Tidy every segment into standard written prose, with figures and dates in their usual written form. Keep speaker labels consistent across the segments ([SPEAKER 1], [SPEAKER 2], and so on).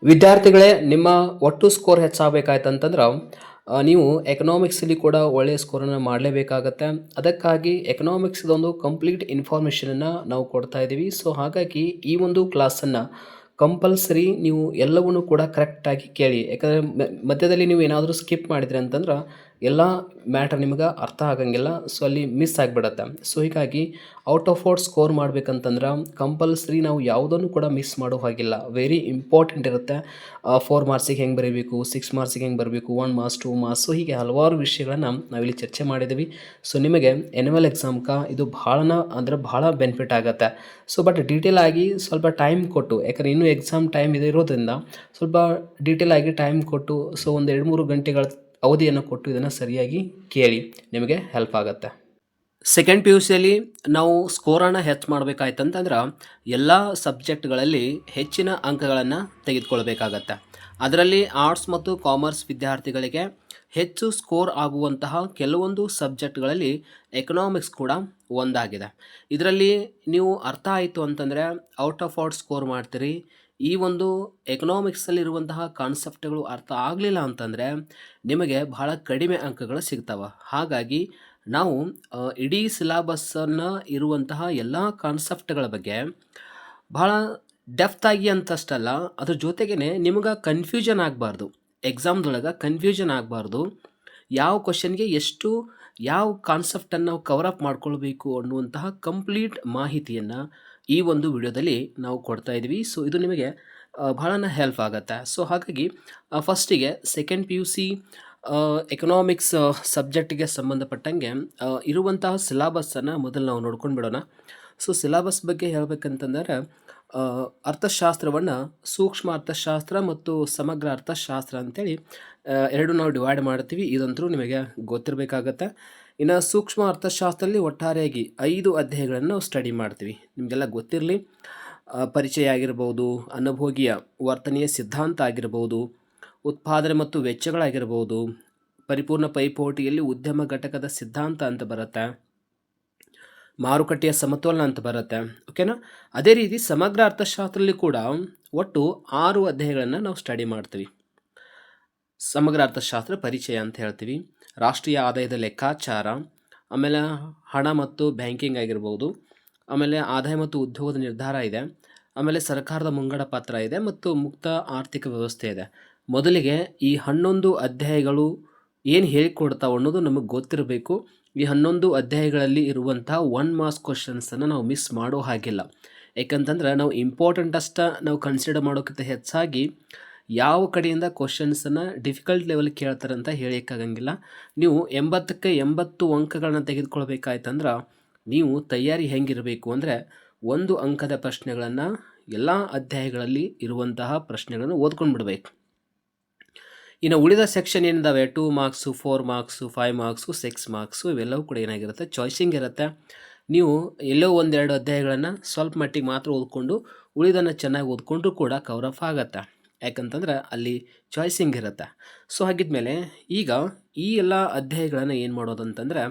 [SPEAKER 1] ವಿದ್ಯಾರ್ಥಿಗಳೇ, ನಿಮ್ಮ ಒಟ್ಟು ಸ್ಕೋರ್ ಹೆಚ್ಚಾಗಬೇಕಾಯ್ತಂತಂದ್ರೆ ನೀವು ಎಕನಾಮಿಕ್ಸಲ್ಲಿ ಕೂಡ ಒಳ್ಳೆಯ ಸ್ಕೋರನ್ನು ಮಾಡಲೇಬೇಕಾಗತ್ತೆ. ಅದಕ್ಕಾಗಿ ಎಕನಾಮಿಕ್ಸ್‌ದೊಂದು ಕಂಪ್ಲೀಟ್ ಇನ್ಫಾರ್ಮೇಷನನ್ನು ನಾವು ಕೊಡ್ತಾ ಇದ್ದೀವಿ. ಸೊ ಹಾಗಾಗಿ ಈ ಒಂದು ಕ್ಲಾಸನ್ನು ಕಂಪಲ್ಸರಿ ನೀವು ಎಲ್ಲವನ್ನೂ ಕೂಡ ಕರೆಕ್ಟಾಗಿ ಕೇಳಿ. ಯಾಕಂದರೆ ಮಧ್ಯದಲ್ಲಿ ನೀವು ಏನಾದರೂ ಸ್ಕಿಪ್ ಮಾಡಿದ್ರಿ ಅಂತಂದ್ರೆ ಎಲ್ಲ ಮ್ಯಾಟರ್ ನಿಮ್ಗೆ ಅರ್ಥ ಆಗಂಗಿಲ್ಲ. ಸೊ ಅಲ್ಲಿ ಮಿಸ್ ಆಗಿಬಿಡತ್ತೆ. ಸೊ ಹೀಗಾಗಿ ಔಟ್ ಆಫ್ ಔಟ್ ಸ್ಕೋರ್ ಮಾಡ್ಬೇಕಂತಂದ್ರೆ ಕಂಪಲ್ಸರಿ ನಾವು ಯಾವುದನ್ನು ಕೂಡ ಮಿಸ್ ಮಾಡೋ ಹಾಗಿಲ್ಲ. ವೆರಿ ಇಂಪಾರ್ಟೆಂಟ್ ಇರುತ್ತೆ. 4 ಮಾರ್ಕ್ಸಿಗೆ ಹೆಂಗೆ ಬರೀಬೇಕು, 6 ಮಾರ್ಕ್ಸಿಗೆ ಹೆಂಗೆ ಬರಬೇಕು, 1 ಮಾರ್ಕ್ಸ್, 2 ಮಾರ್ಕ್ಸ್, ಸೊ ಹೀಗೆ ಹಲವಾರು ವಿಷಯಗಳನ್ನು ನಾವಿಲ್ಲಿ ಚರ್ಚೆ ಮಾಡಿದ್ದೀವಿ. ಸೊ ನಿಮಗೆ ಎನ್ಯುವಲ್ ಎಕ್ಸಾಮ್ಗೆ ಇದು ಭಾಳ ಬೆನಿಫಿಟ್ ಆಗುತ್ತೆ. ಸೊ ಬಟ್ ಡೀಟೇಲ್ ಆಗಿ ಸ್ವಲ್ಪ ಟೈಮ್ ಕೊಟ್ಟು, ಯಾಕಂದರೆ ಇನ್ನೂ ಎಕ್ಸಾಮ್ ಟೈಮ್ ಇರೋದ್ರಿಂದ ಸ್ವಲ್ಪ ಡೀಟೇಲ್ ಆಗಿ ಟೈಮ್ ಕೊಟ್ಟು, ಸೊ ಒಂದು 2-3 ಗಂಟೆಗಳ ಅವಧಿಯನ್ನು ಕೊಟ್ಟು ಇದನ್ನು ಸರಿಯಾಗಿ ಕೇಳಿ, ನಿಮಗೆ ಹೆಲ್ಪ್ ಆಗುತ್ತೆ. ಸೆಕೆಂಡ್ ಪಿ ಯು ಸಿಯಲ್ಲಿ ನಾವು ಸ್ಕೋರನ್ನು ಹೆಚ್ಚು ಮಾಡಬೇಕಾಯ್ತಂತಂದ್ರೆ ಎಲ್ಲ ಸಬ್ಜೆಕ್ಟ್ಗಳಲ್ಲಿ ಹೆಚ್ಚಿನ ಅಂಕಗಳನ್ನು ತೆಗೆದುಕೊಳ್ಬೇಕಾಗತ್ತೆ. ಅದರಲ್ಲಿ ಆರ್ಟ್ಸ್ ಮತ್ತು ಕಾಮರ್ಸ್ ವಿದ್ಯಾರ್ಥಿಗಳಿಗೆ ಹೆಚ್ಚು ಸ್ಕೋರ್ ಆಗುವಂತಹ ಕೆಲವೊಂದು ಸಬ್ಜೆಕ್ಟ್ಗಳಲ್ಲಿ ಎಕನಾಮಿಕ್ಸ್ ಕೂಡ ಒಂದಾಗಿದೆ. ಇದರಲ್ಲಿ ನೀವು ಅರ್ಥ ಆಯಿತು ಅಂತಂದರೆ ಔಟ್ ಆಫ್ ಔಟ್ ಸ್ಕೋರ್ ಮಾಡ್ತೀರಿ. ಈ ಒಂದು ಎಕನಾಮಿಕ್ಸಲ್ಲಿರುವಂತಹ ಕಾನ್ಸೆಪ್ಟ್ಗಳು ಅರ್ಥ ಆಗಲಿಲ್ಲ ಅಂತಂದರೆ ನಿಮಗೆ ಬಹಳ ಕಡಿಮೆ ಅಂಕಗಳು ಸಿಗ್ತವೆ. ಹಾಗಾಗಿ ನಾವು ಇಡೀ ಸಿಲಾಬಸ್ಸನ್ನು ಇರುವಂತಹ ಎಲ್ಲ ಕಾನ್ಸೆಪ್ಟ್ಗಳ ಬಗ್ಗೆ ಭಾಳ ಡೆಪ್ತಾಗಿ ಅಂತಷ್ಟಲ್ಲ, ಅದ್ರ ಜೊತೆಗೇ ನಿಮ್ಗೆ ಕನ್ಫ್ಯೂಷನ್ ಆಗಬಾರ್ದು. ಎಕ್ಸಾಮ್ದೊಳಗೆ ಕನ್ಫ್ಯೂಷನ್ ಆಗಬಾರ್ದು. ಯಾವ ಕ್ವಶನ್ಗೆ ಎಷ್ಟು ಯಾವ ಕಾನ್ಸೆಪ್ಟನ್ನು ನಾವು ಕವರಪ್ ಮಾಡ್ಕೊಳ್ಬೇಕು ಅನ್ನುವಂತಹ ಕಂಪ್ಲೀಟ್ ಮಾಹಿತಿಯನ್ನು ಈ ಒಂದು ವಿಡಿಯೋದಲ್ಲಿ ನಾವು ಕೊಡ್ತಾ ಇದ್ದೀವಿ. ಸೊ ಇದು ನಿಮಗೆ ಭಾಳ ಹೆಲ್ಪ್ ಆಗುತ್ತೆ. ಸೊ ಹಾಗಾಗಿ ಫಸ್ಟಿಗೆ second P U C economics ಸಬ್ಜೆಕ್ಟಿಗೆ ಸಂಬಂಧಪಟ್ಟಂಗೆ ಇರುವಂತಹ ಸಿಲಾಬಸ್ಸನ್ನು ಮೊದಲು ನಾವು ನೋಡ್ಕೊಂಡು ಬಿಡೋಣ. ಸೊ ಸಿಲಾಬಸ್ ಬಗ್ಗೆ ಹೇಳಬೇಕಂತಂದರೆ ಅರ್ಥಶಾಸ್ತ್ರವನ್ನು ಸೂಕ್ಷ್ಮ ಅರ್ಥಶಾಸ್ತ್ರ ಮತ್ತು ಸಮಗ್ರ ಅರ್ಥಶಾಸ್ತ್ರ ಅಂತೇಳಿ ಎರಡು ನಾವು ಡಿವೈಡ್ ಮಾಡ್ತೀವಿ. ಇದಂತರೂ ನಿಮಗೆ ಗೊತ್ತಿರಬೇಕಾಗತ್ತೆ. ಇನ್ನು ಸೂಕ್ಷ್ಮ ಅರ್ಥಶಾಸ್ತ್ರದಲ್ಲಿ ಒಟ್ಟಾರೆಯಾಗಿ 5 ಅಧ್ಯಾಯಗಳನ್ನು ನಾವು ಸ್ಟಡಿ ಮಾಡ್ತೀವಿ. ನಿಮಗೆಲ್ಲ ಗೊತ್ತಿರಲಿ, ಪರಿಚಯ ಆಗಿರ್ಬೋದು, ಅನುಭೋಗಿಯ ವರ್ತನೆಯ ಸಿದ್ಧಾಂತ ಆಗಿರ್ಬೋದು, ಉತ್ಪಾದನೆ ಮತ್ತು ವೆಚ್ಚಗಳಾಗಿರ್ಬೋದು, ಪರಿಪೂರ್ಣ ಪೈಪೋಟಿಯಲ್ಲಿ ಉದ್ಯಮ ಘಟಕದ ಸಿದ್ಧಾಂತ ಅಂತ ಬರುತ್ತೆ, ಮಾರುಕಟ್ಟೆಯ ಸಮತೋಲನ ಅಂತ ಬರುತ್ತೆ. ಓಕೆನಾ? ಅದೇ ರೀತಿ ಸಮಗ್ರ ಅರ್ಥಶಾಸ್ತ್ರದಲ್ಲಿ ಕೂಡ ಒಟ್ಟು 6 ಅಧ್ಯಾಯಗಳನ್ನು ನಾವು ಸ್ಟಡಿ ಮಾಡ್ತೀವಿ. ಸಮಗ್ರ ಅರ್ಥಶಾಸ್ತ್ರ ಪರಿಚಯ ಅಂತ ಹೇಳ್ತೀವಿ, ರಾಷ್ಟ್ರೀಯ ಆದಾಯದ ಲೆಕ್ಕಾಚಾರ, ಆಮೇಲೆ ಹಣ ಮತ್ತು ಬ್ಯಾಂಕಿಂಗ್ ಆಗಿರ್ಬೋದು, ಆಮೇಲೆ ಆದಾಯ ಮತ್ತು ಉದ್ಯೋಗದ ನಿರ್ಧಾರ ಇದೆ, ಆಮೇಲೆ ಸರ್ಕಾರದ ಮುಂಗಡ ಪತ್ರ ಇದೆ ಮತ್ತು ಮುಕ್ತ ಆರ್ಥಿಕ ವ್ಯವಸ್ಥೆ ಇದೆ. ಮೊದಲಿಗೆ ಈ 11 ಅಧ್ಯಾಯಗಳು ಏನು ಹೇಳಿಕೊಡ್ತಾವೆ ಅನ್ನೋದು ನಮಗೆ ಗೊತ್ತಿರಬೇಕು. ಈ 11 ಅಧ್ಯಾಯಗಳಲ್ಲಿ ಇರುವಂಥ 1 ಮಾರ್ಕ್ಸ್ ಕ್ವಶನ್ಸನ್ನು ನಾವು ಮಿಸ್ ಮಾಡೋ ಹಾಗಿಲ್ಲ. ಯಾಕಂತಂದ್ರೆ ನಾವು ಇಂಪಾರ್ಟೆಂಟ್ ನಾವು ಕನ್ಸಿಡರ್ ಮಾಡೋಕ್ಕಿಂತ ಹೆಚ್ಚಾಗಿ ಯಾವ ಕಡೆಯಿಂದ ಕ್ವಶನ್ಸನ್ನು ಡಿಫಿಕಲ್ಟ್ ಲೆವೆಲ್ ಕೇಳ್ತಾರೆ ಅಂತ ಹೇಳೋಕ್ಕಾಗಂಗಿಲ್ಲ. ನೀವು 80ಕ್ಕೆ 80 ಅಂಕಗಳನ್ನ ತೆಗೆದುಕೊಳ್ಬೇಕಾಯ್ತಂದ್ರೆ ನೀವು ತಯಾರಿ ಹೆಂಗಿರಬೇಕು ಅಂದರೆ 1 ಅಂಕದ ಪ್ರಶ್ನೆಗಳನ್ನು ಎಲ್ಲ ಅಧ್ಯಾಯಗಳಲ್ಲಿ ಇರುವಂತಹ ಪ್ರಶ್ನೆಗಳನ್ನು ಓದ್ಕೊಂಡು ಬಿಡಬೇಕು. ಇನ್ನು ಉಳಿದ ಸೆಕ್ಷನ್ ಏನಿದ್ದಾವೆ 2 ಮಾರ್ಕ್ಸು, 4 ಮಾರ್ಕ್ಸು, 5 ಮಾರ್ಕ್ಸು, 6 ಮಾರ್ಕ್ಸು, ಇವೆಲ್ಲವೂ ಕೂಡ ಏನಾಗಿರುತ್ತೆ, ಚಾಯ್ಸಿಂಗ್ ಇರುತ್ತೆ. ನೀವು ಎಲ್ಲೋ 1-2 ಅಧ್ಯಾಯಗಳನ್ನು ಸ್ವಲ್ಪ ಮಟ್ಟಿಗೆ ಮಾತ್ರ ಓದ್ಕೊಂಡು ಉಳಿದನ್ನು ಚೆನ್ನಾಗಿ ಓದ್ಕೊಂಡ್ರೂ ಕೂಡ ಕವರಪ್ ಆಗತ್ತೆ. ಯಾಕಂತಂದ್ರೆ ಅಲ್ಲಿ ಚಾಯ್ಸಿಂಗ್ ಇರುತ್ತೆ. ಸೊ ಹಾಗಿದ್ಮೇಲೆ ಈಗ ಈ ಎಲ್ಲ ಅಧ್ಯಾಯಗಳನ್ನು ಏನು ಮಾಡೋದು ಅಂತಂದರೆ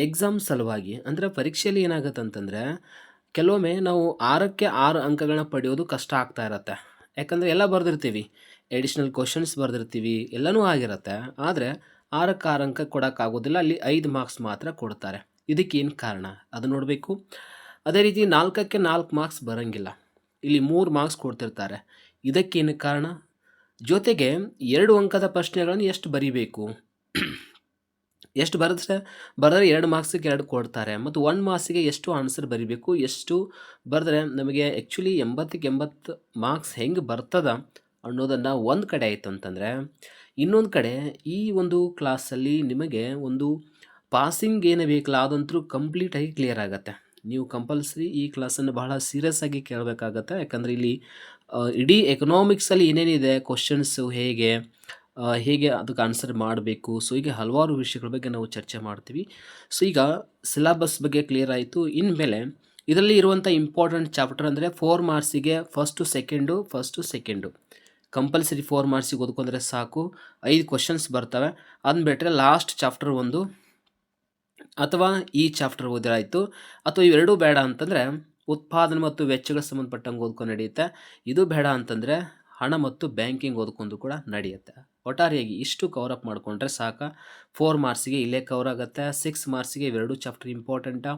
[SPEAKER 1] ಎಕ್ಸಾಮ್ ಸಲುವಾಗಿ, ಅಂದರೆ ಪರೀಕ್ಷೆಯಲ್ಲಿ ಏನಾಗುತ್ತೆ ಅಂತಂದರೆ ಕೆಲವೊಮ್ಮೆ ನಾವು 6ಕ್ಕೆ 6 ಅಂಕಗಳನ್ನ ಪಡೆಯೋದು ಕಷ್ಟ ಆಗ್ತಾ ಇರುತ್ತೆ. ಯಾಕಂದರೆ ಎಲ್ಲ ಬರೆದಿರ್ತೀವಿ, ಎಡಿಷ್ನಲ್ ಕ್ವಶನ್ಸ್ ಬರೆದಿರ್ತೀವಿ, ಎಲ್ಲನೂ ಆಗಿರುತ್ತೆ. ಆದರೆ 6ಕ್ಕೆ 6 ಅಂಕ ಕೊಡೋಕ್ಕಾಗೋದಿಲ್ಲ, ಅಲ್ಲಿ 5 ಮಾರ್ಕ್ಸ್ ಮಾತ್ರ ಕೊಡ್ತಾರೆ. ಇದಕ್ಕೇನು ಕಾರಣ ಅದು ನೋಡಬೇಕು. ಅದೇ ರೀತಿ 4ಕ್ಕೆ 4 ಮಾರ್ಕ್ಸ್ ಬರೋಂಗಿಲ್ಲ, ಇಲ್ಲಿ 3 ಮಾರ್ಕ್ಸ್ ಕೊಡ್ತಿರ್ತಾರೆ. ಇದಕ್ಕೇನು ಕಾರಣ? ಜೊತೆಗೆ 2 ಅಂಕದ ಪ್ರಶ್ನೆಗಳನ್ನು ಎಷ್ಟು ಬರೀಬೇಕು, ಎಷ್ಟು ಬರೆದ್ರೆ 2 ಮಾರ್ಕ್ಸಿಗೆ 2 ಕೊಡ್ತಾರೆ, ಮತ್ತು 1 ಮಾರ್ಕ್ಸಿಗೆ ಎಷ್ಟು ಆನ್ಸರ್ ಬರೀಬೇಕು, ಎಷ್ಟು ಬರೆದ್ರೆ ನಮಗೆ ಆ್ಯಕ್ಚುಲಿ 80ಕ್ಕೆ 80 ಮಾರ್ಕ್ಸ್ ಹೆಂಗೆ ಬರ್ತದ ಅನ್ನೋದನ್ನು ಒಂದು ಕಡೆ ಆಯಿತು ಅಂತಂದರೆ, ಇನ್ನೊಂದು ಕಡೆ ಈ ಒಂದು ಕ್ಲಾಸಲ್ಲಿ ನಿಮಗೆ ಒಂದು ಪಾಸಿಂಗ್ ಏನು ಬೇಕಲ್ಲ ಅದಂತರೂ ಕಂಪ್ಲೀಟಾಗಿ ಕ್ಲಿಯರ್ ಆಗುತ್ತೆ. ನೀವು ಕಂಪಲ್ಸರಿ ಈ ಕ್ಲಾಸನ್ನು ಬಹಳ ಸೀರಿಯಸ್ ಆಗಿ ಕೇಳಬೇಕಾಗತ್ತೆ. ಯಾಕಂದರೆ ಇಲ್ಲಿ ಇಡೀ ಎಕನಾಮಿಕ್ಸಲ್ಲಿ ಏನೇನಿದೆ, ಕ್ವಶನ್ಸು ಹೇಗೆ ಅದಕ್ಕೆ ಆನ್ಸರ್ ಮಾಡಬೇಕು, ಸೊ ಹೀಗೆ ಹಲವಾರು ವಿಷಯಗಳ ಬಗ್ಗೆ ನಾವು ಚರ್ಚೆ ಮಾಡ್ತೀವಿ. ಸೊ ಈಗ ಸಿಲಾಬಸ್ ಬಗ್ಗೆ ಕ್ಲಿಯರ್ ಆಯಿತು. ಇನ್ಮೇಲೆ ಇದರಲ್ಲಿ ಇರುವಂಥ ಇಂಪಾರ್ಟೆಂಟ್ ಚಾಪ್ಟರ್ ಅಂದರೆ 4 ಮಾರ್ಕ್ಸಿಗೆ ಫಸ್ಟು ಸೆಕೆಂಡು ಕಂಪಲ್ಸರಿ 4 ಮಾರ್ಕ್ಸಿಗೆ ಓದ್ಕೊಂಡ್ರೆ ಸಾಕು. 5 ಕ್ವಶನ್ಸ್ ಬರ್ತವೆ. ಅದನ್ನ ಬಿಟ್ಟರೆ ಲಾಸ್ಟ್ ಚಾಪ್ಟರ್ 1 ಅಥವಾ ಈ ಚಾಪ್ಟರ್ ಓದಿರಾಯಿತು. ಅಥವಾ ಇವೆರಡೂ ಬೇಡ ಅಂತಂದರೆ ಉತ್ಪಾದನೆ ಮತ್ತು ವೆಚ್ಚಗಳ ಸಂಬಂಧಪಟ್ಟಂಗೆ ಓದ್ಕೊಂಡು ನಡೆಯುತ್ತೆ. ಇದು ಬೇಡ ಅಂತಂದರೆ ಹಣ ಮತ್ತು ಬ್ಯಾಂಕಿಂಗ್ ಓದ್ಕೊಂಡು ಕೂಡ ನಡೆಯುತ್ತೆ. ಒಟ್ಟಾರೆಯಾಗಿ ಇಷ್ಟು ಕವರ್ ಅಪ್ ಮಾಡಿಕೊಂಡ್ರೆ ಸಾಕ. 4 ಮಾರ್ಕ್ಸಿಗೆ ಇಲ್ಲೇ ಕವರ್ ಆಗುತ್ತೆ. 6 ಮಾರ್ಕ್ಸಿಗೆ ಇವೆರಡು ಚಾಪ್ಟರ್ ಇಂಪಾರ್ಟೆಂಟಾ,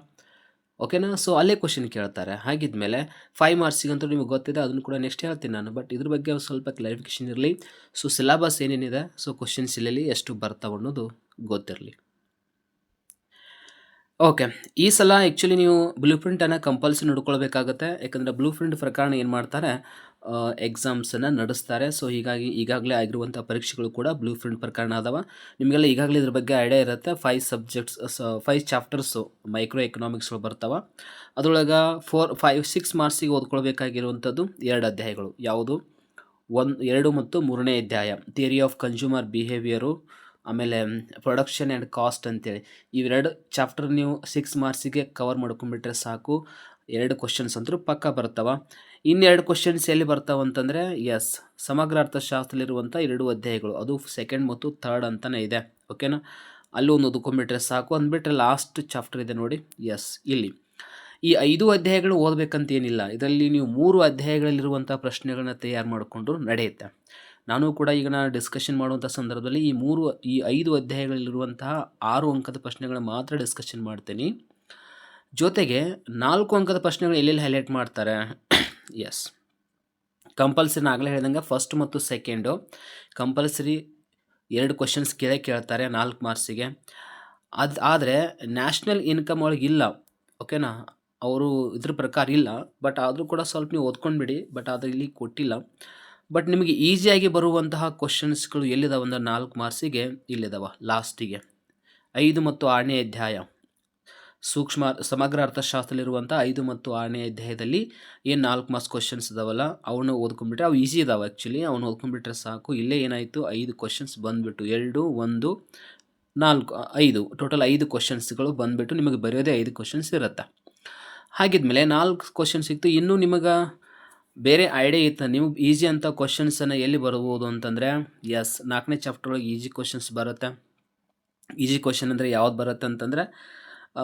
[SPEAKER 1] ಓಕೆನಾ. ಸೊ ಅಲ್ಲೇ ಕ್ವಶನ್ ಕೇಳ್ತಾರೆ. ಹಾಗಿದ್ಮೇಲೆ 5 ಮಾರ್ಕ್ಸಿಗಂತೂ ನಿಮಗೆ ಗೊತ್ತಿದೆ, ಅದನ್ನು ಕೂಡ ನೆಕ್ಸ್ಟ್ ಹೇಳ್ತೀನಿ ನಾನು. ಬಟ್ ಇದ್ರ ಬಗ್ಗೆ ಸ್ವಲ್ಪ ಕ್ಲಾರಿಫಿಕೇಶನ್ ಇರಲಿ. ಸೊ ಸಿಲೆಬಸ್ ಏನೇನಿದೆ, ಸೊ ಕ್ವಶನ್ಸ್ ಇಲ್ಲೆಲ್ಲಿ ಎಷ್ಟು ಬರ್ತಾವೆ ಅನ್ನೋದು ಗೊತ್ತಿರಲಿ. ಓಕೆ, ಈ ಸಲ ಆ್ಯಕ್ಚುಲಿ ನೀವು ಬ್ಲೂ ಪ್ರಿಂಟನ್ನು ಕಂಪಲ್ಸರಿ ನೋಡ್ಕೊಳ್ಬೇಕಾಗತ್ತೆ. ಯಾಕಂದರೆ ಬ್ಲೂ ಪ್ರಿಂಟ್ ಪ್ರಕಾರ ಏನು ಮಾಡ್ತಾರೆ, ಎಕ್ಸಾಮ್ಸನ್ನು ನಡೆಸ್ತಾರೆ. ಸೊ ಹೀಗಾಗಿ ಈಗಾಗಲೇ ಆಗಿರುವಂಥ ಪರೀಕ್ಷೆಗಳು ಕೂಡ ಬ್ಲೂ ಪ್ರಿಂಟ್ ಪ್ರಕಾರ ಅದಾವ. ನಿಮಗೆಲ್ಲ ಈಗಾಗಲೇ ಇದ್ರ ಬಗ್ಗೆ ಐಡಿಯಾ ಇರುತ್ತೆ. 5 ಸಬ್ಜೆಕ್ಟ್ಸ್ 5 ಚಾಪ್ಟರ್ಸು ಮೈಕ್ರೋ ಎಕನಾಮಿಕ್ಸ್ಗಳು ಬರ್ತಾವೆ. ಅದರೊಳಗೆ 6 ಮಾರ್ಕ್ಸಿಗೆ ಓದ್ಕೊಳ್ಬೇಕಾಗಿರುವಂಥದ್ದು 2 ಅಧ್ಯಾಯಗಳು. ಯಾವುದು? 2 ಮತ್ತು 3ನೇ ಅಧ್ಯಾಯ ಥಿಯರಿ ಆಫ್ ಕನ್ಸ್ಯೂಮರ್ ಬಿಹೇವಿಯರು, ಆಮೇಲೆ ಪ್ರೊಡಕ್ಷನ್ ಆ್ಯಂಡ್ ಕಾಸ್ಟ್ ಅಂತೇಳಿ. ಇವೆರಡು ಚಾಪ್ಟರ್ ನೀವು 6 ಮಾರ್ಕ್ಸಿಗೆ ಕವರ್ ಮಾಡ್ಕೊಂಡ್ಬಿಟ್ರೆ ಸಾಕು. 2 ಕ್ವಶನ್ಸ್ ಅಂತೂ ಪಕ್ಕ ಬರ್ತಾವೆ. ಇನ್ನೆರಡು ಕ್ವಶನ್ಸ್ ಎಲ್ಲಿ ಬರ್ತಾವೆ ಅಂತಂದರೆ, ಎಸ್, ಸಮಗ್ರ ಅರ್ಥಶಾಸ್ತ್ರದಲ್ಲಿರುವಂಥ 2 ಅಧ್ಯಾಯಗಳು, ಅದು ಸೆಕೆಂಡ್ ಮತ್ತು ಥರ್ಡ್ ಅಂತಲೇ ಇದೆ, ಓಕೆನಾ. ಅಲ್ಲೂ ಒಂದು ಓದ್ಕೊಂಡ್ಬಿಟ್ರೆ ಸಾಕು. ಅಂದ್ಬಿಟ್ರೆ ಲಾಸ್ಟ್ ಚಾಪ್ಟರ್ ಇದೆ ನೋಡಿ, ಎಸ್, ಇಲ್ಲಿ ಈ 5 ಅಧ್ಯಾಯಗಳು ಓದಬೇಕಂತ ಏನಿಲ್ಲ. ಇದರಲ್ಲಿ ನೀವು 3 ಅಧ್ಯಾಯಗಳಲ್ಲಿರುವಂಥ ಪ್ರಶ್ನೆಗಳನ್ನ ತಯಾರು ಮಾಡಿಕೊಂಡು ನಡೆಯುತ್ತೆ. ನಾನು ಕೂಡ ಈಗ ಡಿಸ್ಕಷನ್ ಮಾಡುವಂಥ ಸಂದರ್ಭದಲ್ಲಿ ಈ 5 ಅಧ್ಯಾಯಗಳಲ್ಲಿರುವಂತಹ 6 ಅಂಕದ ಪ್ರಶ್ನೆಗಳನ್ನ ಮಾತ್ರ ಡಿಸ್ಕಷನ್ ಮಾಡ್ತೀನಿ. ಜೊತೆಗೆ 4 ಅಂಕದ ಪ್ರಶ್ನೆಗಳು ಎಲ್ಲೆಲ್ಲಿ ಹೈಲೈಟ್ ಮಾಡ್ತಾರೆ, ಎಸ್, ಕಂಪಲ್ಸರಿ ನಾನು ಆಗಲೇ ಹೇಳ್ದಂಗೆ ಫಸ್ಟ್ ಮತ್ತು ಸೆಕೆಂಡು ಕಂಪಲ್ಸರಿ 2 ಕ್ವಶನ್ಸ್ ಕೇಳ್ತಾರೆ 4 ಮಾರ್ಕ್ಸಿಗೆ. ಆದರೆ ನ್ಯಾಷನಲ್ ಇನ್ಕಮ್ ಒಳಗೆ ಇಲ್ಲ, ಓಕೆನಾ. ಅವರು ಇದ್ರ ಪ್ರಕಾರ ಇಲ್ಲ, ಬಟ್ ಆದರೂ ಕೂಡ ಸ್ವಲ್ಪ ನೀವು ಓದ್ಕೊಂಡ್ಬಿಡಿ. ಬಟ್ ಆದರೆ ಇಲ್ಲಿ ಕೊಟ್ಟಿಲ್ಲ. ಬಟ್ ನಿಮಗೆ ಈಸಿಯಾಗಿ ಬರುವಂತಹ ಕ್ವಶನ್ಸ್ಗಳು ಎಲ್ಲಿದಾವೆ ಅಂದರೆ 4 ಮಾರ್ಕ್ಸಿಗೆ ಇಲ್ಲಿದ್ದಾವೆ ಲಾಸ್ಟಿಗೆ. 5 ಮತ್ತು 6ನೇ ಅಧ್ಯಾಯ ಸಮಗ್ರ ಅರ್ಥಶಾಸ್ತ್ರದಲ್ಲಿರುವಂಥ 5 ಮತ್ತು 6ನೇ ಅಧ್ಯಾಯದಲ್ಲಿ ಏನು 4 ಮಾರ್ಕ್ಸ್ ಕ್ವಶನ್ಸ್ ಇದಾವಲ್ಲ, ಅವನ್ನ ಓದ್ಕೊಂಡ್ಬಿಟ್ರೆ ಅವು ಈಸಿ ಇದಾವೆ ಆ್ಯಕ್ಚುಲಿ. ಅವನ್ನ ಓದ್ಕೊಂಡ್ಬಿಟ್ರೆ ಸಾಕು. ಇಲ್ಲೇ ಏನಾಯಿತು, 5 ಕ್ವಶನ್ಸ್ ಬಂದುಬಿಟ್ಟು 2, 1, 4, 5 ಟೋಟಲ್ 5 ಕ್ವಶನ್ಸ್ಗಳು ಬಂದುಬಿಟ್ಟು ನಿಮಗೆ ಬರೆಯೋದೇ 5 ಕ್ವಶನ್ಸ್ ಇರುತ್ತೆ. ಹಾಗಿದ್ಮೇಲೆ 4 ಕ್ವಶನ್ಸ್ ಸಿಕ್ತು. ಇನ್ನೂ ನಿಮಗೆ ಬೇರೆ ಐಡಿಯಾ ಇತ್ತು ನಿಮಗೆ ಈಸಿ ಅಂತ ಕ್ವಶನ್ಸನ್ನು ಎಲ್ಲಿ ಬರ್ಬೋದು ಅಂತಂದರೆ, ಎಸ್, 4ನೇ ಚಾಪ್ಟರ್ ಒಳಗೆ ಈಸಿ ಕ್ವಶನ್ಸ್ ಬರುತ್ತೆ. ಈಸಿ ಕ್ವಶನ್ ಅಂದರೆ ಯಾವ್ದು ಬರುತ್ತೆ ಅಂತಂದರೆ,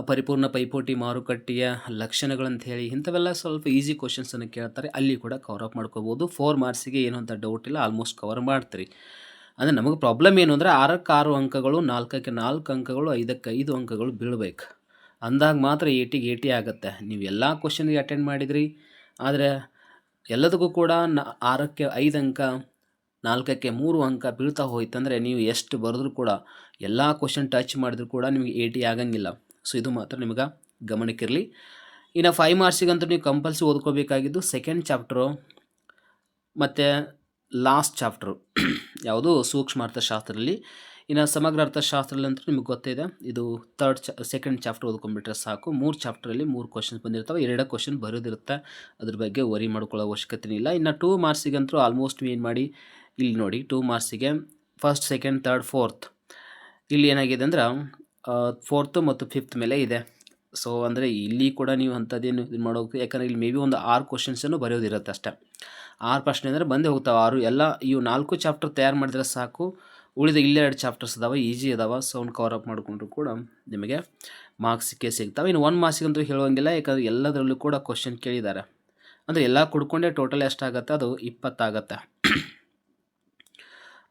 [SPEAKER 1] ಪರಿಪೂರ್ಣ ಪೈಪೋಟಿ ಮಾರುಕಟ್ಟೆಯ ಲಕ್ಷಣಗಳಂತ ಹೇಳಿ ಇಂಥವೆಲ್ಲ ಸ್ವಲ್ಪ ಈಸಿ ಕ್ವಶನ್ಸನ್ನು ಕೇಳ್ತಾರೆ. ಅಲ್ಲಿ ಕೂಡ ಕವರ್ ಅಪ್ ಮಾಡ್ಕೋಬೋದು. 4 ಮಾರ್ಕ್ಸಿಗೆ ಏನು ಅಂತ ಡೌಟ್ ಇಲ್ಲ, ಆಲ್ಮೋಸ್ಟ್ ಕವರ್ ಮಾಡ್ತೀರಿ. ಅಂದರೆ ನಮಗೆ ಪ್ರಾಬ್ಲಮ್ ಏನು ಅಂದರೆ 6ಕ್ಕೆ 6 ಅಂಕಗಳು, 4ಕ್ಕೆ 4 ಅಂಕಗಳು, 5ಕ್ಕೆ 5 ಅಂಕಗಳು ಬೀಳಬೇಕು. ಅಂದಾಗ ಮಾತ್ರ 80ಗೆ 80 ಆಗುತ್ತೆ. ನೀವು ಎಲ್ಲ ಕ್ವಶನ್ಗೆ ಅಟೆಂಡ್ ಮಾಡಿದ್ರಿ, ಆದರೆ ಎಲ್ಲದಕ್ಕೂ ಕೂಡ 6ಕ್ಕೆ 5 ಅಂಕ, 4ಕ್ಕೆ 3 ಅಂಕ ಬೀಳ್ತಾ ಹೋಯ್ತಂದರೆ ನೀವು ಎಷ್ಟು ಬರೆದ್ರೂ ಕೂಡ, ಎಲ್ಲ ಕ್ವಶನ್ ಟಚ್ ಮಾಡಿದ್ರು ಕೂಡ ನಿಮಗೆ 80 ಆಗಂಗಿಲ್ಲ. ಸೊ ಇದು ಮಾತ್ರ ನಿಮಗೆ ಗಮನಕ್ಕಿರಲಿ. ಇನ್ನು 5 ಮಾರ್ಕ್ಸಿಗಂತೂ ನೀವು ಕಂಪಲ್ಸರಿ ಓದ್ಕೋಬೇಕಾಗಿದ್ದು ಸೆಕೆಂಡ್ ಚಾಪ್ಟರು ಮತ್ತು ಲಾಸ್ಟ್ ಚಾಪ್ಟರು ಯಾವುದು ಸೂಕ್ಷ್ಮ ಅರ್ಥಶಾಸ್ತ್ರದಲ್ಲಿ. ಇನ್ನು ಸಮಗ್ರ ಅರ್ಥಶಾಸ್ತ್ರದಲ್ಲಿ ಅಂತೂ ನಿಮಗೆ ಗೊತ್ತಿದೆ, ಇದು ಸೆಕೆಂಡ್ ಚಾಪ್ಟರ್ ಓದ್ಕೊಂಡ್ಬಿಟ್ರೆ ಸಾಕು. 3 ಚಾಪ್ಟ್ರಲ್ಲಿ 3 ಕ್ವಶನ್ಸ್ ಬಂದಿರ್ತವೆ, 2 ಕ್ವಶನ್ ಬರೋದಿರುತ್ತೆ. ಅದ್ರ ಬಗ್ಗೆ ವರಿ ಮಾಡ್ಕೊಳ್ಳೋ ಅವಶ್ಯಕತೆ ಇಲ್ಲ. ಇನ್ನು 2 ಮಾರ್ಕ್ಸಿಗಂತೂ ಆಲ್ಮೋಸ್ಟ್ ಏನು ಮಾಡಿ, ಇಲ್ಲಿ ನೋಡಿ 2 ಮಾರ್ಕ್ಸಿಗೆ ಫಸ್ಟ್, ಸೆಕೆಂಡ್, ಥರ್ಡ್, ಫೋರ್ತ್, ಇಲ್ಲಿ ಏನಾಗಿದೆ ಅಂದ್ರೆ 4th ಮತ್ತು 5th ಮೇಲೆ ಇದೆ. ಸೊ ಅಂದರೆ ಇಲ್ಲಿ ಕೂಡ ನೀವು ಅಂಥದ್ದೇನು ಇದು ಮಾಡೋಕೆ, ಯಾಕಂದರೆ ಇಲ್ಲಿ ಮೇ ಬಿ ಒಂದು 6 ಕ್ವಶನ್ಸನ್ನು ಬರೆಯೋದಿರುತ್ತೆ ಅಷ್ಟೇ. 6 ಪ್ರಶ್ನೆ ಅಂದರೆ ಬಂದೇ ಹೋಗ್ತಾವೆ 6. ಎಲ್ಲ ಇವು 4 ಚಾಪ್ಟರ್ ತಯಾರು ಮಾಡಿದ್ರೆ ಸಾಕು. ಉಳಿದ ಇಲ್ಲೇ 2 ಚಾಪ್ಟರ್ಸ್ ಇದಾವೆ, ಈಸಿ ಇದಾವೆ. ಸೊ ಅವ್ನು ಕವರ್ ಅಪ್ ಮಾಡಿಕೊಂಡ್ರು ಕೂಡ ನಿಮಗೆ ಮಾರ್ಕ್ಸ್ ಸಿಗ್ತಾವೆ. ಇನ್ನು 1 ಮಾರ್ಕ್ಸಿಗಂತೂ ಹೇಳುವಂಗಿಲ್ಲ, ಯಾಕಂದರೆ ಎಲ್ಲದರಲ್ಲೂ ಕೂಡ ಕ್ವಶನ್ ಕೇಳಿದ್ದಾರೆ. ಅಂದರೆ ಎಲ್ಲ ಕುಡ್ಕೊಂಡೆ ಟೋಟಲ್ ಎಷ್ಟಾಗುತ್ತೆ, ಅದು 20 ಆಗುತ್ತೆ.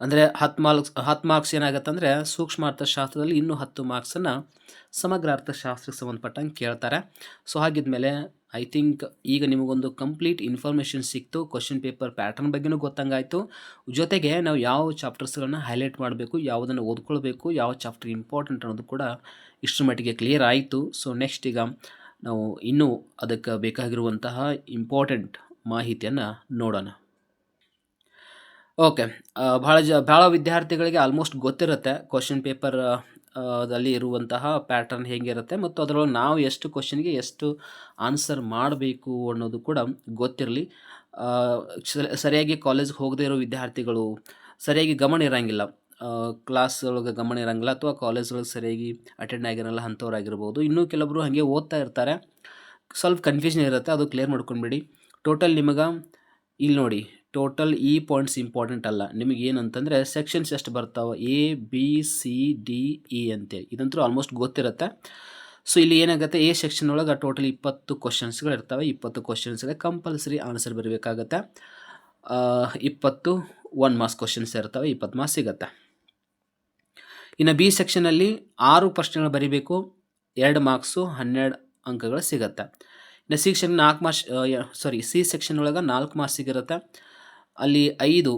[SPEAKER 1] ಅಂದರೆ 10 ಮಾರ್ಕ್ಸ್ ಏನಾಗುತ್ತೆ ಅಂದರೆ ಸೂಕ್ಷ್ಮ ಅರ್ಥಶಾಸ್ತ್ರದಲ್ಲಿ ಇನ್ನೂ 10 ಮಾರ್ಕ್ಸನ್ನು ಸಮಗ್ರ ಅರ್ಥಶಾಸ್ತ್ರಕ್ಕೆ ಸಂಬಂಧಪಟ್ಟಂಗೆ ಕೇಳ್ತಾರೆ. ಸೊ ಹಾಗಿದ್ಮೇಲೆ ಐ ಥಿಂಕ್ ಈಗ ನಿಮಗೊಂದು ಕಂಪ್ಲೀಟ್ ಇನ್ಫಾರ್ಮೇಷನ್ ಸಿಕ್ತು. ಕ್ವಶನ್ ಪೇಪರ್ ಪ್ಯಾಟರ್ನ್ ಬಗ್ಗೆನೂ ಗೊತ್ತಂಗಾಯಿತು. ಜೊತೆಗೆ ನಾವು ಯಾವ ಚಾಪ್ಟರ್ಸ್ಗಳನ್ನ ಹೈಲೈಟ್ ಮಾಡಬೇಕು, ಯಾವುದನ್ನು ಓದ್ಕೊಳ್ಬೇಕು, ಯಾವ ಚಾಪ್ಟರ್ ಇಂಪಾರ್ಟೆಂಟ್ ಅನ್ನೋದು ಕೂಡ ಇಷ್ಟರ ಮಟ್ಟಿಗೆ ಕ್ಲಿಯರ್ ಆಯಿತು. ಸೊ ನೆಕ್ಸ್ಟ್ ಈಗ ನಾವು ಇನ್ನೂ ಅದಕ್ಕೆ ಬೇಕಾಗಿರುವಂತಹ ಇಂಪಾರ್ಟೆಂಟ್ ಮಾಹಿತಿಯನ್ನು ನೋಡೋಣ. ಓಕೆ, ಭಾಳ ವಿದ್ಯಾರ್ಥಿಗಳಿಗೆ ಆಲ್ಮೋಸ್ಟ್ ಗೊತ್ತಿರುತ್ತೆ ಕ್ವಶನ್ ಪೇಪರ್ ದಲ್ಲಿ ಇರುವಂತಹ ಪ್ಯಾಟರ್ನ್ ಹೇಗಿರುತ್ತೆ ಮತ್ತು ಅದರೊಳಗೆ ನಾವು ಎಷ್ಟು ಕ್ವಶನ್ಗೆ ಎಷ್ಟು ಆನ್ಸರ್ ಮಾಡಬೇಕು ಅನ್ನೋದು ಕೂಡ ಗೊತ್ತಿರಲಿ. ಸರಿಯಾಗಿ ಕಾಲೇಜ್ಗೆ ಹೋಗದೇ ಇರೋ ವಿದ್ಯಾರ್ಥಿಗಳು, ಸರಿಯಾಗಿ ಗಮನ ಇರೋಂಗಿಲ್ಲ, ಕ್ಲಾಸ್ ಒಳಗೆ ಗಮನ ಇರೋಂಗಿಲ್ಲ, ಅಥವಾ ಕಾಲೇಜ್ ಒಳಗೆ ಸರಿಯಾಗಿ ಅಟೆಂಡ್ ಆಗಿರಲ್ಲ ಅಂಥವ್ರಾಗಿರ್ಬೋದು. ಇನ್ನೂ ಕೆಲವೊಬ್ಬರು ಹಾಗೆ ಓದ್ತಾ ಇರ್ತಾರೆ, ಸ್ವಲ್ಪ ಕನ್ಫ್ಯೂಷನ್ ಇರುತ್ತೆ, ಅದು ಕ್ಲಿಯರ್ ಮಾಡ್ಕೊಂಡ್ಬಿಡಿ. ಟೋಟಲ್ ನಿಮಗೆ ಇಲ್ಲಿ ನೋಡಿ, ಟೋಟಲ್ ಈ ಪಾಯಿಂಟ್ಸ್ ಇಂಪಾರ್ಟೆಂಟ್ ಅಲ್ಲ. ನಿಮಗೆ ಏನಂತಂದರೆ ಸೆಕ್ಷನ್ಸ್ ಎಷ್ಟು ಬರ್ತಾವೆ, ABCDE ಅಂತೇಳಿ, ಇದಂತೂ ಆಲ್ಮೋಸ್ಟ್ ಗೊತ್ತಿರುತ್ತೆ. ಸೊ ಇಲ್ಲಿ ಏನಾಗುತ್ತೆ, ಎ ಸೆಕ್ಷನ್ ಒಳಗೆ ಟೋಟಲ್ 20 ಕ್ವಶನ್ಸ್ಗಳು ಇರ್ತವೆ. 20 ಕ್ವಶನ್ಸ್ಗೆ ಕಂಪಲ್ಸರಿ ಆನ್ಸರ್ ಬರಬೇಕಾಗತ್ತೆ. 20 1 ಮಾರ್ಕ್ಸ್ ಕ್ವಶನ್ಸ್ ಇರ್ತವೆ, 20 ಮಾರ್ಕ್ಸ್ ಸಿಗುತ್ತೆ. ಇನ್ನು ಬಿ ಸೆಕ್ಷನಲ್ಲಿ 6 ಪ್ರಶ್ನೆಗಳು ಬರೀಬೇಕು, 2 ಮಾರ್ಕ್ಸು 12 ಅಂಕಗಳು ಸಿಗುತ್ತೆ. ಇನ್ನು C section 4 marks C section ಒಳಗೆ 4 ಮಾರ್ಕ್ಸ್ ಸಿಗಿರುತ್ತೆ. ಅಲ್ಲಿ 5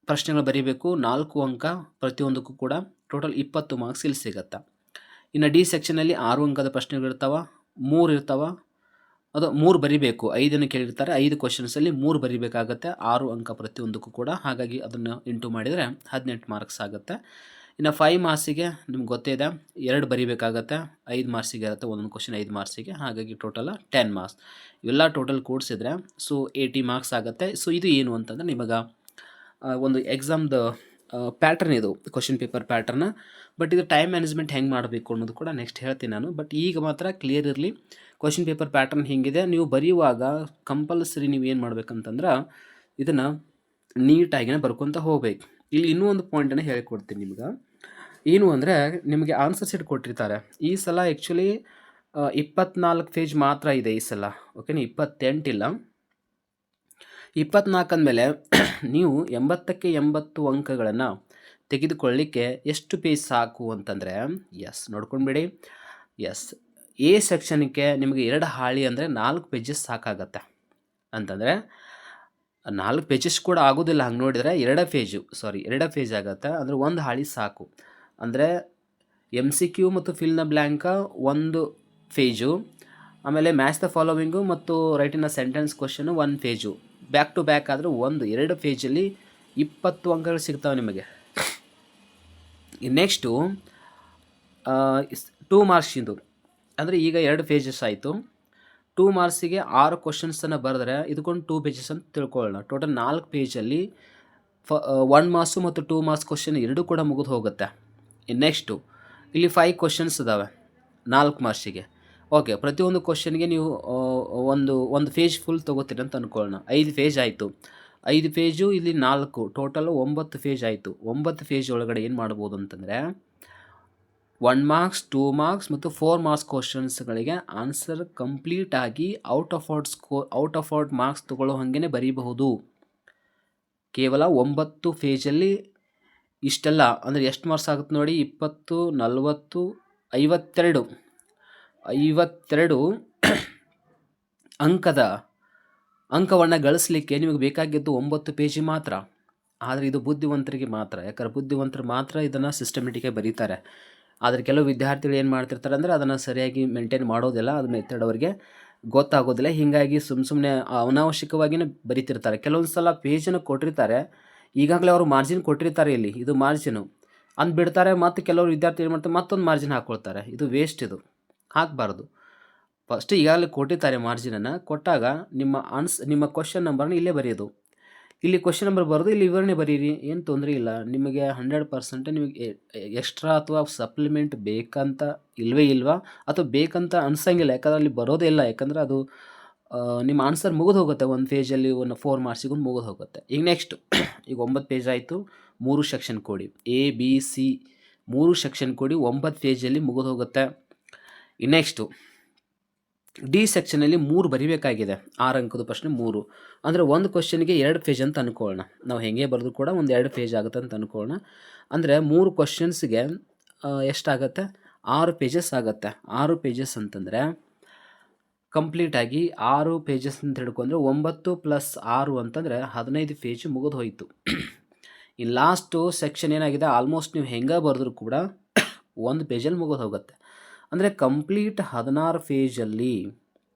[SPEAKER 1] ಪ್ರಶ್ನೆಗಳು ಬರೀಬೇಕು, 4 ಅಂಕ ಪ್ರತಿಯೊಂದಕ್ಕೂ ಕೂಡ, ಟೋಟಲ್ 20 ಮಾರ್ಕ್ಸ್ ಇಲ್ಲಿ ಸಿಗುತ್ತೆ. ಇನ್ನು ಡಿ ಸೆಕ್ಷನಲ್ಲಿ 6 ಅಂಕದ ಪ್ರಶ್ನೆಗಳಿರ್ತಾವೆ, 3 ಇರ್ತಾವೆ, ಅದು 3 ಬರೀಬೇಕು. 5 ಕೇಳಿರ್ತಾರೆ, 5 ಕ್ವಶನ್ಸಲ್ಲಿ 3 ಬರೀಬೇಕಾಗತ್ತೆ, 6 ಅಂಕ ಪ್ರತಿಯೊಂದಕ್ಕೂ ಕೂಡ. ಹಾಗಾಗಿ ಅದನ್ನು ಇಂಟು ಮಾಡಿದರೆ 18 ಮಾರ್ಕ್ಸ್ ಆಗುತ್ತೆ. ಇನ್ನು 5 ಮಾರ್ಕ್ಸಿಗೆ ನಿಮ್ಗೆ ಗೊತ್ತೇ ಇದೆ, 2 ಬರೀಬೇಕಾಗತ್ತೆ, 5 ಮಾರ್ಕ್ಸಿಗೆ ಇರುತ್ತೆ, ಒಂದೊಂದು ಕ್ವಶನ್ 5 ಮಾರ್ಕ್ಸಿಗೆ. ಹಾಗಾಗಿ ಟೋಟಲ್ 10 ಮಾರ್ಕ್ಸ್. ಇವೆಲ್ಲ ಟೋಟಲ್ ಕೂಡಿಸಿದ್ರೆ 80 ಮಾರ್ಕ್ಸ್ ಆಗುತ್ತೆ. ಇದು ಏನು ಅಂತಂದರೆ ನಿಮಗೆ ಒಂದು ಎಕ್ಸಾಮ್ದು ಪ್ಯಾಟ್ರನ್ ಇದು, ಕ್ವಶನ್ ಪೇಪರ್ ಪ್ಯಾಟ್ರನ್. ಬಟ್ ಇದು ಟೈಮ್ ಮ್ಯಾನೇಜ್ಮೆಂಟ್ ಹೆಂಗೆ ಮಾಡಬೇಕು ಅನ್ನೋದು ಕೂಡ ನೆಕ್ಸ್ಟ್ ಹೇಳ್ತೀನಿ ನಾನು. ಬಟ್ ಈಗ ಮಾತ್ರ ಕ್ಲಿಯರ್ ಇರಲಿ, ಕ್ವಶನ್ ಪೇಪರ್ ಪ್ಯಾಟ್ರನ್ ಹಿಂಗಿದೆ. ನೀವು ಬರೆಯುವಾಗ ಕಂಪಲ್ಸರಿ ನೀವು ಏನು ಮಾಡ್ಬೇಕಂತಂದ್ರೆ ಇದನ್ನು ನೀಟಾಗಿನೇ ಬರ್ಕೊತ ಹೋಗ್ಬೇಕು. ಇಲ್ಲಿ ಇನ್ನೂ ಒಂದು ಪಾಯಿಂಟನ್ನು ಹೇಳಿಕೊಡ್ತೀನಿ ನಿಮ್ಗೆ. ಏನು ಅಂದರೆ ನಿಮಗೆ ಆನ್ಸರ್ ಶೀಟ್ ಕೊಟ್ಟಿರ್ತಾರೆ. ಈ ಸಲ ಆ್ಯಕ್ಚುಲಿ 24 ಪೇಜ್ ಮಾತ್ರ ಇದೆ ಈ ಸಲ, ಓಕೆನಾ, 28 ಇಲ್ಲ. 24 ಅಂದಮೇಲೆ ನೀವು 80ಕ್ಕೆ 80 ಅಂಕಗಳನ್ನು ತೆಗೆದುಕೊಳ್ಳಿಕ್ಕೆ ಎಷ್ಟು ಪೇಜ್ ಸಾಕು ಅಂತಂದರೆ, ನೋಡ್ಕೊಂಡ್ಬಿಡಿ. ಎ ಸೆಕ್ಷನ್ಗೆ ನಿಮಗೆ 2 ಹಾಳಿ ಅಂದರೆ 4 ಪೇಜಸ್ ಸಾಕಾಗತ್ತೆ. ಅಂತಂದರೆ 4 ಪೇಜಸ್ ಕೂಡ ಆಗೋದಿಲ್ಲ, ಹಂಗೆ ನೋಡಿದರೆ 2 ಪೇಜ್ ಆಗುತ್ತೆ. ಅಂದರೆ 1 ಹಾಳಿ ಸಾಕು. ಅಂದರೆ MCQ ಮತ್ತು ಫಿಲ್ ದ ಬ್ಲ್ಯಾಂಕ 1 ಪೇಜು, ಆಮೇಲೆ ಮ್ಯಾಚ್ ದ ಫಾಲೋವಿಂಗು ಮತ್ತು write in a sentence question 1 page. Back to back ಆದರೆ 2 ಪೇಜಲ್ಲಿ 20 ಅಂಕಗಳು ಸಿಗ್ತಾವೆ ನಿಮಗೆ. ನೆಕ್ಸ್ಟು 2 ಮಾರ್ಕ್ಸಿಂದು, ಅಂದರೆ ಈಗ 2 ಪೇಜಸ್ ಆಯಿತು. 2 ಮಾರ್ಕ್ಸಿಗೆ 6 ಕ್ವಶನ್ಸನ್ನು ಬರೆದ್ರೆ ಇದಕ್ಕೊಂದು 2 ಪೇಜಸ್ ಅಂತ ತಿಳ್ಕೊಳ್ಳೋಣ. ಟೋಟಲ್ 4 ಪೇಜಲ್ಲಿ 1 ಮಾರ್ಕ್ಸು ಮತ್ತು 2 ಮಾರ್ಕ್ಸ್ ಕ್ವಶನ್ ಎರಡೂ ಕೂಡ ಮುಗಿದು ಹೋಗುತ್ತೆ. ನೆಕ್ಸ್ಟು ಇಲ್ಲಿ 5 ಕ್ವಶನ್ಸ್ ಇದ್ದಾವೆ 4 ಮಾರ್ಕ್ಸಿಗೆ. ಓಕೆ, ಪ್ರತಿಯೊಂದು ಕ್ವಶನ್ಗೆ ನೀವು ಒಂದು ಪೇಜ್ ಫುಲ್ ತೊಗೋತೀರಿ ಅಂತ ಅಂದ್ಕೊಳ್ಳೋಣ. 5 ಪೇಜ್ ಆಯಿತು. 5 ಪೇಜು ಇಲ್ಲಿ 4, ಟೋಟಲ್ 9 ಪೇಜ್ ಆಯಿತು. 9 ಪೇಜ್ ಒಳಗಡೆ ಏನು ಮಾಡ್ಬೋದು ಅಂತಂದರೆ 1 ಮಾರ್ಕ್ಸ್, 2 ಮಾರ್ಕ್ಸ್ ಮತ್ತು 4 ಮಾರ್ಕ್ಸ್ ಕ್ವಶನ್ಸ್ಗಳಿಗೆ ಆನ್ಸರ್ ಕಂಪ್ಲೀಟಾಗಿ ಔಟ್ ಆಫ್ ಔಟ್ ಮಾರ್ಕ್ಸ್ ತೊಗೊಳ್ಳೋ ಹಾಗೇ ಬರೀಬಹುದು. ಕೇವಲ 9 ಪೇಜಲ್ಲಿ ಇಷ್ಟೆಲ್ಲ ಅಂದರೆ ಎಷ್ಟು ಮಾರ್ಕ್ಸ್ ಆಗುತ್ತೆ ನೋಡಿ, 20, 40, 52 ಅಂಕವನ್ನು ಗಳಿಸಲಿಕ್ಕೆ ನಿಮಗೆ ಬೇಕಾಗಿದ್ದು 9 ಪೇಜ್ ಮಾತ್ರ. ಆದರೆ ಇದು ಬುದ್ಧಿವಂತರಿಗೆ ಮಾತ್ರ, ಯಾಕಂದ್ರೆ ಬುದ್ಧಿವಂತರು ಮಾತ್ರ ಇದನ್ನು ಸಿಸ್ಟಮೆಟಿಕಾಗಿ ಬರೀತಾರೆ. ಆದರೆ ಕೆಲವು ವಿದ್ಯಾರ್ಥಿಗಳು ಏನು ಮಾಡ್ತಿರ್ತಾರೆ ಅಂದರೆ ಅದನ್ನು ಸರಿಯಾಗಿ ಮೇಂಟೈನ್ ಮಾಡೋದಿಲ್ಲ, ಅದು ಮೆಥಡ್ ಅವರಿಗೆ ಗೊತ್ತಾಗೋದಿಲ್ಲ. ಹೀಗಾಗಿ ಸುಮ್ಮನೆ ಅನಾವಶ್ಯಕವಾಗಿಯೇ ಬರೀತಿರ್ತಾರೆ. ಕೆಲವೊಂದು ಸಲ ಪೇಜನ್ನು ಕೊಟ್ಟಿರ್ತಾರೆ, ಈಗಾಗಲೇ ಅವರು ಮಾರ್ಜಿನ್ ಕೊಟ್ಟಿರ್ತಾರೆ, ಇಲ್ಲಿ ಇದು ಮಾರ್ಜಿನು ಅಂದ್ಬಿಡ್ತಾರೆ. ಮತ್ತು ಕೆಲವರು ವಿದ್ಯಾರ್ಥಿ ಏನು ಮಾಡ್ತಾರೆ, ಮತ್ತೊಂದು ಮಾರ್ಜಿನ್ ಹಾಕ್ಕೊಳ್ತಾರೆ. ಇದು ವೇಸ್ಟ್, ಇದು ಹಾಕಬಾರ್ದು. ಫಸ್ಟ್ ಈಗಾಗಲೇ ಕೊಟ್ಟಿರ್ತಾರೆ ಮಾರ್ಜಿನನ್ನು, ಕೊಟ್ಟಾಗ ನಿಮ್ಮ ಕ್ವಶನ್ ನಂಬರ್ನ ಇಲ್ಲೇ ಬರೆಯೋದು. ಇಲ್ಲಿ ಕ್ವಶನ್ ನಂಬರ್ ಬರೋದು, ಇಲ್ಲಿ ವಿವರಣೆ ಬರೀರಿ, ಏನು ತೊಂದರೆ ಇಲ್ಲ. ನಿಮಗೆ 100% ನಿಮಗೆ ಎಕ್ಸ್ಟ್ರಾ ಅಥವಾ ಸಪ್ಲಿಮೆಂಟ್ ಬೇಕಂತ ಇಲ್ವಾ, ಅಥವಾ ಬೇಕಂತ ಅನ್ಸಂಗಿಲ್ಲ, ಯಾಕಂದ್ರೆ ಅಲ್ಲಿ ಬರೋದೇ ಇಲ್ಲ. ಯಾಕಂದರೆ ಅದು ನಿಮ್ಮ ಆನ್ಸರ್ ಮುಗಿದು ಹೋಗುತ್ತೆ. 1 ಪೇಜಲ್ಲಿ 4 ಮಾರ್ಕ್ಸಿಗೆ ಮುಗಿದು ಹೋಗುತ್ತೆ. ಈಗ ನೆಕ್ಸ್ಟ್ ಈಗ 9 ಪೇಜ್ ಆಯಿತು. 3 ಸೆಕ್ಷನ್ ಕೊಡಿ, ABC 3 ಸೆಕ್ಷನ್ ಕೊಡಿ, 9 ಪೇಜಲ್ಲಿ ಮುಗಿದು ಹೋಗುತ್ತೆ. ನೆಕ್ಸ್ಟು ಡಿ ಸೆಕ್ಷನಲ್ಲಿ 3 ಬರಿಬೇಕಾಗಿದೆ. 6 ಅಂಕದ ಪ್ರಶ್ನೆ 3 ಅಂದರೆ ಒಂದು ಕ್ವಶನ್ಗೆ 2 ಪೇಜ್ ಅಂತ ಅಂದ್ಕೊಳ್ಳೋಣ. ನಾವು ಹೆಂಗೆ ಬರೆದು ಕೂಡ ಒಂದು 2 ಪೇಜ್ ಆಗುತ್ತೆ ಅಂತ ಅಂದ್ಕೊಳ್ಳೋಣ. ಅಂದರೆ 3 ಕ್ವಶನ್ಸ್ಗೆ ಎಷ್ಟಾಗುತ್ತೆ, 6 ಪೇಜಸ್ ಆಗುತ್ತೆ. 6 ಪೇಜಸ್ ಅಂತಂದರೆ ಕಂಪ್ಲೀಟಾಗಿ 6 ಪೇಜಸ್ ಅಂತ ಹಿಡ್ಕೊಂಡ್ರೆ 9 + 6 ಅಂತಂದರೆ 15 ಪೇಜ್ ಮುಗಿದು ಹೋಯಿತು. ಈ ಲಾಸ್ಟು ಸೆಕ್ಷನ್ ಏನಾಗಿದೆ, ಆಲ್ಮೋಸ್ಟ್ ನೀವು ಹೆಂಗೆ ಬರೆದ್ರೂ ಕೂಡ 1 ಪೇಜಲ್ಲಿ ಮುಗಿದು ಹೋಗುತ್ತೆ. ಅಂದರೆ ಕಂಪ್ಲೀಟ್ 16 ಪೇಜಲ್ಲಿ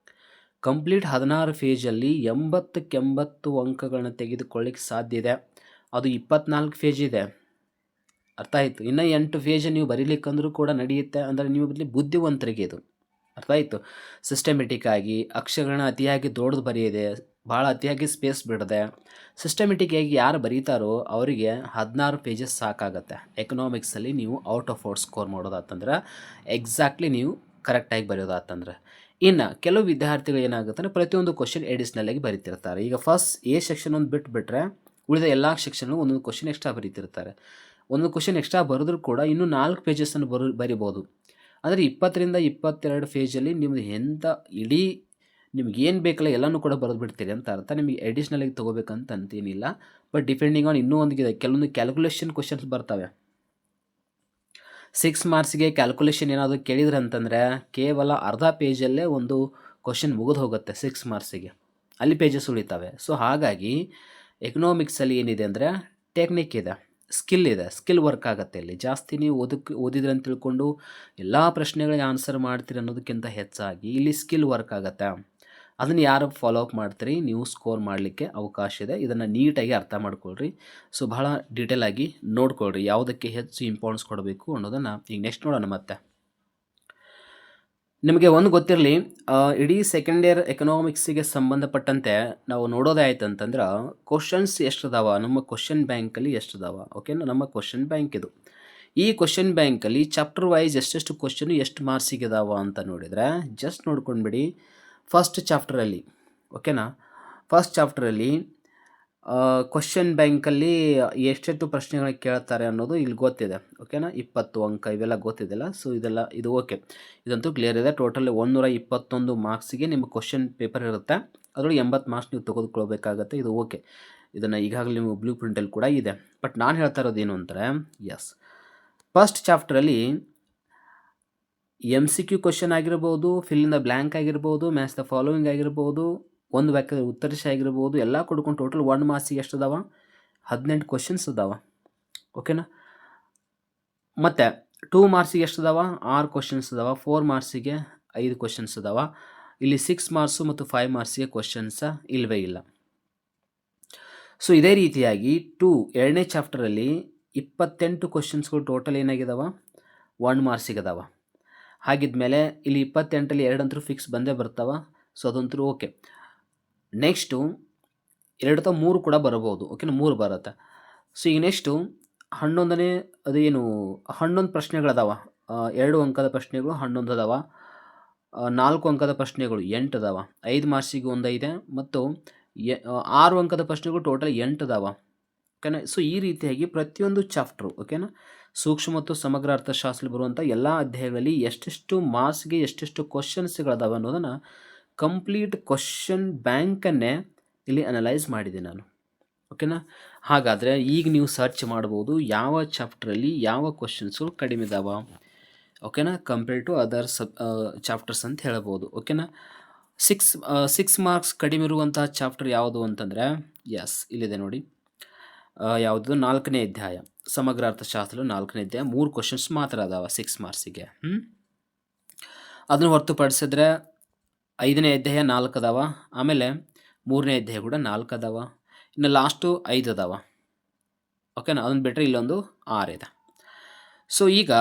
[SPEAKER 1] 80ಕ್ಕೆ 80 ಅಂಕಗಳನ್ನ ತೆಗೆದುಕೊಳ್ಳಿಕ್ಕೆ ಸಾಧ್ಯ ಇದೆ. ಅದು 24 ಪೇಜ್ ಇದೆ, ಅರ್ಥ ಆಯಿತು. ಇನ್ನು 8 ಪೇಜ್ ನೀವು ಬರೀಲಿಕ್ಕಂದ್ರೂ ಕೂಡ ನಡೆಯುತ್ತೆ. ಅಂದರೆ ನೀವು ಬುದ್ಧಿವಂತರಿಗೆ ಇದು ಅರ್ಥ ಆಯಿತು. ಸಿಸ್ಟಮೆಟಿಕ್ಕಾಗಿ ಅಕ್ಷರಗಳನ್ನ ಅತಿಯಾಗಿ ದೊಡ್ಡದು ಬರೆಯದೆ, ಭಾಳ ಅತಿಯಾಗಿ ಸ್ಪೇಸ್ ಬಿಡದೆ ಸಿಸ್ಟಮೆಟಿಕ್ಕಾಗಿ ಯಾರು ಬರೀತಾರೋ ಅವರಿಗೆ 16 ಪೇಜಸ್ ಸಾಕಾಗತ್ತೆ. ಎಕನಾಮಿಕ್ಸಲ್ಲಿ ನೀವು ಔಟ್ ಆಫ್ ಔಟ್ ಸ್ಕೋರ್ ಮಾಡೋದಾತಂದ್ರೆ, ಎಕ್ಸಾಕ್ಟ್ಲಿ ನೀವು ಕರೆಕ್ಟಾಗಿ ಬರೆಯೋದಾತಂದ್ರೆ. ಇನ್ನು ಕೆಲವು ವಿದ್ಯಾರ್ಥಿಗಳು ಏನಾಗುತ್ತೆ ಅಂದರೆ ಪ್ರತಿಯೊಂದು ಕ್ವಶನ್ ಎಡಿಷ್ನಲಾಗಿ ಬರೀತಿರ್ತಾರೆ. ಈಗ ಫಸ್ಟ್ ಎ ಸೆಕ್ಷನ್ ಒಂದು ಬಿಟ್ಟರೆ ಉಳಿದ ಎಲ್ಲ ಸೆಕ್ಷನ್ನು ಒಂದೊಂದು ಕ್ವಶನ್ ಎಕ್ಸ್ಟ್ರಾ ಬರೀತಿರ್ತಾರೆ. ಒಂದೊಂದು ಕ್ವಶನ್ ಎಕ್ಸ್ಟ್ರಾ ಬರೆದ್ರೂ ಕೂಡ ಇನ್ನೂ 4 ಪೇಜಸ್ಸನ್ನು ಬರಿಬೋದು. ಅಂದರೆ 20ರಿಂದ 22 ಪೇಜಲ್ಲಿ ನಿಮ್ಮದು ಇಡೀ ನಿಮ್ಗೆ ಏನು ಬೇಕಲ್ಲ ಎಲ್ಲನೂ ಕೂಡ ಬರೆದು ಬಿಡ್ತೀರಿ ಅಂತ ಅರ್ಥ. ನಿಮಗೆ ಅಡಿಷ್ನಲಾಗಿ ತೊಗೋಬೇಕಂತ ಅಂತೇನಿಲ್ಲ. ಬಟ್ ಡಿಪೆಂಡಿಂಗ್ ಆನ್ ಇನ್ನೂ ಒಂದಿದೆ, ಕೆಲವೊಂದು ಕ್ಯಾಲ್ಕುಲೇಷನ್ ಕ್ವಶನ್ಸ್ ಬರ್ತವೆ. 6 ಮಾರ್ಕ್ಸ್ಗೆ ಕ್ಯಾಲ್ಕುಲೇಷನ್ ಏನಾದರೂ ಕೇಳಿದ್ರೆ ಅಂತಂದರೆ ಕೇವಲ ಅರ್ಧ ಪೇಜಲ್ಲೇ ಒಂದು ಕ್ವಶನ್ ಮುಗಿದು ಹೋಗುತ್ತೆ 6 ಮಾರ್ಕ್ಸಿಗೆ, ಅಲ್ಲಿ ಪೇಜಸ್ ಉಳಿತವೆ. ಸೊ ಹಾಗಾಗಿ ಎಕನಾಮಿಕ್ಸಲ್ಲಿ ಏನಿದೆ ಅಂದರೆ ಟೆಕ್ನಿಕ್ ಇದೆ, ಸ್ಕಿಲ್ ಇದೆ, ಸ್ಕಿಲ್ ವರ್ಕ್ ಆಗುತ್ತೆ. ಇಲ್ಲಿ ಜಾಸ್ತಿ ನೀವು ಓದಿದ್ರೆ ಅಂತ ತಿಳ್ಕೊಂಡು ಎಲ್ಲ ಪ್ರಶ್ನೆಗಳಿಗೆ ಆನ್ಸರ್ ಮಾಡ್ತೀರಿ ಅನ್ನೋದಕ್ಕಿಂತ ಹೆಚ್ಚಾಗಿ ಇಲ್ಲಿ ಸ್ಕಿಲ್ ವರ್ಕ್ ಆಗುತ್ತೆ. ಅದನ್ನು ಯಾರು ಫಾಲೋ ಅಪ್ ಮಾಡ್ತೀರಿ ನೀವು ಸ್ಕೋರ್ ಮಾಡಲಿಕ್ಕೆ ಅವಕಾಶ ಇದೆ. ಇದನ್ನು ನೀಟಾಗಿ ಅರ್ಥ ಮಾಡ್ಕೊಳ್ರಿ. ಸೊ ಬಹಳ ಡೀಟೇಲಾಗಿ ನೋಡ್ಕೊಳ್ರಿ ಯಾವುದಕ್ಕೆ ಹೆಚ್ಚು ಇಂಪಾರ್ಟೆನ್ಸ್ ಕೊಡಬೇಕು ಅನ್ನೋದನ್ನು ಈಗ ನೆಕ್ಸ್ಟ್ ನೋಡೋಣ. ಮತ್ತೆ ನಿಮಗೆ ಒಂದು ಗೊತ್ತಿರಲಿ, ಇಡೀ ಸೆಕೆಂಡ್ ಇಯರ್ ಎಕನಾಮಿಕ್ಸಿಗೆ ಸಂಬಂಧಪಟ್ಟಂತೆ ನಾವು ನೋಡೋದೇ ಆಯ್ತು ಅಂತಂದ್ರೆ ಕ್ವಶನ್ಸ್ ಎಷ್ಟಿದಾವ, ನಮ್ಮ ಕ್ವಶನ್ ಬ್ಯಾಂಕಲ್ಲಿ ಎಷ್ಟಿದಾವ. ಓಕೆನಾ, ನಮ್ಮ ಕ್ವಶನ್ ಬ್ಯಾಂಕ್ ಇದು. ಈ ಕ್ವಶನ್ ಬ್ಯಾಂಕಲ್ಲಿ ಚಾಪ್ಟರ್ ವೈಸ್ ಎಷ್ಟೆಷ್ಟು ಕ್ವಶನ್ ಎಷ್ಟು ಮಾರ್ಕ್ಸಿಗೆ ಇದಾವ ಅಂತ ನೋಡಿದರೆ ಜಸ್ಟ್ ನೋಡ್ಕೊಂಡ್ಬಿಡಿ. ಫಸ್ಟ್ ಚಾಪ್ಟರಲ್ಲಿ ಓಕೆನಾ, ಫಸ್ಟ್ ಚಾಪ್ಟರಲ್ಲಿ ಕ್ವಶನ್ ಬ್ಯಾಂಕಲ್ಲಿ ಎಷ್ಟೆಷ್ಟು ಪ್ರಶ್ನೆಗಳು ಕೇಳ್ತಾರೆ ಅನ್ನೋದು ಇಲ್ಲಿ ಗೊತ್ತಿದೆ. ಓಕೆನಾ, 20 ಅಂಕ ಇವೆಲ್ಲ ಗೊತ್ತಿದೆಯಲ್ಲ. ಸೊ ಇದು ಓಕೆ, ಇದಂತೂ ಕ್ಲಿಯರ್ ಇದೆ. ಟೋಟಲ್ 121 ಮಾರ್ಕ್ಸಿಗೆ ನಿಮ್ಮ ಕ್ವಶನ್ ಪೇಪರ್ ಇರುತ್ತೆ. ಅದರೊಳಗೆ 80 ಮಾರ್ಕ್ಸ್ ನೀವು ತೆಗೆದುಕೊಳ್ಬೇಕಾಗತ್ತೆ. ಇದು ಓಕೆ, ಇದನ್ನು ಈಗಾಗಲೇ ನಿಮ್ಮ ಬ್ಲೂ ಪ್ರಿಂಟಲ್ಲಿ ಕೂಡ ಇದೆ. ಬಟ್ ನಾನು ಹೇಳ್ತಾ ಇರೋದು ಏನು ಅಂದರೆ, ಎಸ್, ಫಸ್ಟ್ ಚಾಪ್ಟರಲ್ಲಿ MCQ ಕ್ವಶನ್ ಆಗಿರ್ಬೋದು, ಫಿಲ್ ಇನ್ ದ ಬ್ಲ್ಯಾಂಕ್ ಆಗಿರ್ಬೋದು, ಮ್ಯಾಚ್ ದ ಫಾಲೋವಿಂಗ್ ಆಗಿರ್ಬೋದು, ಒಂದು ವಾಕ್ಯದ ಉತ್ತರಿಸಿ ಆಗಿರ್ಬೋದು, ಎಲ್ಲ ಕೊಡ್ಕೊಂಡು ಟೋಟಲ್ 1 ಮಾರ್ಕ್ಸಿಗೆ ಎಷ್ಟು ಅದಾವ, 18 ಕ್ವಶನ್ಸ್ ಅದಾವ. ಓಕೆನಾ, ಮತ್ತು 2 ಮಾರ್ಕ್ಸಿಗೆ ಎಷ್ಟು ಅದಾವ, 6 ಕ್ವಶನ್ಸ್ ಅದಾವ. 4 ಮಾರ್ಕ್ಸಿಗೆ 5 ಕ್ವಶನ್ಸ್ ಅದಾವ. ಇಲ್ಲಿ 6 ಮಾರ್ಕ್ಸು ಮತ್ತು 5 ಮಾರ್ಕ್ಸಿಗೆ ಕ್ವಶನ್ಸ ಇಲ್ಲವೇ ಇಲ್ಲ. ಸೊ ಇದೇ ರೀತಿಯಾಗಿ ಎರಡನೇ ಚಾಪ್ಟರಲ್ಲಿ 28 ಕ್ವಶನ್ಸ್ಗಳು ಟೋಟಲ್ ಏನಾಗಿದಾವ, 1 ಮಾರ್ಕ್ಸಿಗೆ ಅದಾವ. ಹಾಗಿದ್ಮೇಲೆ ಇಲ್ಲಿ 28ರಲ್ಲಿ 2 ಅಂತೂ ಫಿಕ್ಸ್ ಬಂದೇ ಬರ್ತಾವ. ಸೊ ಅದಂತೂ ಓಕೆ. ನೆಕ್ಸ್ಟು 2 ಅಥವಾ 3 ಕೂಡ ಬರಬಹುದು. ಓಕೆನಾ, 3 ಬರುತ್ತೆ. ಸೊ ಈಗ ನೆಕ್ಸ್ಟು 11ನೇ ಅದೇನು 11 ಪ್ರಶ್ನೆಗಳದಾವ. 2 ಅಂಕದ ಪ್ರಶ್ನೆಗಳು 11 ಅದಾವ. 4 ಅಂಕದ ಪ್ರಶ್ನೆಗಳು 8 ಅದಾವ. 5 ಮಾರ್ಕ್ಸಿಗೆ 1 ಇದೆ ಮತ್ತು 6 ಅಂಕದ ಪ್ರಶ್ನೆಗಳು ಟೋಟಲ್ 8 ಅದಾವ. ಓಕೆನಾ, ಸೊ ಈ ರೀತಿಯಾಗಿ ಪ್ರತಿಯೊಂದು ಚಾಪ್ಟ್ರು ಓಕೆನಾ, ಸೂಕ್ಷ್ಮ ಮತ್ತು ಸಮಗ್ರ ಅರ್ಥಶಾಸ್ತ್ರ ಬರುವಂಥ ಎಲ್ಲ ಅಧ್ಯಾಯಗಳಲ್ಲಿ ಎಷ್ಟೆಷ್ಟು ಮಾರ್ಕ್ಸ್ಗೆ ಎಷ್ಟೆಷ್ಟು ಕ್ವಶನ್ಸ್ಗಳದಾವೆ ಅನ್ನೋದನ್ನು ಕಂಪ್ಲೀಟ್ ಕ್ವಶನ್ ಬ್ಯಾಂಕನ್ನೇ ಇಲ್ಲಿ ಅನಲೈಸ್ ಮಾಡಿದೆ ನಾನು. ಓಕೆನಾ, ಹಾಗಾದರೆ ಈಗ ನೀವು ಸರ್ಚ್ ಮಾಡ್ಬೋದು ಯಾವ ಚಾಪ್ಟ್ರಲ್ಲಿ ಯಾವ ಕ್ವಶನ್ಸು ಕಡಿಮೆ ಇದಾವ. ಓಕೆನಾ, ಕಂಪೇರ್ ಟು ಅದರ್ ಚಾಪ್ಟರ್ಸ್ ಅಂತ ಹೇಳ್ಬೋದು. ಓಕೆನಾ, 6 ಮಾರ್ಕ್ಸ್ ಕಡಿಮೆ ಇರುವಂಥ ಚಾಪ್ಟರ್ ಯಾವುದು ಅಂತಂದರೆ ಎಸ್ ಇಲ್ಲಿದೆ ನೋಡಿ. ಯಾವುದು 4ನೇ ಅಧ್ಯಾಯ ಸಮಗ್ರ ಅರ್ಥಶಾಸ್ತ್ರ 4ನೇ ಅಧ್ಯಾಯ 3 ಕ್ವಶನ್ಸ್ ಮಾತ್ರ ಅದಾವ 6 ಮಾರ್ಕ್ಸಿಗೆ. ಅದನ್ನು ಹೊರತುಪಡಿಸಿದ್ರೆ 5ನೇ ಅಧ್ಯಾಯ 4 ಅದಾವ. ಆಮೇಲೆ 3ನೇ ಅಧ್ಯಾಯ ಕೂಡ 4 ಅದಾವ. ಇನ್ನು ಲಾಸ್ಟು 5 ಅದಾವ. ಓಕೆನಾ, ಅದನ್ನು ಬಿಟ್ಟರೆ ಇಲ್ಲೊಂದು 6 ಇದೆ. ಸೊ ಈಗ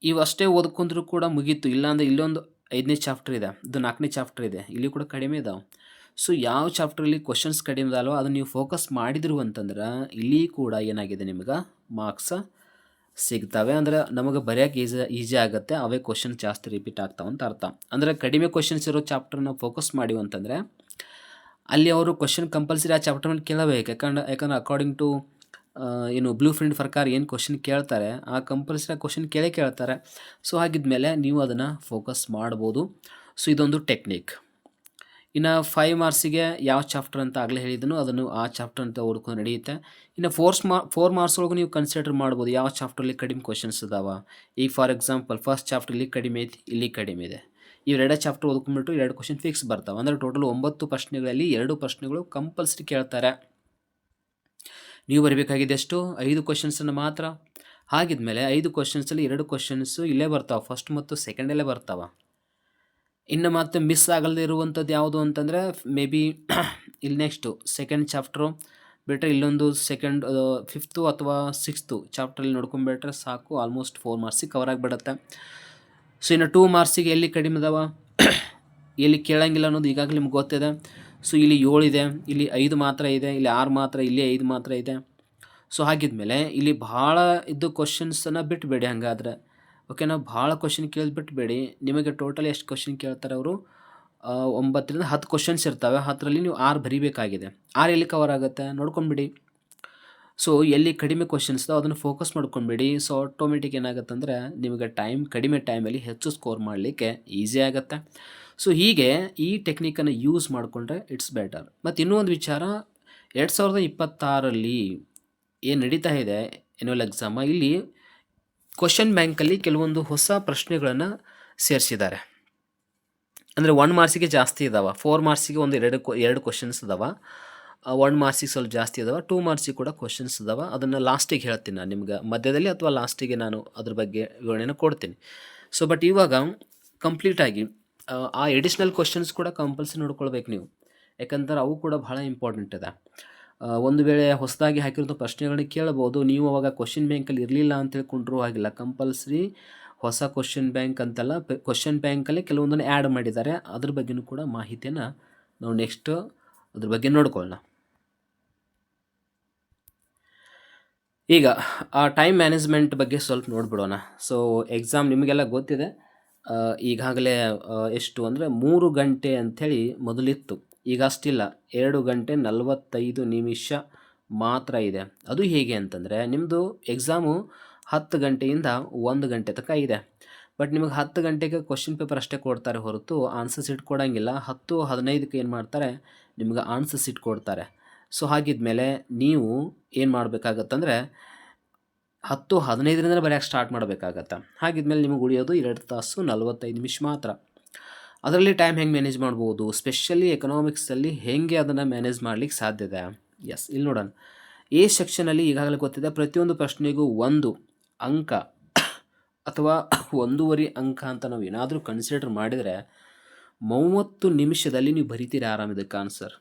[SPEAKER 1] ಇವಷ್ಟೇ ಓದ್ಕೊಂಡ್ರೂ ಕೂಡ ಮುಗೀತು. ಇಲ್ಲಾಂದರೆ ಇಲ್ಲೊಂದು 5ನೇ ಚಾಪ್ಟರ್ ಇದೆ, ಇದು 4ನೇ ಚಾಪ್ಟರ್ ಇದೆ, ಇಲ್ಲಿ ಕೂಡ ಕಡಿಮೆ ಇದಾವೆ. ಸೊ ಯಾವ ಚಾಪ್ಟ್ರಲ್ಲಿ ಕ್ವಶನ್ಸ್ ಕಡಿಮೆ ಇದಲ್ವೋ ಅದನ್ನು ನೀವು ಫೋಕಸ್ ಮಾಡಿದ್ರು ಅಂತಂದ್ರೆ ಇಲ್ಲಿ ಕೂಡ ಏನಾಗಿದೆ ನಿಮ್ಗೆ ಮಾರ್ಕ್ಸ್ ಸಿಗ್ತವೆ. ಅಂದರೆ ನಮಗೆ ಬರೆಯೋಕ್ಕೆ ಈಸಿ ಆಗುತ್ತೆ. ಅವೇ ಕ್ವಶನ್ ಜಾಸ್ತಿ ರಿಪೀಟ್ ಆಗ್ತಾವೆ ಅಂತ ಅರ್ಥ. ಅಂದರೆ ಕಡಿಮೆ ಕ್ವಶನ್ಸ್ ಇರೋ ಚಾಪ್ಟರ್ನ ಫೋಕಸ್ ಮಾಡಿವಿ ಅಂತಂದರೆ ಅಲ್ಲಿ ಅವರು ಕ್ವಶನ್ ಕಂಪಲ್ಸರಿ ಆ ಚಾಪ್ಟರ್ ಮೇಲೆ ಕೇಳಬೇಕು. ಯಾಕಂದ್ರೆ ಅಕಾರ್ಡಿಂಗ್ ಟು ಏನು ಬ್ಲೂ ಪ್ರಿಂಟ್ ಪ್ರಕಾರ ಏನು ಕ್ವಶನ್ ಕೇಳ್ತಾರೆ ಆ ಕಂಪಲ್ಸರಿ ಆ ಕ್ವಶನ್ ಕೇಳ್ತಾರೆ. ಸೊ ಹಾಗಿದ್ಮೇಲೆ ನೀವು ಅದನ್ನು ಫೋಕಸ್ ಮಾಡ್ಬೋದು. ಸೊ ಇದೊಂದು ಟೆಕ್ನಿಕ್. ಇನ್ನು 5 ಮಾರ್ಕ್ಸಿಗೆ ಯಾವ ಚಾಪ್ಟರ್ ಅಂತ ಆಗಲೇ ಹೇಳಿದನು, ಅದನ್ನು ಆ ಚಾಪ್ಟರ್ ಅಂತ ಓದ್ಕೊಂಡು ನಡೆಯುತ್ತೆ. ಇನ್ನು 4 ಮಾರ್ಕ್ಸ್ ಒಳಗೂ ನೀವು ಕನ್ಸಿಡರ್ ಮಾಡ್ಬೋದು ಯಾವ ಚಾಪ್ಟ್ರಲ್ಲಿ ಕಡಿಮೆ ಕ್ವಶನ್ಸ್ ಇದಾವ. ಈಗ ಫಾರ್ ಎಕ್ಸಾಂಪಲ್ ಫಸ್ಟ್ ಚಾಪ್ಟ್ರಲ್ಲಿ ಕಡಿಮೆ ಐತಿ, ಇಲ್ಲಿ ಕಡಿಮೆ ಇದೆ. ಇವೆರಡೇ ಚಾಪ್ಟರ್ ಓದ್ಕೊಂಡ್ಬಿಟ್ಟು 2 ಕ್ವಶನ್ ಫಿಕ್ಸ್ ಬರ್ತಾವೆ. ಅಂದರೆ ಟೋಟಲ್ 9 ಪ್ರಶ್ನೆಗಳಲ್ಲಿ 2 ಪ್ರಶ್ನೆಗಳು ಕಂಪಲ್ಸರಿ ಕೇಳ್ತಾರೆ. ನೀವು ಬರಬೇಕಾಗಿದೆ ಎಷ್ಟು 5 ಕ್ವಶನ್ಸನ್ನು ಮಾತ್ರ. ಹಾಗಿದ್ಮೇಲೆ 5 ಕ್ವಶನ್ಸಲ್ಲಿ 2 ಕ್ವಶನ್ಸು ಇಲ್ಲೇ ಬರ್ತಾವೆ, ಫಸ್ಟ್ ಮತ್ತು ಸೆಕೆಂಡಲ್ಲೇ ಬರ್ತಾವೆ. ಇನ್ನು ಮತ್ತೆ ಮಿಸ್ ಆಗಲ್ಲದೆ ಇರುವಂಥದ್ದು ಯಾವುದು ಅಂತಂದರೆ ಮೇ ಬಿ ಇಲ್ಲಿ ನೆಕ್ಸ್ಟು ಸೆಕೆಂಡ್ ಚಾಪ್ಟ್ರು ಬಿಟ್ಟರೆ ಇಲ್ಲೊಂದು 5th ಅಥವಾ 6th ಚಾಪ್ಟ್ರಲ್ಲಿ ನೋಡ್ಕೊಂಡ್ಬಿಟ್ರೆ ಸಾಕು, ಆಲ್ಮೋಸ್ಟ್ 4 ಮಾರ್ಕ್ಸಿಗೆ ಕವರ್ ಆಗಿಬಿಡುತ್ತೆ. ಸೊ ಇನ್ನು 2 ಮಾರ್ಕ್ಸಿಗೆ ಎಲ್ಲಿ ಕಡಿಮೆ ಇದಾವ, ಎಲ್ಲಿ ಕೇಳಂಗಿಲ್ಲ ಅನ್ನೋದು ಈಗಾಗಲೇ ನಿಮ್ಗೆ ಗೊತ್ತಿದೆ. ಸೊ ಇಲ್ಲಿ 7 ಇದೆ, ಇಲ್ಲಿ 5 ಮಾತ್ರ ಇದೆ, ಇಲ್ಲಿ 6 ಮಾತ್ರ, ಇಲ್ಲಿ 5 ಮಾತ್ರ ಇದೆ. ಸೊ ಹಾಗಿದ್ಮೇಲೆ ಇಲ್ಲಿ ಭಾಳ ಇದ್ದು ಕ್ವಶನ್ಸನ್ನು ಬಿಟ್ಟುಬೇಡಿ. ಹಾಗಾದರೆ ಓಕೆನಾ, ಭಾಳ ಕ್ವಶನ್ ಕೇಳಿಬಿಟ್ಬೇಡಿ. ನಿಮಗೆ ಟೋಟಲ್ ಎಷ್ಟು ಕ್ವಶನ್ ಕೇಳ್ತಾರೆ ಅವರು, 9ರಿಂದ 10 ಕ್ವಶನ್ಸ್ ಇರ್ತವೆ. 10ರಲ್ಲಿ ನೀವು 6 ಬರೀಬೇಕಾಗಿದೆ. 6 ಎಲ್ಲಿ ಕವರ್ ಆಗುತ್ತೆ ನೋಡ್ಕೊಂಬಿಡಿ. ಸೊ ಎಲ್ಲಿ ಕಡಿಮೆ ಕ್ವಶನ್ಸ್ ಅದನ್ನು ಫೋಕಸ್ ಮಾಡ್ಕೊಂಬಿಡಿ. ಸೊ ಆಟೋಮೆಟಿಕ್ ಏನಾಗುತ್ತೆ ಅಂದರೆ ನಿಮಗೆ ಕಡಿಮೆ ಟೈಮಲ್ಲಿ ಹೆಚ್ಚು ಸ್ಕೋರ್ ಮಾಡಲಿಕ್ಕೆ ಈಸಿ ಆಗುತ್ತೆ. ಸೊ ಹೀಗೆ ಈ ಟೆಕ್ನಿಕನ್ನು ಯೂಸ್ ಮಾಡಿಕೊಂಡ್ರೆ ಇಟ್ಸ್ ಬೆಟರ್. ಮತ್ತು ಇನ್ನೂ ಒಂದು ವಿಚಾರ, 2026ರಲ್ಲಿ ಏನು ನಡೀತಾ ಇದೆ ಎನ್ಯುವಲ್ ಎಕ್ಸಾಮ, ಇಲ್ಲಿ ಕ್ವಶನ್ ಬ್ಯಾಂಕಲ್ಲಿ ಕೆಲವೊಂದು ಹೊಸ ಪ್ರಶ್ನೆಗಳನ್ನು ಸೇರಿಸಿದ್ದಾರೆ. ಅಂದರೆ 1 ಮಾರ್ಕ್ಸಿಗೆ ಜಾಸ್ತಿ ಇದ್ದಾವೆ, 4 ಮಾರ್ಕ್ಸಿಗೆ ಒಂದು ಎರಡು ಕ್ವಶನ್ಸ್ ಇದಾವೆ, 1 ಮಾರ್ಕ್ಸಿಗೆ ಸ್ವಲ್ಪ ಜಾಸ್ತಿ ಇದಾವೆ, 2 ಮಾರ್ಕ್ಸಿಗೆ ಕೂಡ ಕ್ವಶನ್ಸ್ ಇದಾವೆ. ಅದನ್ನು ಲಾಸ್ಟಿಗೆ ಹೇಳ್ತೀನಿ ನಾನು ನಿಮ್ಗೆ, ಮಧ್ಯದಲ್ಲಿ ಅಥವಾ ಲಾಸ್ಟಿಗೆ ನಾನು ಅದ್ರ ಬಗ್ಗೆ ವಿವರಣೆನ ಕೊಡ್ತೀನಿ. ಸೊ ಬಟ್ ಇವಾಗ ಕಂಪ್ಲೀಟಾಗಿ ಆ ಎಡಿಷ್ನಲ್ ಕ್ವಶನ್ಸ್ ಕೂಡ ಕಂಪಲ್ಸರಿ ನೋಡ್ಕೊಳ್ಬೇಕು ನೀವು, ಯಾಕಂದ್ರೆ ಅವು ಕೂಡ ಭಾಳ ಇಂಪಾರ್ಟೆಂಟ್ ಇದೆ. ಒಂದು ವೇಳೆ ಹೊಸದಾಗಿ ಹಾಕಿರೋಂಥ ಪ್ರಶ್ನೆಗಳನ್ನ ಕೇಳ್ಬೋದು, ನೀವು ಅವಾಗ ಕ್ವಶನ್ ಬ್ಯಾಂಕಲ್ಲಿ ಇರಲಿಲ್ಲ ಅಂತ ತಿಳ್ಕೊಂಡ್ರೂ ಆಗಿಲ್ಲ. ಕಂಪಲ್ಸರಿ ಹೊಸ ಕ್ವಶನ್ ಬ್ಯಾಂಕ್ ಅಂತಲ್ಲ, ಕ್ವಶನ್ ಬ್ಯಾಂಕಲ್ಲಿ ಕೆಲವೊಂದನ್ನು ಆ್ಯಡ್ ಮಾಡಿದ್ದಾರೆ. ಅದ್ರ ಬಗ್ಗೆನೂ ಕೂಡ ಮಾಹಿತಿಯನ್ನು ನಾವು ನೆಕ್ಸ್ಟ್ ಅದ್ರ ಬಗ್ಗೆ ನೋಡ್ಕೊಳ್ಳೋಣ. ಈಗ ಆ ಟೈಮ್ ಮ್ಯಾನೇಜ್ಮೆಂಟ್ ಬಗ್ಗೆ ಸ್ವಲ್ಪ ನೋಡ್ಬಿಡೋಣ. ಸೊ ಎಕ್ಸಾಮ್ ನಿಮಗೆಲ್ಲ ಗೊತ್ತಿದೆ, ಈಗಾಗಲೇ ಎಷ್ಟು ಅಂದರೆ 3 ಗಂಟೆ ಅಂಥೇಳಿ ಮೊದಲಿತ್ತು, ಈಗ ಅಷ್ಟಿಲ್ಲ, 2 ಗಂಟೆ 45 ನಿಮಿಷ ಮಾತ್ರ ಇದೆ. ಅದು ಹೇಗೆ ಅಂತಂದರೆ, ನಿಮ್ಮದು ಎಕ್ಸಾಮು 10 ಗಂಟೆಯಿಂದ 1 ಗಂಟೆ ತನಕ ಇದೆ. ಬಟ್ ನಿಮಗೆ 10 ಗಂಟೆಗೆ ಕ್ವಶನ್ ಪೇಪರ್ ಅಷ್ಟೇ ಕೊಡ್ತಾರೆ ಹೊರತು ಆನ್ಸರ್ ಶೀಟ್ ಕೊಡೋಂಗಿಲ್ಲ. 10:15ಕ್ಕೆ ಏನು ಮಾಡ್ತಾರೆ, ನಿಮ್ಗೆ ಆನ್ಸರ್ ಶೀಟ್ ಕೊಡ್ತಾರೆ. ಸೊ ಹಾಗಿದ್ಮೇಲೆ ನೀವು ಏನು ಮಾಡಬೇಕಾಗತ್ತಂದರೆ 10:15ರಿಂದ ಬರೆಯೋಕ್ಕೆ ಸ್ಟಾರ್ಟ್ ಮಾಡಬೇಕಾಗತ್ತೆ. ಹಾಗಿದ್ಮೇಲೆ ನಿಮಗೆ ಉಳಿಯೋದು 2 ತಾಸು 45 ನಿಮಿಷ ಮಾತ್ರ. ಅದರಲ್ಲಿ ಟೈಮ್ ಹೆಂಗೆ ಮ್ಯಾನೇಜ್ ಮಾಡ್ಬೋದು, ಸ್ಪೆಷಲಿ ಎಕನಾಮಿಕ್ಸಲ್ಲಿ ಹೇಗೆ ಅದನ್ನು ಮ್ಯಾನೇಜ್ ಮಾಡ್ಲಿಕ್ಕೆ ಸಾಧ್ಯ ಇದೆ? ಎಸ್, ಇಲ್ಲಿ ನೋಡೋಣ. ಎ ಸೆಕ್ಷನಲ್ಲಿ ಈಗಾಗಲೇ ಗೊತ್ತಿದೆ, ಪ್ರತಿಯೊಂದು ಪ್ರಶ್ನೆಗೂ 1 ಅಂಕ ಅಥವಾ 1.5 ಅಂಕ ಅಂತ ನಾವು ಏನಾದರೂ ಕನ್ಸಿಡರ್ ಮಾಡಿದರೆ 30 ನಿಮಿಷದಲ್ಲಿ ನೀವು ಬರಿತೀರಿ ಆರಾಮ ಇದಕ್ಕೆ ಆನ್ಸರ್.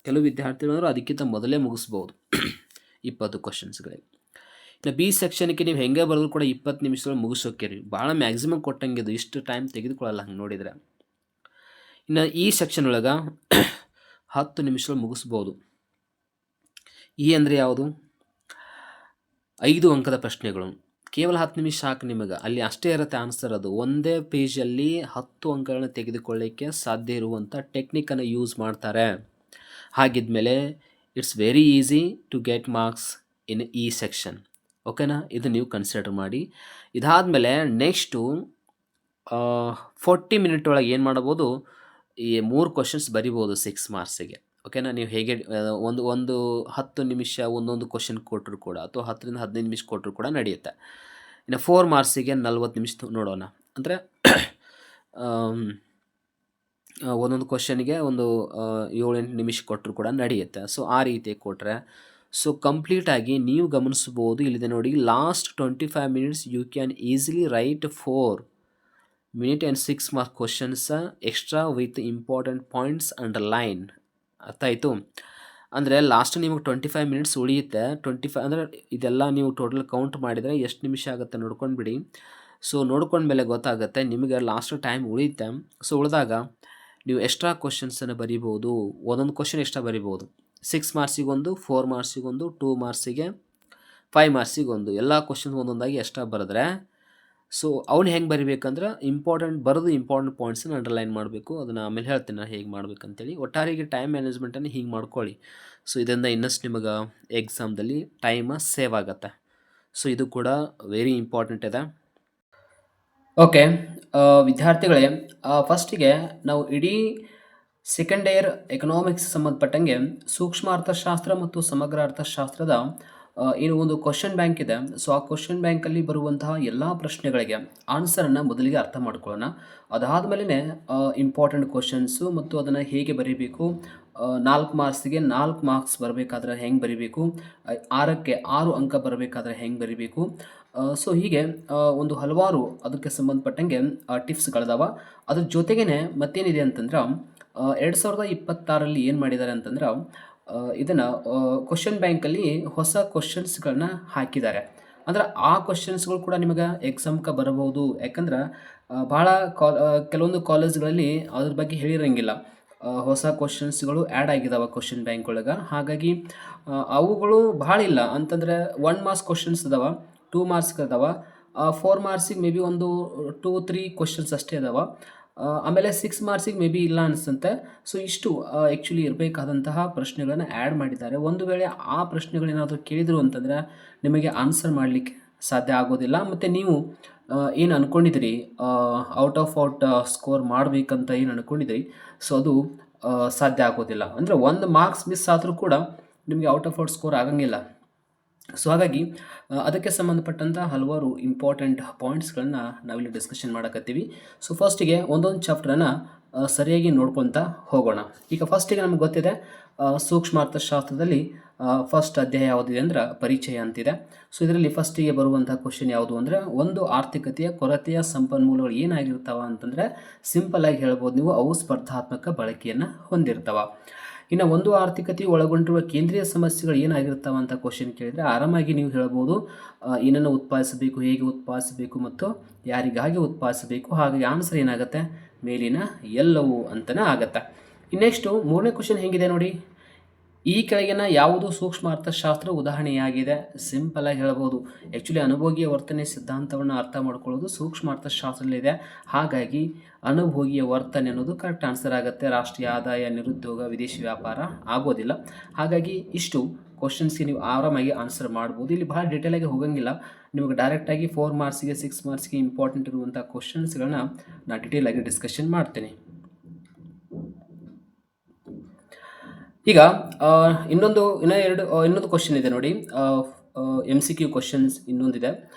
[SPEAKER 1] ಕೆಲವು ವಿದ್ಯಾರ್ಥಿಗಳು ಅದಕ್ಕಿಂತ ಮೊದಲೇ ಮುಗಿಸ್ಬೋದು 20 ಕ್ವಶನ್ಸ್ಗಳಿಗೆ. ಇನ್ನು ಬಿ ಸೆಕ್ಷನ್ಗೆ ನೀವು ಹೆಂಗೆ ಬರೆದ್ರು ಕೂಡ 20 ನಿಮಿಷದಲ್ಲಿ ಮುಗಿಸೋಕ್ಕಿರಿ, ಭಾಳ ಮ್ಯಾಕ್ಸಿಮಮ್ ಕೊಟ್ಟಂಗಿದು, ಇಷ್ಟು ಟೈಮ್ ತೆಗೆದುಕೊಳ್ಳಲ್ಲ ಹಂಗೆ ನೋಡಿದರೆ. ಇನ್ನು ಈ ಸೆಕ್ಷನ್ ಒಳಗೆ 10 ನಿಮಿಷದಲ್ಲಿ ಮುಗಿಸ್ಬೋದು. ಈ ಅಂದರೆ ಯಾವುದು? 5 ಅಂಕದ ಪ್ರಶ್ನೆಗಳು, ಕೇವಲ 10 ನಿಮಿಷ ಸಾಕು ನಿಮಗೆ, ಅಲ್ಲಿ ಅಷ್ಟೇ ಇರುತ್ತೆ ಆನ್ಸರ್. ಅದು ಒಂದೇ ಪೇಜಲ್ಲಿ 10 ಅಂಕಗಳನ್ನು ತೆಗೆದುಕೊಳ್ಳಿಕ್ಕೆ ಸಾಧ್ಯ ಇರುವಂಥ ಟೆಕ್ನಿಕನ್ನು ಯೂಸ್ ಮಾಡ್ತಾರೆ. ಹಾಗಿದ್ಮೇಲೆ it's very easy to get marks in ಈ ಸೆಕ್ಷನ್. ಓಕೆನಾ? ಇದು ನೀವು ಕನ್ಸಿಡರ್ ಮಾಡಿ. ಇದಾದಮೇಲೆ ನೆಕ್ಸ್ಟು 40 ಮಿನಿಟ್ ಒಳಗೆ ಏನು ಮಾಡ್ಬೋದು, ಈ 3 ಕ್ವಶನ್ಸ್ ಬರಿಬೋದು 6 ಮಾರ್ಕ್ಸಿಗೆ. ಓಕೆನಾ? ನೀವು ಹೇಗೆ ಒಂದು 10 ನಿಮಿಷ ಒಂದೊಂದು ಕ್ವಶನ್ ಕೊಟ್ಟರು ಕೂಡ, ಅಥವಾ 10ರಿಂದ 15 ನಿಮಿಷ ಕೊಟ್ಟರು ಕೂಡ ನಡೆಯುತ್ತೆ. ಇನ್ನು 4 ಮಾರ್ಕ್ಸಿಗೆ 40 ನಿಮಿಷ ನೋಡೋಣ. ಅಂದರೆ ಒಂದೊಂದು ಕ್ವಶನ್ಗೆ ಒಂದು 7-8 ನಿಮಿಷ ಕೊಟ್ಟರು ಕೂಡ ನಡೆಯುತ್ತೆ. ಸೊ ಆ ರೀತಿ ಕೊಟ್ಟರೆ, ಸೊ ಕಂಪ್ಲೀಟಾಗಿ ನೀವು ಗಮನಿಸ್ಬೋದು, ಇಲ್ಲಿದೆ ನೋಡಿ, last 25 minutes you can easily write 4 minute and 6 mark questions extra with important points underline. ಅರ್ಥ ಆಯಿತು? ಅಂದರೆ ಲಾಸ್ಟ್ ನಿಮಗೆ 25 ಮಿನಿಟ್ಸ್ ಉಳಿಯುತ್ತೆ. 25 ಅಂದರೆ ಇದೆಲ್ಲ ನೀವು ಟೋಟಲ್ ಕೌಂಟ್ ಮಾಡಿದರೆ ಎಷ್ಟು ನಿಮಿಷ ಆಗುತ್ತೆ ನೋಡ್ಕೊಂಡ್ಬಿಡಿ. ಸೊ ನೋಡ್ಕೊಂಡ್ಮೇಲೆ ಗೊತ್ತಾಗುತ್ತೆ ನಿಮಗೆ ಲಾಸ್ಟ್ ಟೈಮ್ ಉಳಿಯುತ್ತೆ. ಸೊ ಉಳಿದಾಗ ನೀವು ಎಕ್ಸ್ಟ್ರಾ ಕ್ವಶನ್ಸನ್ನು ಬರಿಬೋದು. ಒಂದೊಂದು ಕ್ವಶನ್ ಎಕ್ಸ್ಟ್ರಾ ಬರಿಬೋದು. 6 ಮಾರ್ಕ್ಸಿಗೊಂದು, 4 ಮಾರ್ಕ್ಸಿಗೊಂದು, 2 ಮಾರ್ಕ್ಸಿಗೆ, 5 ಮಾರ್ಕ್ಸಿಗೊಂದು, ಎಲ್ಲ ಕ್ವಶನ್ಸ್ ಒಂದೊಂದಾಗಿ ಎಕ್ಸ್ಟ್ರಾ ಬರೆದ್ರೆ, ಸೊ ಅವ್ನು ಹೆಂಗೆ ಬರಿಬೇಕಂದ್ರೆ ಇಂಪಾರ್ಟೆಂಟ್ ಪಾಯಿಂಟ್ಸನ್ನು ಅಂಡರ್ಲೈನ್ ಮಾಡಬೇಕು. ಅದನ್ನು ಆಮೇಲೆ ಹೇಳ್ತೀನಿ ನಾನು ಹೇಗೆ ಮಾಡ್ಬೇಕಂತೇಳಿ. ಒಟ್ಟಾರೆಗೆ ಟೈಮ್ ಮ್ಯಾನೇಜ್ಮೆಂಟನ್ನು ಹೀಗೆ ಮಾಡ್ಕೊಳ್ಳಿ. ಸೊ ಇದರಿಂದ ಇನ್ನಷ್ಟು ನಿಮಗೆ ಎಕ್ಸಾಮ್ದಲ್ಲಿ ಟೈಮ ಸೇವ್ ಆಗುತ್ತೆ. ಸೊ ಇದು ಕೂಡ ವೆರಿ ಇಂಪಾರ್ಟೆಂಟ್ ಇದೆ. ಓಕೆ ವಿದ್ಯಾರ್ಥಿಗಳೇ, ಫಸ್ಟಿಗೆ ನಾವು ಇಡೀ ಸೆಕೆಂಡ್ ಇಯರ್ ಎಕನಾಮಿಕ್ಸ್ ಸಂಬಂಧಪಟ್ಟಂಗೆ ಸೂಕ್ಷ್ಮ ಅರ್ಥಶಾಸ್ತ್ರ ಮತ್ತು ಸಮಗ್ರ ಅರ್ಥಶಾಸ್ತ್ರದ ಏನು ಒಂದು ಕ್ವಶನ್ ಬ್ಯಾಂಕ್ ಇದೆ. ಸೊ ಆ ಕ್ವಶನ್ ಬ್ಯಾಂಕಲ್ಲಿ ಬರುವಂತಹ ಎಲ್ಲ ಪ್ರಶ್ನೆಗಳಿಗೆ ಆನ್ಸರನ್ನು ಮೊದಲಿಗೆ ಅರ್ಥ ಮಾಡ್ಕೊಳ್ಳೋಣ. ಅದಾದಮೇಲೆ ಇಂಪಾರ್ಟೆಂಟ್ ಕ್ವಶನ್ಸು ಮತ್ತು ಅದನ್ನು ಹೇಗೆ ಬರೀಬೇಕು, 4 ಮಾರ್ಕ್ಸಿಗೆ 4 ಮಾರ್ಕ್ಸ್ ಬರಬೇಕಾದ್ರೆ ಹೆಂಗೆ ಬರೀಬೇಕು, 6ಕ್ಕೆ 6 ಅಂಕ ಬರಬೇಕಾದ್ರೆ ಹೆಂಗೆ ಬರೀಬೇಕು. ಸೊ ಹೀಗೆ ಒಂದು ಹಲವಾರು ಅದಕ್ಕೆ ಸಂಬಂಧಪಟ್ಟಂಗೆ ಟಿಪ್ಸ್ಗಳಿದಾವ. ಅದ್ರ ಜೊತೆಗೇ ಮತ್ತೇನಿದೆ ಅಂತಂದ್ರೆ 2026ರಲ್ಲಿ ಏನು ಮಾಡಿದ್ದಾರೆ ಅಂತಂದ್ರೆ, ಇದನ್ನು ಕ್ವಶನ್ ಬ್ಯಾಂಕಲ್ಲಿ ಹೊಸ ಕ್ವಶನ್ಸ್ಗಳನ್ನ ಹಾಕಿದ್ದಾರೆ. ಅಂದ್ರೆ ಆ ಕ್ವಶನ್ಸ್ಗಳು ಕೂಡ ನಿಮಗೆ ಎಕ್ಸಾಮ್ಗೆ ಬರಬಹುದು. ಯಾಕಂದ್ರೆ ಭಾಳ ಕೆಲವೊಂದು ಕಾಲೇಜ್ಗಳಲ್ಲಿ ಅದ್ರ ಬಗ್ಗೆ ಹೇಳಿರಂಗಿಲ್ಲ. ಹೊಸ ಕ್ವಶನ್ಸ್ಗಳು ಆ್ಯಡ್ ಆಗಿದ್ದಾವೆ ಕ್ವಶನ್ ಬ್ಯಾಂಕ್ ಒಳಗೆ. ಹಾಗಾಗಿ ಅವುಗಳು ಭಾಳ ಇಲ್ಲ ಅಂತಂದರೆ 1 ಮಾರ್ಕ್ಸ್ ಕ್ವಶನ್ಸ್ ಇದಾವೆ, 2 ಮಾರ್ಕ್ಸ್ಗೆ ಇದಾವೆ, 4 ಮಾರ್ಕ್ಸಿಗೆ ಮೇ ಬಿ ಒಂದು 2-3 ಕ್ವಶನ್ಸ್ ಅಷ್ಟೇ ಇದಾವೆ. ಆಮೇಲೆ 6 ಮಾರ್ಕ್ಸಿಗೆ ಮೇ ಬಿ ಇಲ್ಲ ಅನಿಸುತ್ತೆ. ಸೊ ಇಷ್ಟು ಆ್ಯಕ್ಚುಲಿ ಇರಬೇಕಾದಂತಹ ಪ್ರಶ್ನೆಗಳನ್ನು ಆ್ಯಡ್ ಮಾಡಿದ್ದಾರೆ. ಒಂದು ವೇಳೆ ಆ ಪ್ರಶ್ನೆಗಳೇನಾದರೂ ಕೇಳಿದರು ಅಂತಂದರೆ ನಿಮಗೆ ಆನ್ಸರ್ ಮಾಡಲಿಕ್ಕೆ ಸಾಧ್ಯ ಆಗೋದಿಲ್ಲ. ಮತ್ತು ನೀವು ಏನು ಅಂದ್ಕೊಂಡಿದ್ದೀರಿ ಔಟ್ ಆಫ್ ಔಟ್ ಸ್ಕೋರ್ ಮಾಡಬೇಕಂತ ಏನು ಅಂದ್ಕೊಂಡಿದ್ದೀರಿ, ಸೊ ಅದು ಸಾಧ್ಯ ಆಗೋದಿಲ್ಲ. ಅಂದರೆ 1 ಮಾರ್ಕ್ಸ್ ಮಿಸ್ ಆದರೂ ಕೂಡ ನಿಮಗೆ ಔಟ್ ಆಫ್ ಔಟ್ ಸ್ಕೋರ್ ಆಗಂಗಿಲ್ಲ. ಸೊ ಹಾಗಾಗಿ ಅದಕ್ಕೆ ಸಂಬಂಧಪಟ್ಟಂಥ ಹಲವಾರು ಇಂಪಾರ್ಟೆಂಟ್ ಪಾಯಿಂಟ್ಸ್ಗಳನ್ನ ನಾವಿಲ್ಲಿ ಡಿಸ್ಕಷನ್ ಮಾಡಕತ್ತೀವಿ. ಸೊ ಫಸ್ಟಿಗೆ ಒಂದೊಂದು ಚಾಪ್ಟ್ರನ್ನ ಸರಿಯಾಗಿ ನೋಡ್ಕೊತ ಹೋಗೋಣ. ಈಗ ಫಸ್ಟಿಗೆ ನಮ್ಗೆ ಗೊತ್ತಿದೆ ಸೂಕ್ಷ್ಮ ಅರ್ಥಶಾಸ್ತ್ರದಲ್ಲಿ ಫಸ್ಟ್ ಅಧ್ಯಾಯ ಯಾವುದಿದೆ ಅಂದ್ರೆ ಪರಿಚಯ ಅಂತಿದೆ. ಸೊ ಇದರಲ್ಲಿ ಫಸ್ಟಿಗೆ ಬರುವಂಥ ಕ್ವಶನ್ ಯಾವುದು ಅಂದರೆ, ಒಂದು ಆರ್ಥಿಕತೆಯ ಕೊರತೆಯ ಸಂಪನ್ಮೂಲಗಳು ಏನಾಗಿರ್ತಾವ ಅಂತಂದರೆ ಸಿಂಪಲ್ ಆಗಿ ಹೇಳ್ಬೋದು ನೀವು, ಅವು ಸ್ಪರ್ಧಾತ್ಮಕ ಬಳಕೆಯನ್ನು ಹೊಂದಿರ್ತಾವ. ಇನ್ನು ಒಂದು ಆರ್ಥಿಕತೆಯು ಒಳಗೊಂಡಿರುವ ಕೇಂದ್ರೀಯ ಸಮಸ್ಯೆಗಳು ಏನಾಗಿರ್ತಾವ ಅಂತ ಕ್ವಶನ್ ಕೇಳಿದರೆ ಆರಾಮಾಗಿ ನೀವು ಹೇಳ್ಬೋದು ಏನನ್ನು ಉತ್ಪಾದಿಸಬೇಕು, ಹೇಗೆ ಉತ್ಪಾದಿಸಬೇಕು ಮತ್ತು ಯಾರಿಗಾಗಿ ಉತ್ಪಾದಿಸಬೇಕು. ಹಾಗಾಗಿ ಆನ್ಸರ್ ಏನಾಗುತ್ತೆ, ಮೇಲಿನ ಎಲ್ಲವೂ ಅಂತಲೇ ಆಗತ್ತೆ. ನೆಕ್ಸ್ಟು ಮೂರನೇ ಕ್ವಶನ್ ಹೇಗಿದೆ ನೋಡಿ, ಈ ಕೆಳಗಿನ ಯಾವುದು ಸೂಕ್ಷ್ಮ ಅರ್ಥಶಾಸ್ತ್ರ ಉದಾಹರಣೆಯಾಗಿದೆ. ಸಿಂಪಲ್ ಆಗಿ ಹೇಳ್ಬೋದು, ಆ್ಯಕ್ಚುಲಿ ಅನುಭೋಗಿಯ ವರ್ತನೆ ಸಿದ್ಧಾಂತವನ್ನು ಅರ್ಥ ಮಾಡ್ಕೊಳ್ಳೋದು ಸೂಕ್ಷ್ಮ ಅರ್ಥಶಾಸ್ತ್ರದಲ್ಲಿದೆ. ಹಾಗಾಗಿ ಅನುಭೋಗಿಯ ವರ್ತನೆ ಅನ್ನೋದು ಕರೆಕ್ಟ್ ಆನ್ಸರ್ ಆಗುತ್ತೆ. ರಾಷ್ಟ್ರೀಯ ಆದಾಯ, ನಿರುದ್ಯೋಗ, ವಿದೇಶಿ ವ್ಯಾಪಾರ ಆಗೋದಿಲ್ಲ. ಹಾಗಾಗಿ ಇಷ್ಟು ಕ್ವಶನ್ಸ್ಗೆ ನೀವು ಆರಾಮಾಗಿ ಆನ್ಸರ್ ಮಾಡ್ಬೋದು. ಇಲ್ಲಿ ಭಾಳ ಡೀಟೇಲಾಗಿ ಹೋಗಂಗಿಲ್ಲ, ನಿಮಗೆ ಡೈರೆಕ್ಟಾಗಿ 4 ಮಾರ್ಕ್ಸಿಗೆ 6 ಮಾರ್ಕ್ಸ್ಗೆ ಇಂಪಾರ್ಟೆಂಟ್ ಇರುವಂಥ ಕ್ವಶನ್ಸ್ಗಳನ್ನ ನಾನು ಡೀಟೇಲಾಗಿ ಡಿಸ್ಕಷನ್ ಮಾಡ್ತೀನಿ. ಈಗ ಇನ್ನೊಂದು ಕ್ವಶನ್ ಇದೆ ನೋಡಿ, MCQ ಕ್ವಶನ್ಸ್ ಇನ್ನೊಂದಿದೆ.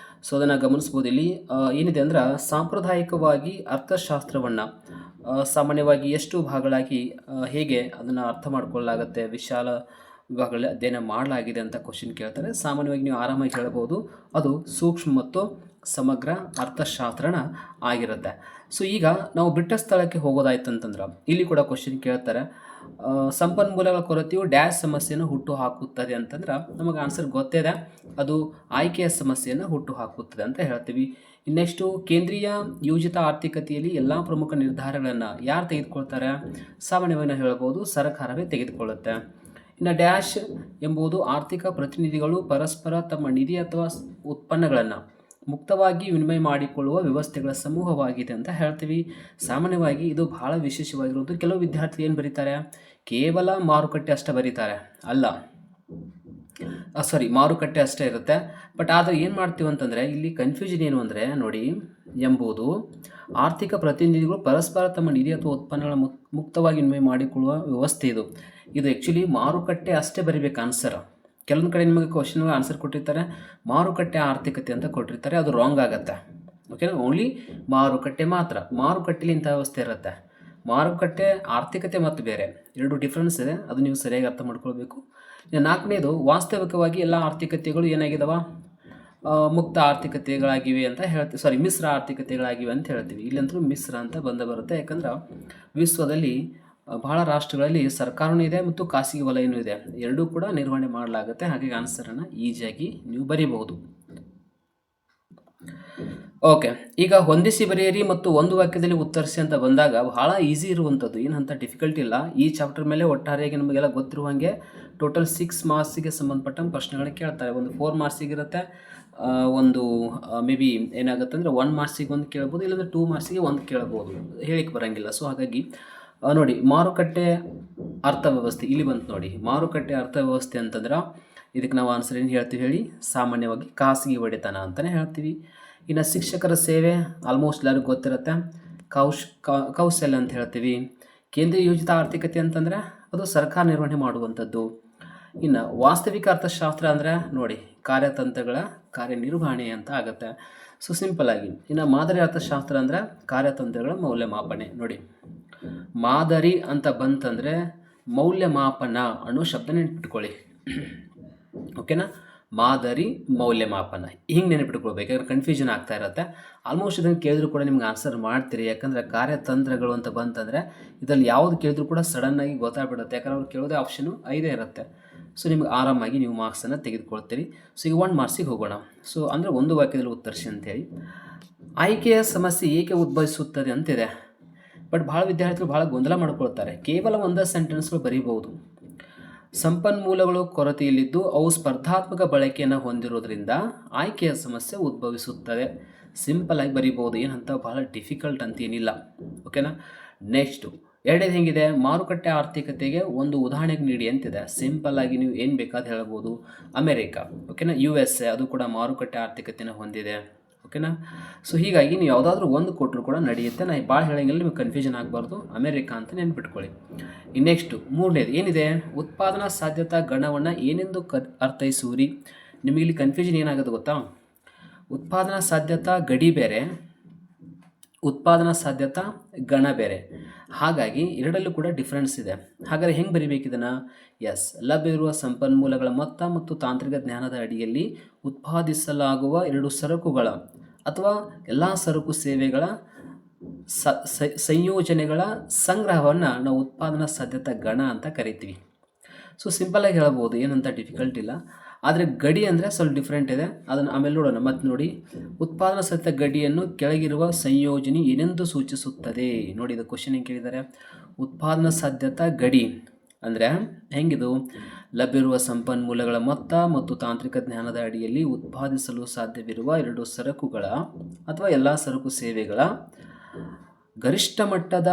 [SPEAKER 1] ಸೊ ಅದನ್ನು ಗಮನಿಸ್ಬೋದು. ಇಲ್ಲಿ ಏನಿದೆ ಅಂದ್ರೆ, ಸಾಂಪ್ರದಾಯಿಕವಾಗಿ ಅರ್ಥಶಾಸ್ತ್ರವನ್ನು ಸಾಮಾನ್ಯವಾಗಿ ಎಷ್ಟು ಭಾಗಗಳಾಗಿ ಹೇಗೆ ಅದನ್ನು ಅರ್ಥ ಮಾಡ್ಕೊಳ್ಳಲಾಗುತ್ತೆ, ವಿಶಾಲ ವಿಭಾಗಗಳಲ್ಲಿ ಅಧ್ಯಯನ ಮಾಡಲಾಗಿದೆ ಅಂತ ಕ್ವಶನ್ ಕೇಳ್ತಾರೆ. ಸಾಮಾನ್ಯವಾಗಿ ನೀವು ಆರಾಮಾಗಿ ಹೇಳ್ಬೋದು, ಅದು ಸೂಕ್ಷ್ಮ ಮತ್ತು ಸಮಗ್ರ ಅರ್ಥಶಾಸ್ತ್ರನ ಆಗಿರುತ್ತೆ. ಸೊ ಈಗ ನಾವು ಬಿಟ್ಟ ಸ್ಥಳಕ್ಕೆ ಹೋಗೋದಾಯ್ತು ಅಂತಂದ್ರೆ ಇಲ್ಲಿ ಕೂಡ ಕ್ವಶನ್ ಕೇಳ್ತಾರೆ, ಸಂಪನ್ಮೂಲಗಳ ಕೊರತೆಯು ಡ್ಯಾಶ್ ಸಮಸ್ಯೆಯನ್ನು ಹುಟ್ಟು ಹಾಕುತ್ತದೆ ಅಂತಂದ್ರೆ ನಮಗೆ ಆನ್ಸರ್ ಗೊತ್ತಿದೆ, ಅದು ಆಯ್ಕೆಯ ಸಮಸ್ಯೆಯನ್ನು ಹುಟ್ಟು ಹಾಕುತ್ತದೆ ಅಂತ ಹೇಳ್ತೀವಿ. ನೆಕ್ಸ್ಟು ಕೇಂದ್ರೀಯ ಯೋಜಿತ ಆರ್ಥಿಕತೆಯಲ್ಲಿ ಎಲ್ಲ ಪ್ರಮುಖ ನಿರ್ಧಾರಗಳನ್ನು ಯಾರು ತೆಗೆದುಕೊಳ್ತಾರೆ, ಸಾಮಾನ್ಯವಾಗಿ ಹೇಳ್ಬೋದು ಸರ್ಕಾರವೇ ತೆಗೆದುಕೊಳ್ಳುತ್ತೆ. ಇನ್ನು ಡ್ಯಾಶ್ ಎಂಬುದು ಆರ್ಥಿಕ ಪ್ರತಿನಿಧಿಗಳು ಪರಸ್ಪರ ತಮ್ಮ ನಿಧಿ ಅಥವಾ ಉತ್ಪನ್ನಗಳನ್ನು ಮುಕ್ತವಾಗಿ ವಿನಿಮಯ ಮಾಡಿಕೊಳ್ಳುವ ವ್ಯವಸ್ಥೆಗಳ ಸಮೂಹವಾಗಿದೆ ಅಂತ ಹೇಳ್ತೀವಿ. ಸಾಮಾನ್ಯವಾಗಿ ಇದು ಬಹಳ ವಿಶೇಷವಾಗಿರುವುದು. ಕೆಲವು ವಿದ್ಯಾರ್ಥಿಗಳು ಏನು ಬರೀತಾರೆ, ಕೇವಲ ಮಾರುಕಟ್ಟೆ ಅಷ್ಟೇ ಬರೀತಾರೆ, ಅಲ್ಲ ಮಾರುಕಟ್ಟೆ ಅಷ್ಟೇ ಇರುತ್ತೆ. ಬಟ್ ಆದರೆ ಏನು ಮಾಡ್ತೀವಿ ಅಂತಂದರೆ ಇಲ್ಲಿ ಕನ್ಫ್ಯೂಷನ್ ಏನು ಅಂದರೆ ನೋಡಿ, ಎಂಬುದು ಆರ್ಥಿಕ ಪ್ರತಿನಿಧಿಗಳು ಪರಸ್ಪರ ತಮ್ಮ ನಿಧಿ ಅಥವಾ ಉತ್ಪನ್ನಗಳ ಮುಕ್ತವಾಗಿ ವಿನಿಮಯ ಮಾಡಿಕೊಳ್ಳುವ ವ್ಯವಸ್ಥೆ ಇದು ಆ್ಯಕ್ಚುಲಿ ಮಾರುಕಟ್ಟೆ ಅಷ್ಟೇ ಬರಿಬೇಕು ಆನ್ಸರ್. ಕೆಲವೊಂದು ಕಡೆ ನಿಮಗೆ ಕ್ವಶನ್ಗೆ ಆನ್ಸರ್ ಕೊಟ್ಟಿರ್ತಾರೆ ಮಾರುಕಟ್ಟೆ ಆರ್ಥಿಕತೆ ಅಂತ ಕೊಟ್ಟಿರ್ತಾರೆ, ಅದು ರಾಂಗ್ ಆಗುತ್ತೆ. ಓಕೆನಾ, ಓನ್ಲಿ ಮಾರುಕಟ್ಟೆ ಮಾತ್ರ. ಮಾರುಕಟ್ಟೆಲಿ ಇಂಥ ವ್ಯವಸ್ಥೆ ಇರುತ್ತೆ. ಮಾರುಕಟ್ಟೆ ಆರ್ಥಿಕತೆ ಮತ್ತು ಬೇರೆ ಎರಡು ಡಿಫ್ರೆನ್ಸ್ ಇದೆ, ಅದು ನೀವು ಸರಿಯಾಗಿ ಅರ್ಥ ಮಾಡ್ಕೊಳ್ಬೇಕು. ನಾಲ್ಕನೇದು, ವಾಸ್ತವಿಕವಾಗಿ ಎಲ್ಲ ಆರ್ಥಿಕತೆಗಳು ಏನಾಗಿದಾವ, ಮುಕ್ತ ಆರ್ಥಿಕತೆಗಳಾಗಿವೆ ಅಂತ ಹೇಳ್ತೀವಿ, ಮಿಶ್ರ ಆರ್ಥಿಕತೆಗಳಾಗಿವೆ ಅಂತ ಹೇಳ್ತೀವಿ. ಇಲ್ಲಂತೂ ಮಿಶ್ರ ಅಂತ ಬರುತ್ತೆ. ಯಾಕಂದ್ರೆ ವಿಶ್ವದಲ್ಲಿ ಬಹಳ ರಾಷ್ಟ್ರಗಳಲ್ಲಿ ಸರ್ಕಾರವೂ ಇದೆ ಮತ್ತು ಖಾಸಗಿ ವಲಯನೂ ಇದೆ, ಎರಡೂ ಕೂಡ ನಿರ್ವಹಣೆ ಮಾಡಲಾಗುತ್ತೆ. ಹಾಗಾಗಿ ಆನ್ಸರನ್ನು ಈಸಿಯಾಗಿ ನೀವು ಬರೀಬಹುದು. ಓಕೆ, ಈಗ ಹೊಂದಿಸಿ ಬರೆಯಿರಿ ಮತ್ತು ಒಂದು ವಾಕ್ಯದಲ್ಲಿ ಉತ್ತರಿಸಿ ಅಂತ ಬಂದಾಗ ಬಹಳ ಈಸಿ ಇರುವಂಥದ್ದು, ಏನಂತ ಡಿಫಿಕಲ್ಟ್ ಇಲ್ಲ. ಈ ಚಾಪ್ಟರ್ ಮೇಲೆ ಒಟ್ಟಾರೆಯಾಗಿ ನಮಗೆಲ್ಲ ಗೊತ್ತಿರುವಂಗೆ ಟೋಟಲ್ 6 ಮಾರ್ಕ್ಸಿಗೆ ಸಂಬಂಧಪಟ್ಟಂಗೆ ಪ್ರಶ್ನೆಗಳನ್ನ ಕೇಳ್ತಾರೆ. ಒಂದು 4 ಮಾರ್ಕ್ಸಿಗೆ ಇರುತ್ತೆ, ಒಂದು ಮೇ ಬಿ ಏನಾಗುತ್ತೆ ಅಂದರೆ 1 ಮಾರ್ಕ್ಸಿಗೆ ಒಂದು ಕೇಳ್ಬೋದು, ಇಲ್ಲಾಂದರೆ 2 ಮಾರ್ಕ್ಸಿಗೆ ಒಂದು ಕೇಳ್ಬೋದು, ಹೇಳಿಕ್ಕೆ ಬರೋಂಗಿಲ್ಲ. ಸೊ ಹಾಗಾಗಿ ನೋಡಿ, ಮಾರುಕಟ್ಟೆ ಅರ್ಥವ್ಯವಸ್ಥೆ ಇಲ್ಲಿ ಬಂತು ನೋಡಿ. ಮಾರುಕಟ್ಟೆ ಅರ್ಥವ್ಯವಸ್ಥೆ ಅಂತಂದ್ರೆ ಇದಕ್ಕೆ ನಾವು ಆನ್ಸರ್ ಏನು ಹೇಳ್ತೀವಿ ಹೇಳಿ, ಸಾಮಾನ್ಯವಾಗಿ ಖಾಸಗಿ ಒಡೆತನ ಅಂತಲೇ ಹೇಳ್ತೀವಿ. ಇನ್ನು ಶಿಕ್ಷಕರ ಸೇವೆ ಆಲ್ಮೋಸ್ಟ್ ಎಲ್ಲರಿಗೂ ಗೊತ್ತಿರುತ್ತೆ, ಕೌಶಲ್ಯ ಅಂತ ಹೇಳ್ತೀವಿ. ಕೇಂದ್ರೀಯ ಯೋಜಿತ ಆರ್ಥಿಕತೆ ಅಂತಂದರೆ ಅದು ಸರ್ಕಾರ ನಿರ್ವಹಣೆ ಮಾಡುವಂಥದ್ದು. ಇನ್ನು ವಾಸ್ತವಿಕ ಅರ್ಥಶಾಸ್ತ್ರ ಅಂದರೆ ನೋಡಿ, ಕಾರ್ಯತಂತ್ರಗಳ ಕಾರ್ಯನಿರ್ವಹಣೆ ಅಂತ ಆಗುತ್ತೆ. ಸೊ ಸಿಂಪಲ್ ಆಗಿ. ಇನ್ನು ಮಾದರಿ ಅರ್ಥಶಾಸ್ತ್ರ ಅಂದರೆ ಕಾರ್ಯತಂತ್ರಗಳ ಮೌಲ್ಯಮಾಪನೆ. ನೋಡಿ, ಮಾದರಿ ಅಂತ ಬಂತಂದರೆ ಮೌಲ್ಯಮಾಪನ ಅನ್ನೋ ಶಬ್ದ ನೆನಪಿಟ್ಕೊಳ್ಳಿ. ಓಕೆನಾ, ಮಾದರಿ ಮೌಲ್ಯಮಾಪನ ಹಿಂಗೆ ನೆನಪಿಟ್ಕೊಳ್ಬೇಕು, ಯಾಕಂದ್ರೆ ಕನ್ಫ್ಯೂಷನ್ ಆಗ್ತಾ ಇರುತ್ತೆ. ಆಲ್ಮೋಸ್ಟ್ ಇದನ್ನು ಕೇಳಿದ್ರು ಕೂಡ ನಿಮ್ಗೆ ಆನ್ಸರ್ ಮಾಡ್ತೀರಿ, ಯಾಕಂದರೆ ಕಾರ್ಯತಂತ್ರಗಳು ಅಂತ ಬಂತಂದರೆ ಇದರಲ್ಲಿ ಯಾವುದು ಕೇಳಿದ್ರು ಕೂಡ ಸಡನ್ನಾಗಿ ಗೊತ್ತಾಗ್ಬಿಡುತ್ತೆ. ಯಾಕಂದ್ರೆ ಅವ್ರು ಕೇಳೋದೇ ಆಪ್ಷನು 5 ಇರುತ್ತೆ. ಸೊ ನಿಮ್ಗೆ ಆರಾಮಾಗಿ ನೀವು ಮಾರ್ಕ್ಸನ್ನು ತೆಗೆದುಕೊಳ್ತೀರಿ. ಸೊ ಈಗ 1 ಮಾರ್ಕ್ಸಿಗೆ ಹೋಗೋಣ. ಸೊ ಅಂದರೆ ಒಂದು ವಾಕ್ಯದಲ್ಲಿ ಉತ್ತರಿಸಿ ಅಂತೇಳಿ. ಆಯ್ಕೆಯ ಸಮಸ್ಯೆ ಏಕೆ ಉದ್ಭವಿಸುತ್ತದೆ ಅಂತಿದೆ, ಬಟ್ ಭಾಳ ವಿದ್ಯಾರ್ಥಿಗಳು ಭಾಳ ಗೊಂದಲ ಮಾಡ್ಕೊಳ್ತಾರೆ. ಕೇವಲ ಒಂದು ಸೆಂಟೆನ್ಸ್ಗಳು ಬರೀಬಹುದು. ಸಂಪನ್ಮೂಲಗಳು ಕೊರತೆಯಲ್ಲಿದ್ದು ಅವು ಸ್ಪರ್ಧಾತ್ಮಕ ಬಳಕೆಯನ್ನು ಹೊಂದಿರೋದ್ರಿಂದ ಆಯ್ಕೆಯ ಸಮಸ್ಯೆ ಉದ್ಭವಿಸುತ್ತದೆ. ಸಿಂಪಲ್ ಆಗಿ ಬರೀಬಹುದು, ಏನಂತ ಭಾಳ ಡಿಫಿಕಲ್ಟ್ ಅಂತ ಏನಿಲ್ಲ. ಓಕೆನಾ. ನೆಕ್ಸ್ಟು ಎರಡನೇದು ಹೆಂಗಿದೆ, ಮಾರುಕಟ್ಟೆ ಆರ್ಥಿಕತೆಗೆ ಒಂದು ಉದಾಹರಣೆಗೆ ನೀಡಿ ಅಂತಿದೆ. ಸಿಂಪಲ್ ಆಗಿ ನೀವು ಏನು ಬೇಕಾದ್ರೆ ಹೇಳ್ಬೋದು. ಅಮೆರಿಕ, ಓಕೆನಾ, USA ಅದು ಕೂಡ ಮಾರುಕಟ್ಟೆ ಆರ್ಥಿಕತೆಯನ್ನು ಹೊಂದಿದೆ, ಓಕೆನಾ. ಸೊ ಹೀಗಾಗಿ ನೀವು ಯಾವುದಾದ್ರೂ ಒಂದು ಕೊಟ್ಟರು ಕೂಡ ನಡೆಯುತ್ತೆ. ನಾನು ಭಾಳ ಹೇಳಂಗಿಲ್ಲ, ನಿಮಗೆ ಕನ್ಫ್ಯೂಷನ್ ಆಗಬಾರ್ದು. ಅಮೆರಿಕ ಅಂತ ನೆನ್ಪಿಟ್ಕೊಳ್ಳಿ. ನೆಕ್ಸ್ಟು ಮೂರನೇದು ಏನಿದೆ, ಉತ್ಪಾದನಾ ಸಾಧ್ಯತಾ ಗಣವನ್ನು ಏನೆಂದು ಅರ್ಥೈಸುವಿರಿ. ನಿಮಗೆ ಇಲ್ಲಿ ಕನ್ಫ್ಯೂಷನ್ ಏನಾಗೋದು ಗೊತ್ತಾ, ಉತ್ಪಾದನಾ ಸಾಧ್ಯತಾ ಗಡಿ ಬೇರೆ, ಉತ್ಪಾದನಾ ಸಾಧ್ಯತಾ ಗಣ ಬೇರೆ. ಹಾಗಾಗಿ ಎರಡಲ್ಲೂ ಕೂಡ ಡಿಫ್ರೆನ್ಸ್ ಇದೆ. ಹಾಗಾದರೆ ಹೆಂಗೆ ಬರಿಬೇಕು ಇದನ್ನು? ಎಸ್, ಲಭ್ಯವಿರುವ ಸಂಪನ್ಮೂಲಗಳ ಮೊತ್ತ ಮತ್ತು ತಾಂತ್ರಿಕ ಜ್ಞಾನದ ಅಡಿಯಲ್ಲಿ ಉತ್ಪಾದಿಸಲಾಗುವ ಎರಡು ಸರಕುಗಳ ಅಥವಾ ಎಲ್ಲ ಸರಕು ಸೇವೆಗಳ ಸಂಯೋಜನೆಗಳ ಸಂಗ್ರಹವನ್ನು ನಾವು ಉತ್ಪಾದನಾ ಸಾಧ್ಯತಾ ಗಣ ಅಂತ ಕರಿತೀವಿ. ಸೊ ಸಿಂಪಲಾಗಿ ಹೇಳ್ಬೋದು, ಏನಂತ ಡಿಫಿಕಲ್ಟ್ ಇಲ್ಲ. ಆದರೆ ಗಡಿ ಅಂದರೆ ಸ್ವಲ್ಪ ಡಿಫ್ರೆಂಟ್ ಇದೆ, ಅದನ್ನು ಆಮೇಲೆ ನೋಡೋಣ. ಮತ್ತು ನೋಡಿ, ಉತ್ಪಾದನಾ ಸಾಧ್ಯತಾ ಗಡಿಯನ್ನು ಕೆಳಗಿರುವ ಸಂಯೋಜನೆ ಏನೆಂದು ಸೂಚಿಸುತ್ತದೆ. ನೋಡಿ, ಇದು ಕ್ವಶನ್ ಹೆಂಗೆ ಕೇಳಿದ್ದಾರೆ. ಉತ್ಪಾದನಾ ಸಾಧ್ಯತಾ ಗಡಿ ಅಂದರೆ ಹೆಂಗಿದು, ಲಭ್ಯವಿರುವ ಸಂಪನ್ಮೂಲಗಳ ಮೊತ್ತ ಮತ್ತು ತಾಂತ್ರಿಕ ಜ್ಞಾನದ ಅಡಿಯಲ್ಲಿ ಉತ್ಪಾದಿಸಲು ಸಾಧ್ಯವಿರುವ ಎರಡು ಸರಕುಗಳ ಅಥವಾ ಎಲ್ಲ ಸರಕು ಸೇವೆಗಳ ಗರಿಷ್ಠ ಮಟ್ಟದ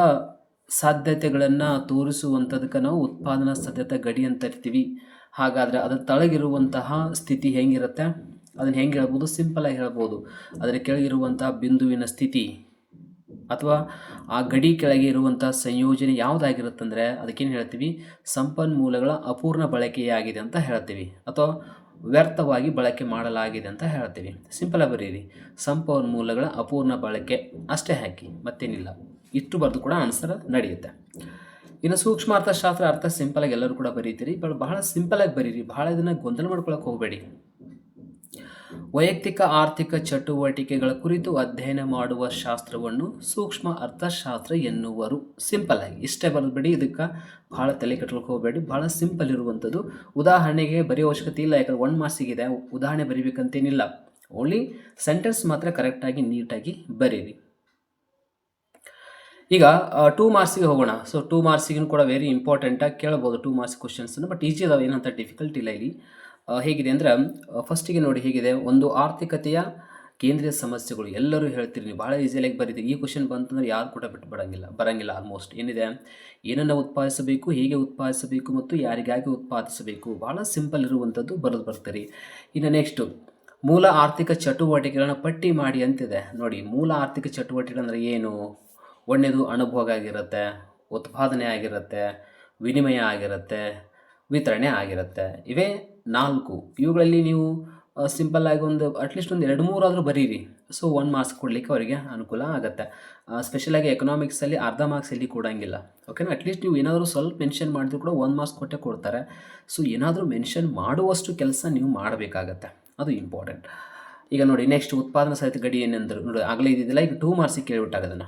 [SPEAKER 1] ಸಾಧ್ಯತೆಗಳನ್ನು ತೋರಿಸುವಂಥದಕ್ಕೆ ನಾವು ಉತ್ಪಾದನಾ ಸಾಧ್ಯತಾ ಗಡಿ ಅಂತ ಇರ್ತೀವಿ. ಹಾಗಾದರೆ ಅದರ ತಳಗಿರುವಂತಹ ಸ್ಥಿತಿ ಹೆಂಗಿರುತ್ತೆ, ಅದನ್ನು ಹೆಂಗೆ ಹೇಳ್ಬೋದು, ಸಿಂಪಲಾಗಿ ಹೇಳ್ಬೋದು. ಅದರ ಕೆಳಗಿರುವಂತಹ ಬಿಂದುವಿನ ಸ್ಥಿತಿ ಅಥವಾ ಆ ಗಡಿ ಕೆಳಗೆ ಇರುವಂಥ ಸಂಯೋಜನೆ ಯಾವುದಾಗಿರುತ್ತಂದರೆ ಅದಕ್ಕೇನು ಹೇಳ್ತೀವಿ, ಸಂಪನ್ಮೂಲಗಳ ಅಪೂರ್ಣ ಬಳಕೆಯಾಗಿದೆ ಅಂತ ಹೇಳ್ತೀವಿ, ಅಥವಾ ವ್ಯರ್ಥವಾಗಿ ಬಳಕೆ ಮಾಡಲಾಗಿದೆ ಅಂತ ಹೇಳ್ತೀವಿ. ಸಿಂಪಲಾಗಿ ಬರೀರಿ, ಸಂಪನ್ಮೂಲಗಳ ಅಪೂರ್ಣ ಬಳಕೆ ಅಷ್ಟೇ ಹಾಕಿ, ಮತ್ತೇನಿಲ್ಲ. ಇಷ್ಟು ಬರೆದು ಕೂಡ ಆನ್ಸರ್ ನಡೆಯುತ್ತೆ. ಇನ್ನು ಸೂಕ್ಷ್ಮ ಅರ್ಥಶಾಸ್ತ್ರ ಅರ್ಥ ಸಿಂಪಲಾಗಿ ಎಲ್ಲರೂ ಕೂಡ ಬರೀತೀರಿ, ಬಹಳ ಸಿಂಪಲಾಗಿ ಬರೀರಿ, ಬಹಳ ಇದನ್ನು ಗೊಂದಲ ಮಾಡ್ಕೊಳಕ್ಕೆ ಹೋಗಬೇಡಿ. ವೈಯಕ್ತಿಕ ಆರ್ಥಿಕ ಚಟುವಟಿಕೆಗಳ ಕುರಿತು ಅಧ್ಯಯನ ಮಾಡುವ ಶಾಸ್ತ್ರವನ್ನು ಸೂಕ್ಷ್ಮ ಅರ್ಥಶಾಸ್ತ್ರ ಎನ್ನುವರು. ಸಿಂಪಲ್ ಆಗಿ ಇಷ್ಟೇ ಬರೆದ್ಬಿಡಿ, ಇದಕ್ಕೆ ಭಾಳ ತಲೆ ಕಟ್ಕೊಳಕ್ಕೆ ಹೋಗಬೇಡಿ, ಭಾಳ ಸಿಂಪಲ್ ಇರುವಂಥದ್ದು. ಉದಾಹರಣೆಗೆ ಬರೆಯೋ ಅವಶ್ಯಕತೆ ಇಲ್ಲ, ಯಾಕಂದ್ರೆ 1 ಮಾರ್ಕ್ಸಿಗಿದೆ, ಉದಾಹರಣೆ ಬರೀಬೇಕಂತೇನಿಲ್ಲ. ಓನ್ಲಿ ಸೆಂಟೆನ್ಸ್ ಮಾತ್ರ ಕರೆಕ್ಟಾಗಿ ನೀಟಾಗಿ ಬರೀರಿ. ಈಗ 2 ಮಾರ್ಕ್ಸಿಗೆ ಹೋಗೋಣ. ಸೊ 2 ಮಾರ್ಕ್ಸಿಗೂ ಕೂಡ ವೆರಿ ಇಂಪಾರ್ಟೆಂಟಾಗಿ ಕೇಳ್ಬೋದು 2 ಮಾರ್ಕ್ಸ್ ಕ್ವಶನ್ಸನ್ನು, ಬಟ್ ಈಜಿ ಅದಾವೆ, ಏನಂತ ಡಿಫಿಕಲ್ಟ್ ಇಲ್ಲ ಇಲ್ಲಿ. ಹೇಗಿದೆ ಅಂದರೆ, ಫಸ್ಟಿಗೆ ನೋಡಿ ಹೇಗಿದೆ, ಒಂದು ಆರ್ಥಿಕತೆಯ ಕೇಂದ್ರೀಯ ಸಮಸ್ಯೆಗಳು ಎಲ್ಲರೂ ಹೇಳ್ತೀರಿ ನೀವು, ಭಾಳ ಈಸಿಯಾಗಿ ಬರೀತೀರಿ. ಈ ಕ್ವಶನ್ ಬಂತಂದ್ರೆ ಯಾರು ಕೂಡ ಬಿಟ್ಟು ಬರಂಗಿಲ್ಲ ಆಲ್ಮೋಸ್ಟ್. ಏನಿದೆ, ಏನನ್ನು ಉತ್ಪಾದಿಸಬೇಕು, ಹೇಗೆ ಉತ್ಪಾದಿಸಬೇಕು ಮತ್ತು ಯಾರಿಗಾಗಿ ಉತ್ಪಾದಿಸಬೇಕು, ಭಾಳ ಸಿಂಪಲ್ ಇರುವಂಥದ್ದು ಬರೆದು ಬರ್ತೀರಿ. ಇನ್ನು ನೆಕ್ಸ್ಟು ಮೂಲ ಆರ್ಥಿಕ ಚಟುವಟಿಕೆಗಳನ್ನ ಪಟ್ಟಿ ಮಾಡಿ ಅಂತಿದೆ. ನೋಡಿ, ಮೂಲ ಆರ್ಥಿಕ ಚಟುವಟಿಕೆ ಅಂದರೆ ಏನು? ಒಂದನೇದು ಅನುಭೋಗ ಆಗಿರುತ್ತೆ, ಉತ್ಪಾದನೆ ಆಗಿರುತ್ತೆ, ವಿನಿಮಯ ಆಗಿರುತ್ತೆ, ವಿತರಣೆ ಆಗಿರುತ್ತೆ. ಇವೇ 4. ಇವುಗಳಲ್ಲಿ ನೀವು ಸಿಂಪಲ್ಲಾಗಿ ಅಟ್ಲೀಸ್ಟ್ ಒಂದು 2-3 ಆದರೂ ಬರೀರಿ. ಸೊ 1 ಮಾರ್ಕ್ಸ್ ಕೊಡಲಿಕ್ಕೆ ಅವರಿಗೆ ಅನುಕೂಲ ಆಗುತ್ತೆ. ಸ್ಪೆಷಲಾಗಿ ಎಕನಾಮಿಕ್ಸಲ್ಲಿ ಅರ್ಧ ಮಾರ್ಕ್ಸ್ ಇಲ್ಲಿ ಕೊಡೋಂಗಿಲ್ಲ, ಓಕೆನಾ. ಅಟ್ಲೀಸ್ಟ್ ನೀವು ಏನಾದರೂ ಸ್ವಲ್ಪ ಮೆನ್ಷನ್ ಮಾಡಿದ್ರು ಕೂಡ 1 ಮಾರ್ಕ್ಸ್ ಕೊಟ್ಟೆ ಕೊಡ್ತಾರೆ. ಸೊ ಏನಾದರೂ ಮೆನ್ಷನ್ ಮಾಡುವಷ್ಟು ಕೆಲಸ ನೀವು ಮಾಡಬೇಕಾಗತ್ತೆ, ಅದು ಇಂಪಾರ್ಟೆಂಟ್. ಈಗ ನೋಡಿ, ನೆಕ್ಸ್ಟ್ ಉತ್ಪಾದನಾ ಸಾಧ್ಯತಾ ಗಡಿ ಏನೆಂದರು ನೋಡಿ, ಆಗಲೇ ಇದ್ದಿದ್ದಿಲ್ಲ, ಈಗ 2 ಮಾರ್ಕ್ಸಿಗೆ ಕೇಳಿಬಿಟ್ಟಾಗದನ್ನು.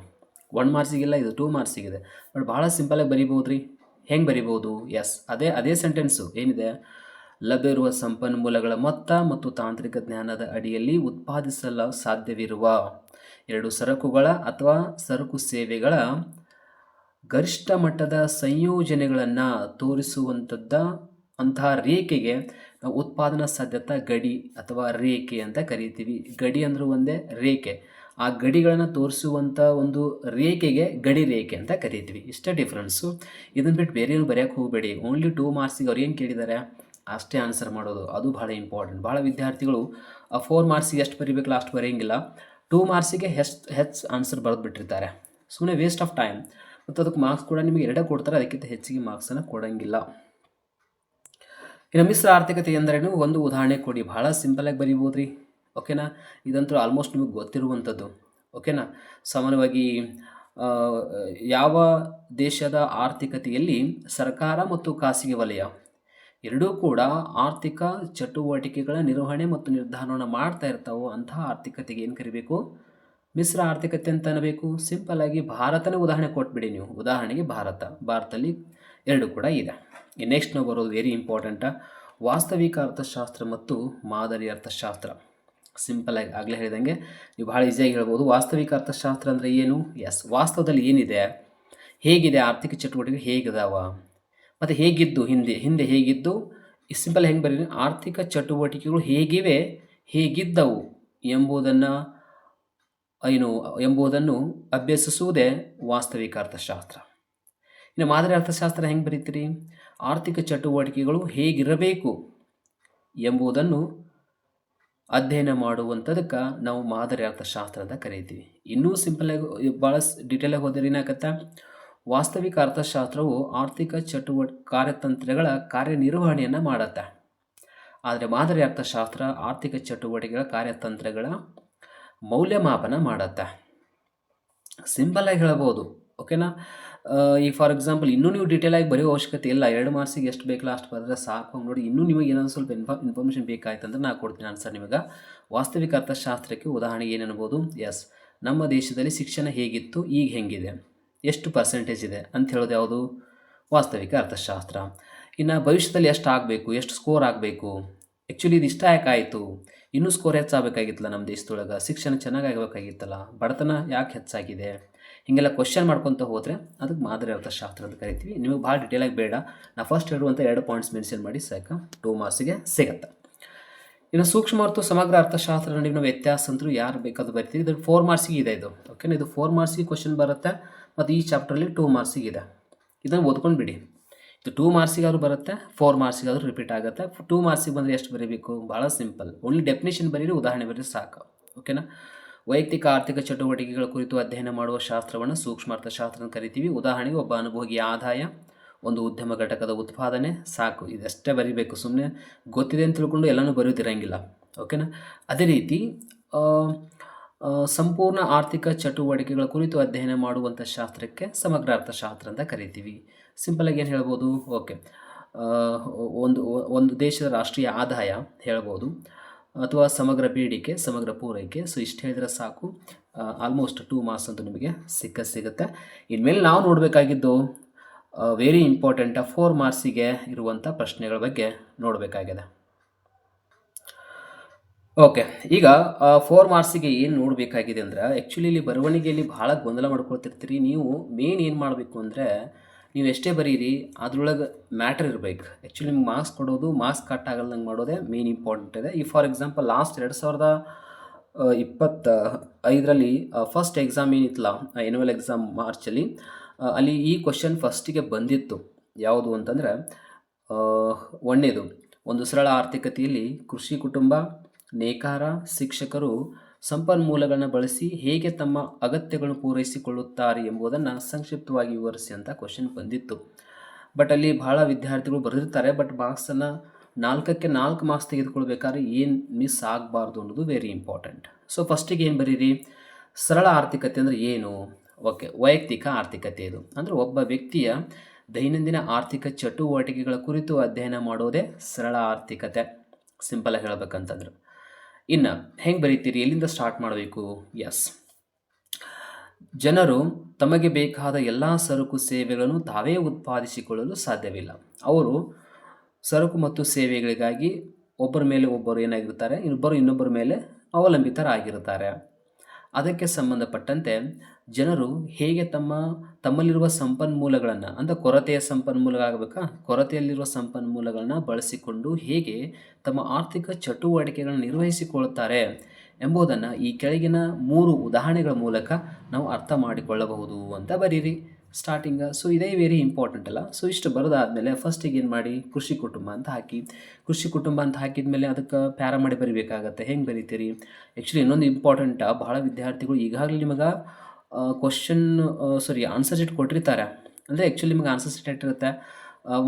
[SPEAKER 1] 1 ಮಾರ್ಕ್ಸಿಗಿಲ್ಲ, ಇದು 2 ಮಾರ್ಕ್ಸಿಗಿದೆ. ಬಟ್ ಭಾಳ ಸಿಂಪಲಾಗಿ ಬರಿಬೋದು ರೀ. ಹೆಂಗೆ ಬರಿಬೋದು? ಎಸ್, ಅದೇ ಸೆಂಟೆನ್ಸು ಏನಿದೆ, ಲಭ್ಯವಿರುವ ಸಂಪನ್ಮೂಲಗಳ ಮೊತ್ತ ಮತ್ತು ತಾಂತ್ರಿಕ ಜ್ಞಾನದ ಅಡಿಯಲ್ಲಿ ಉತ್ಪಾದಿಸಲು ಸಾಧ್ಯವಿರುವ ಎರಡು ಸರಕುಗಳ ಅಥವಾ ಸರಕು ಸೇವೆಗಳ ಗರಿಷ್ಠ ಮಟ್ಟದ ಸಂಯೋಜನೆಗಳನ್ನು ತೋರಿಸುವಂಥದ್ದ ಅಂತಹ ರೇಖೆಗೆ ನಾವು ಉತ್ಪಾದನಾ ಸಾಧ್ಯತಾ ಗಡಿ ಅಥವಾ ರೇಖೆ ಅಂತ ಕರಿತೀವಿ. ಗಡಿ ಅಂದರೂ ಒಂದೇ, ರೇಖೆ ಆ ಗಡಿಗಳನ್ನು ತೋರಿಸುವಂಥ ಒಂದು ರೇಖೆಗೆ ಗಡಿ ರೇಖೆ ಅಂತ ಕರಿತೀವಿ. ಇಷ್ಟೇ ಡಿಫ್ರೆನ್ಸು. ಇದನ್ನು ಬಿಟ್ಟು ಬೇರೆ ಏನು ಬರೆಯೋಕ್ಕೆ ಹೋಗಬೇಡಿ. ಓನ್ಲಿ 2 ಮಾರ್ಕ್ಸಿಗೆ ಅವ್ರು ಏನು ಕೇಳಿದ್ದಾರೆ ಅಷ್ಟೇ ಆನ್ಸರ್ ಮಾಡೋದು, ಅದು ಭಾಳ ಇಂಪಾರ್ಟೆಂಟ್. ಭಾಳ ವಿದ್ಯಾರ್ಥಿಗಳು 4 ಮಾರ್ಕ್ಸಿಗೆ ಎಷ್ಟು ಬರೀಬೇಕು ಲಾಸ್ಟ್ ಬರೆಯೋಂಗಿಲ್ಲ, 2 ಮಾರ್ಕ್ಸಿಗೆ ಹೆಚ್ಚು ಆನ್ಸರ್ ಬರೆದು ಬಿಟ್ಟಿರ್ತಾರೆ. ಸುಮ್ಮನೆ ವೇಸ್ಟ್ ಆಫ್ ಟೈಮ್. ಮತ್ತು ಅದಕ್ಕೆ ಮಾರ್ಕ್ಸ್ ಕೂಡ ನಿಮಗೆ 2 ಕೊಡ್ತಾರೆ, ಅದಕ್ಕಿಂತ ಹೆಚ್ಚಿಗೆ ಮಾರ್ಕ್ಸನ್ನು ಕೊಡೋಂಗಿಲ್ಲ. ಇನ್ನು ಮಿಶ್ರ ಆರ್ಥಿಕತೆ ಎಂದರೇನು, ಒಂದು ಉದಾಹರಣೆ ಕೊಡಿ. ಭಾಳ ಸಿಂಪಲಾಗಿ ಬರೀಬೋದು ರೀ, ಓಕೆನಾ. ಇದಂತೂ ಆಲ್ಮೋಸ್ಟ್ ನಿಮಗೆ ಗೊತ್ತಿರುವಂಥದ್ದು, ಓಕೆನಾ. ಸಾಮಾನ್ಯವಾಗಿ ಯಾವ ದೇಶದ ಆರ್ಥಿಕತೆಯಲ್ಲಿ ಸರ್ಕಾರ ಮತ್ತು ಖಾಸಗಿ ವಲಯ ಎರಡೂ ಕೂಡ ಆರ್ಥಿಕ ಚಟುವಟಿಕೆಗಳ ನಿರ್ವಹಣೆ ಮತ್ತು ನಿರ್ಧಾರವನ್ನು ಮಾಡ್ತಾ ಇರ್ತಾವೋ ಅಂತಹ ಆರ್ಥಿಕತೆಗೆ ಏನು ಕರಿಬೇಕು? ಮಿಶ್ರ ಆರ್ಥಿಕತೆ ಅಂತ ಅನ್ನಬೇಕು. ಸಿಂಪಲ್ಲಾಗಿ ಭಾರತನೇ ಉದಾಹರಣೆ ಕೊಟ್ಬಿಡಿ ನೀವು. ಉದಾಹರಣೆಗೆ ಭಾರತದಲ್ಲಿ 2 ಕೂಡ ಇದೆ. ನೆಕ್ಸ್ಟ್ ನಾವು ಬರೋದು ವೆರಿ ಇಂಪಾರ್ಟೆಂಟ, ವಾಸ್ತವಿಕ ಅರ್ಥಶಾಸ್ತ್ರ ಮತ್ತು ಮಾದರಿ ಅರ್ಥಶಾಸ್ತ್ರ. ಸಿಂಪಲಾಗಿ ಆಗಲೇ ಹೇಳಿದಂಗೆ ನೀವು ಭಾಳ ಈಸಿಯಾಗಿ ಹೇಳ್ಬೋದು. ವಾಸ್ತವಿಕ ಅರ್ಥಶಾಸ್ತ್ರ ಅಂದರೆ ಏನು? ಎಸ್, ವಾಸ್ತವದಲ್ಲಿ ಏನಿದೆ, ಹೇಗಿದೆ ಆರ್ಥಿಕ ಚಟುವಟಿಕೆ, ಹೇಗಿದಾವ ಮತ್ತು ಹೇಗಿದ್ದು ಹಿಂದೆ ಹೇಗಿದ್ದು. ಸಿಂಪಲ್ ಹೆಂಗೆ ಬರೀ, ಆರ್ಥಿಕ ಚಟುವಟಿಕೆಗಳು ಹೇಗಿವೆ, ಹೇಗಿದ್ದವು ಎಂಬುದನ್ನು ಅಭ್ಯಸಿಸುವುದೇ ವಾಸ್ತವಿಕ ಅರ್ಥಶಾಸ್ತ್ರ. ಇನ್ನು ಮಾದರಿ ಅರ್ಥಶಾಸ್ತ್ರ ಹೆಂಗೆ ಬರೀತೀರಿ? ಆರ್ಥಿಕ ಚಟುವಟಿಕೆಗಳು ಹೇಗಿರಬೇಕು ಎಂಬುದನ್ನು ಅಧ್ಯಯನ ಮಾಡುವಂಥದಕ್ಕೆ ನಾವು ಮಾದರಿ ಅರ್ಥಶಾಸ್ತ್ರ ಅಂತ ಕರಿತೀವಿ. ಇನ್ನೂ ಸಿಂಪಲಾಗಿ ಭಾಳ ಡೀಟೇಲಾಗಿ ಹೋದರೆ ಏನಾಗತ್ತೆ, ವಾಸ್ತವಿಕ ಅರ್ಥಶಾಸ್ತ್ರವು ಆರ್ಥಿಕ ಕಾರ್ಯತಂತ್ರಗಳ ಕಾರ್ಯನಿರ್ವಹಣೆಯನ್ನು ಮಾಡುತ್ತೆ. ಆದರೆ ಮಾದರಿ ಅರ್ಥಶಾಸ್ತ್ರ ಆರ್ಥಿಕ ಚಟುವಟಿಕೆಗಳ ಕಾರ್ಯತಂತ್ರಗಳ ಮೌಲ್ಯಮಾಪನ ಮಾಡುತ್ತೆ. ಸಿಂಪಲಾಗಿ ಹೇಳ್ಬೋದು, ಓಕೆನಾ? ಈಗ ಫಾರ್ ಎಕ್ಸಾಂಪಲ್ ಇನ್ನೂ ನೀವು ಡೀಟೇಲಾಗಿ ಬರೆಯೋ ಅವಶ್ಯಕತೆ ಇಲ್ಲ. 2 ಮಾರ್ಕ್ಸಿಗೆ ಎಷ್ಟು ಬೇಕಲ್ಲ ಅಷ್ಟು ಬರೆದ್ರೆ ಸಾಕು. ನೋಡಿ, ಇನ್ನೂ ನಿಮಗೆ ಏನಾದರೂ ಸ್ವಲ್ಪ ಇನ್ಫಾರ್ಮೇಷನ್ ಬೇಕಾಯ್ತು ಅಂದ್ರೆ ನಾನು ಕೊಡ್ತೀನಿ ಆನ್ಸರ್ ನಿಮಗೆ. ವಾಸ್ತವಿಕ ಅರ್ಥಶಾಸ್ತ್ರಕ್ಕೆ ಉದಾಹರಣೆಗೆ ಏನು ಅನ್ಬೋದು? ಎಸ್, ನಮ್ಮ ದೇಶದಲ್ಲಿ ಶಿಕ್ಷಣ ಹೇಗಿತ್ತು, ಈಗ ಹೆಂಗಿದೆ, ಎಷ್ಟು ಪರ್ಸೆಂಟೇಜ್ ಇದೆ ಅಂತ ಹೇಳೋದು ಯಾವುದು? ವಾಸ್ತವಿಕ ಅರ್ಥಶಾಸ್ತ್ರ. ಇನ್ನು ಭವಿಷ್ಯದಲ್ಲಿ ಎಷ್ಟು ಆಗಬೇಕು, ಎಷ್ಟು ಸ್ಕೋರ್ ಆಗಬೇಕು, ಆ್ಯಕ್ಚುಲಿ ಇದು ಇಷ್ಟ ಯಾಕೆ ಆಯಿತು, ಇನ್ನೂ ಸ್ಕೋರ್ ಹೆಚ್ಚಾಗಬೇಕಾಗಿತ್ತಲ್ಲ ನಮ್ಮ ದೇಶದೊಳಗೆ, ಶಿಕ್ಷಣ ಚೆನ್ನಾಗಿ ಆಗಬೇಕಾಗಿತ್ತಲ್ಲ, ಬಡತನ ಯಾಕೆ ಹೆಚ್ಚಾಗಿದೆ, ಹೀಗೆಲ್ಲ ಕ್ವಶನ್ ಮಾಡ್ಕೊತ ಹೋದರೆ ಅದಕ್ಕೆ ಮಾದರಿ ಅರ್ಥಶಾಸ್ತ್ರ ಅಂತ ಕರಿತೀವಿ. ನಿಮಗೆ ಭಾಳ ಡೀಟೇಲಾಗಿ ಬೇಡ, ನಾ ಫಸ್ಟ್ ಹೇಳುವಂಥ 2 ಪಾಯಿಂಟ್ಸ್ ಮೆನ್ಷನ್ ಮಾಡಿ ಸಾಕು, 2 ಮಾರ್ಕ್ಸಿಗೆ ಸಿಗುತ್ತೆ. ಇನ್ನು ಸೂಕ್ಷ್ಮ ಮತ್ತು ಸಮಗ್ರ ಅರ್ಥಶಾಸ್ತ್ರ ನಡುವಿನ ವ್ಯತ್ಯಾಸ ಅಂತೂ ಯಾರು ಬೇಕಾದ್ರೂ ಬರ್ತೀವಿ. ಇದು 4 ಮಾರ್ಕ್ಸಿಗೆ ಇದೆ. ಇದು ಓಕೆನಾ? ಇದು 4 ಮಾರ್ಕ್ಸಿಗೆ ಕ್ವಶನ್ ಬರುತ್ತೆ ಮತ್ತು ಈ ಚಾಪ್ಟ್ರಲ್ಲಿ 2 ಮಾರ್ಕ್ಸಿಗೆ ಇದೆ. ಇದನ್ನು ಓದ್ಕೊಂಡು ಬಿಡಿ. ಇದು 2 ಮಾರ್ಕ್ಸಿಗಾದ್ರೂ ಬರುತ್ತೆ, 4 ಮಾರ್ಕ್ಸಿಗಾದ್ರೂ ರಿಪೀಟ್ ಆಗುತ್ತೆ. 2 ಮಾರ್ಕ್ಸಿಗೆ ಬಂದರೆ ಎಷ್ಟು ಬರೀಬೇಕು? ಭಾಳ ಸಿಂಪಲ್, ಓನ್ಲಿ ಡೆಫಿನೇಷನ್ ಬರೀರಿ, ಉದಾಹರಣೆ ಬರೀರಿ ಸಾಕು. ಓಕೆನಾ? ವೈಯಕ್ತಿಕ ಆರ್ಥಿಕ ಚಟುವಟಿಕೆಗಳ ಕುರಿತು ಅಧ್ಯಯನ ಮಾಡುವ ಶಾಸ್ತ್ರವನ್ನು ಸೂಕ್ಷ್ಮ ಅರ್ಥಶಾಸ್ತ್ರ ಅಂತ ಕರಿತೀವಿ. ಉದಾಹರಣೆಗೆ ಒಬ್ಬ ಅನುಭೋಗಿಯ ಆದಾಯ, ಒಂದು ಉದ್ಯಮ ಘಟಕದ ಉತ್ಪಾದನೆ, ಸಾಕು, ಇದಷ್ಟೇ ಬರೀಬೇಕು. ಸುಮ್ಮನೆ ಗೊತ್ತಿದೆ ಅಂತ ತಿಳ್ಕೊಂಡು ಎಲ್ಲನೂ ಬರೆಯೋದಿರಂಗಿಲ್ಲ. ಓಕೆನಾ? ಅದೇ ರೀತಿ ಸಂಪೂರ್ಣ ಆರ್ಥಿಕ ಚಟುವಟಿಕೆಗಳ ಕುರಿತು ಅಧ್ಯಯನ ಮಾಡುವಂಥ ಶಾಸ್ತ್ರಕ್ಕೆ ಸಮಗ್ರ ಅರ್ಥಶಾಸ್ತ್ರ ಅಂತ ಕರಿತೀವಿ. ಸಿಂಪಲಾಗಿ ಏನು ಹೇಳ್ಬೋದು? ಓಕೆ, ಒಂದು ದೇಶದ ರಾಷ್ಟ್ರೀಯ ಆದಾಯ ಹೇಳ್ಬೋದು, ಅಥವಾ ಸಮಗ್ರ ಬೇಡಿಕೆ, ಸಮಗ್ರ ಪೂರೈಕೆ. ಸೊ ಇಷ್ಟು ಹೇಳಿದ್ರೆ ಸಾಕು, ಆಲ್ಮೋಸ್ಟ್ 2 ಮಾರ್ಕ್ಸ್ ಅಂತೂ ನಿಮಗೆ ಸಿಗುತ್ತೆ. ಇನ್ಮೇಲೆ ನಾವು ನೋಡಬೇಕಾಗಿದ್ದು ವೆರಿ ಇಂಪಾರ್ಟೆಂಟ್ 4 ಮಾರ್ಕ್ಸಿಗೆ ಇರುವಂಥ ಪ್ರಶ್ನೆಗಳ ಬಗ್ಗೆ ನೋಡಬೇಕಾಗಿದೆ. ಓಕೆ, ಈಗ 4 ಮಾರ್ಕ್ಸಿಗೆ ಏನು ನೋಡಬೇಕಾಗಿದೆ ಅಂದ್ರೆ, ಆ್ಯಕ್ಚುಲಿ ಇಲ್ಲಿ ಬರವಣಿಗೆಯಲ್ಲಿ ಭಾಳ ಗೊಂದಲ ಮಾಡ್ಕೊಳ್ತಿರ್ತೀರಿ ನೀವು. ಮೇನ್ ಏನು ಮಾಡಬೇಕು ಅಂದರೆ, ನೀವು ಎಷ್ಟೇ ಬರೀರಿ ಅದರೊಳಗೆ ಮ್ಯಾಟ್ರ್ ಇರಬೇಕು. ಆ್ಯಕ್ಚುಲಿ ನಿಮ್ಗೆ ಮಾರ್ಕ್ಸ್ ಕೊಡೋದು, ಮಾರ್ಕ್ಸ್ ಕಟ್ ಆಗಲ್ದಂಗೆ ಮಾಡೋದೇ ಮೇನ್ ಇಂಪಾರ್ಟೆಂಟ್ ಇದೆ. ಈ ಫಾರ್ ಎಕ್ಸಾಂಪಲ್ ಲಾಸ್ಟ್ 2025ರಲ್ಲಿ ಫಸ್ಟ್ ಎಕ್ಸಾಮ್ ಏನಿತ್ತಲ್ಲ, ಆ್ಯನ್ಯುವಲ್ ಎಕ್ಸಾಮ್ ಮಾರ್ಚಲ್ಲಿ, ಅಲ್ಲಿ ಈ ಕ್ವಶನ್ ಫಸ್ಟಿಗೆ ಬಂದಿತ್ತು. ಯಾವುದು ಅಂತಂದರೆ, ಒಂದನೇದು, ಒಂದು ಸರಳ ಆರ್ಥಿಕತೆಯಲ್ಲಿ ಕೃಷಿ ಕುಟುಂಬ, ನೇಕಾರ, ಶಿಕ್ಷಕರು ಸಂಪನ್ಮೂಲಗಳನ್ನು ಬಳಸಿ ಹೇಗೆ ತಮ್ಮ ಅಗತ್ಯಗಳನ್ನು ಪೂರೈಸಿಕೊಳ್ಳುತ್ತಾರೆ ಎಂಬುದನ್ನು ಸಂಕ್ಷಿಪ್ತವಾಗಿ ವಿವರಿಸಿ ಅಂತ ಕ್ವಶನ್ ಬಂದಿತ್ತು. ಬಟ್ ಅಲ್ಲಿ ಭಾಳ ವಿದ್ಯಾರ್ಥಿಗಳು ಬರೆದಿರ್ತಾರೆ, ಬಟ್ ಮಾರ್ಕ್ಸನ್ನು 4ಕ್ಕೆ 4 ಮಾರ್ಕ್ಸ್ ತೆಗೆದುಕೊಳ್ಬೇಕಾದ್ರೆ ಏನು ಮಿಸ್ ಆಗಬಾರ್ದು ಅನ್ನೋದು ವೆರಿ ಇಂಪಾರ್ಟೆಂಟ್. ಸೊ ಫಸ್ಟಿಗೆ ಏನು ಬರೀರಿ? ಸರಳ ಆರ್ಥಿಕತೆ ಅಂದರೆ ಏನು? ಓಕೆ, ವೈಯಕ್ತಿಕ ಆರ್ಥಿಕತೆ. ಇದು ಅಂದರೆ ಒಬ್ಬ ವ್ಯಕ್ತಿಯ ದೈನಂದಿನ ಆರ್ಥಿಕ ಚಟುವಟಿಕೆಗಳ ಕುರಿತು ಅಧ್ಯಯನ ಮಾಡೋದೇ ಸರಳ ಆರ್ಥಿಕತೆ, ಸಿಂಪಲಾಗಿ ಹೇಳ್ಬೇಕಂತಂದ್ರೆ. ಇನ್ನು ಹೆಂಗೆ ಬರೀತೀರಿ, ಎಲ್ಲಿಂದ ಸ್ಟಾರ್ಟ್ ಮಾಡಬೇಕು? ಎಸ್, ಜನರು ತಮಗೆ ಬೇಕಾದ ಎಲ್ಲ ಸರಕು ಸೇವೆಗಳನ್ನು ತಾವೇ ಉತ್ಪಾದಿಸಿಕೊಳ್ಳಲು ಸಾಧ್ಯವಿಲ್ಲ. ಅವರು ಸರಕು ಮತ್ತು ಸೇವೆಗಳಿಗಾಗಿ ಒಬ್ಬರ ಮೇಲೆ ಒಬ್ಬರು ಏನಾಗಿರ್ತಾರೆ, ಇನ್ನೊಬ್ಬರ ಮೇಲೆ ಅವಲಂಬಿತರಾಗಿರ್ತಾರೆ. ಅದಕ್ಕೆ ಸಂಬಂಧಪಟ್ಟಂತೆ ಜನರು ಹೇಗೆ ತಮ್ಮಲ್ಲಿರುವ ಸಂಪನ್ಮೂಲಗಳನ್ನು, ಅಂದರೆ ಕೊರತೆಯ ಸಂಪನ್ಮೂಲ ಆಗಬೇಕಾ, ಕೊರತೆಯಲ್ಲಿರುವ ಸಂಪನ್ಮೂಲಗಳನ್ನು ಬಳಸಿಕೊಂಡು ಹೇಗೆ ತಮ್ಮ ಆರ್ಥಿಕ ಚಟುವಟಿಕೆಗಳನ್ನು ನಿರ್ವಹಿಸಿಕೊಳ್ಳುತ್ತಾರೆ ಎಂಬುದನ್ನು ಈ ಕೆಳಗಿನ 3 ಉದಾಹರಣೆಗಳ ಮೂಲಕ ನಾವು ಅರ್ಥ ಮಾಡಿಕೊಳ್ಳಬಹುದು ಅಂತ ಬರೀರಿ ಸ್ಟಾರ್ಟಿಂಗ. ಸೊ ಇದೇ ವೆರಿ ಇಂಪಾರ್ಟೆಂಟ್ ಅಲ್ಲ. ಸೊ ಇಷ್ಟು ಬರೋದಾದಮೇಲೆ ಫಸ್ಟಿಗೆ ಏನು ಮಾಡಿ, ಕೃಷಿ ಕುಟುಂಬ ಅಂತ ಹಾಕಿ. ಕೃಷಿ ಕುಟುಂಬ ಅಂತ ಹಾಕಿದ ಮೇಲೆ ಅದಕ್ಕೆ ಪ್ಯಾರ ಮಾಡಿ ಬರಿಬೇಕಾಗತ್ತೆ. ಹೆಂಗೆ ಬರೀತೀರಿ? ಆ್ಯಕ್ಚುಲಿ ಇನ್ನೊಂದು ಇಂಪಾರ್ಟೆಂಟ್, ಭಾಳ ವಿದ್ಯಾರ್ಥಿಗಳು ಈಗಾಗಲೇ ನಿಮಗೆ ಆನ್ಸರ್ ಶೀಟ್ ಕೊಟ್ಟಿರ್ತಾರೆ. ಅಂದರೆ ಆ್ಯಕ್ಚುಲಿ ನಿಮಗೆ ಆನ್ಸರ್ ಶೀಟ್ ಇಟ್ಟಿರುತ್ತೆ.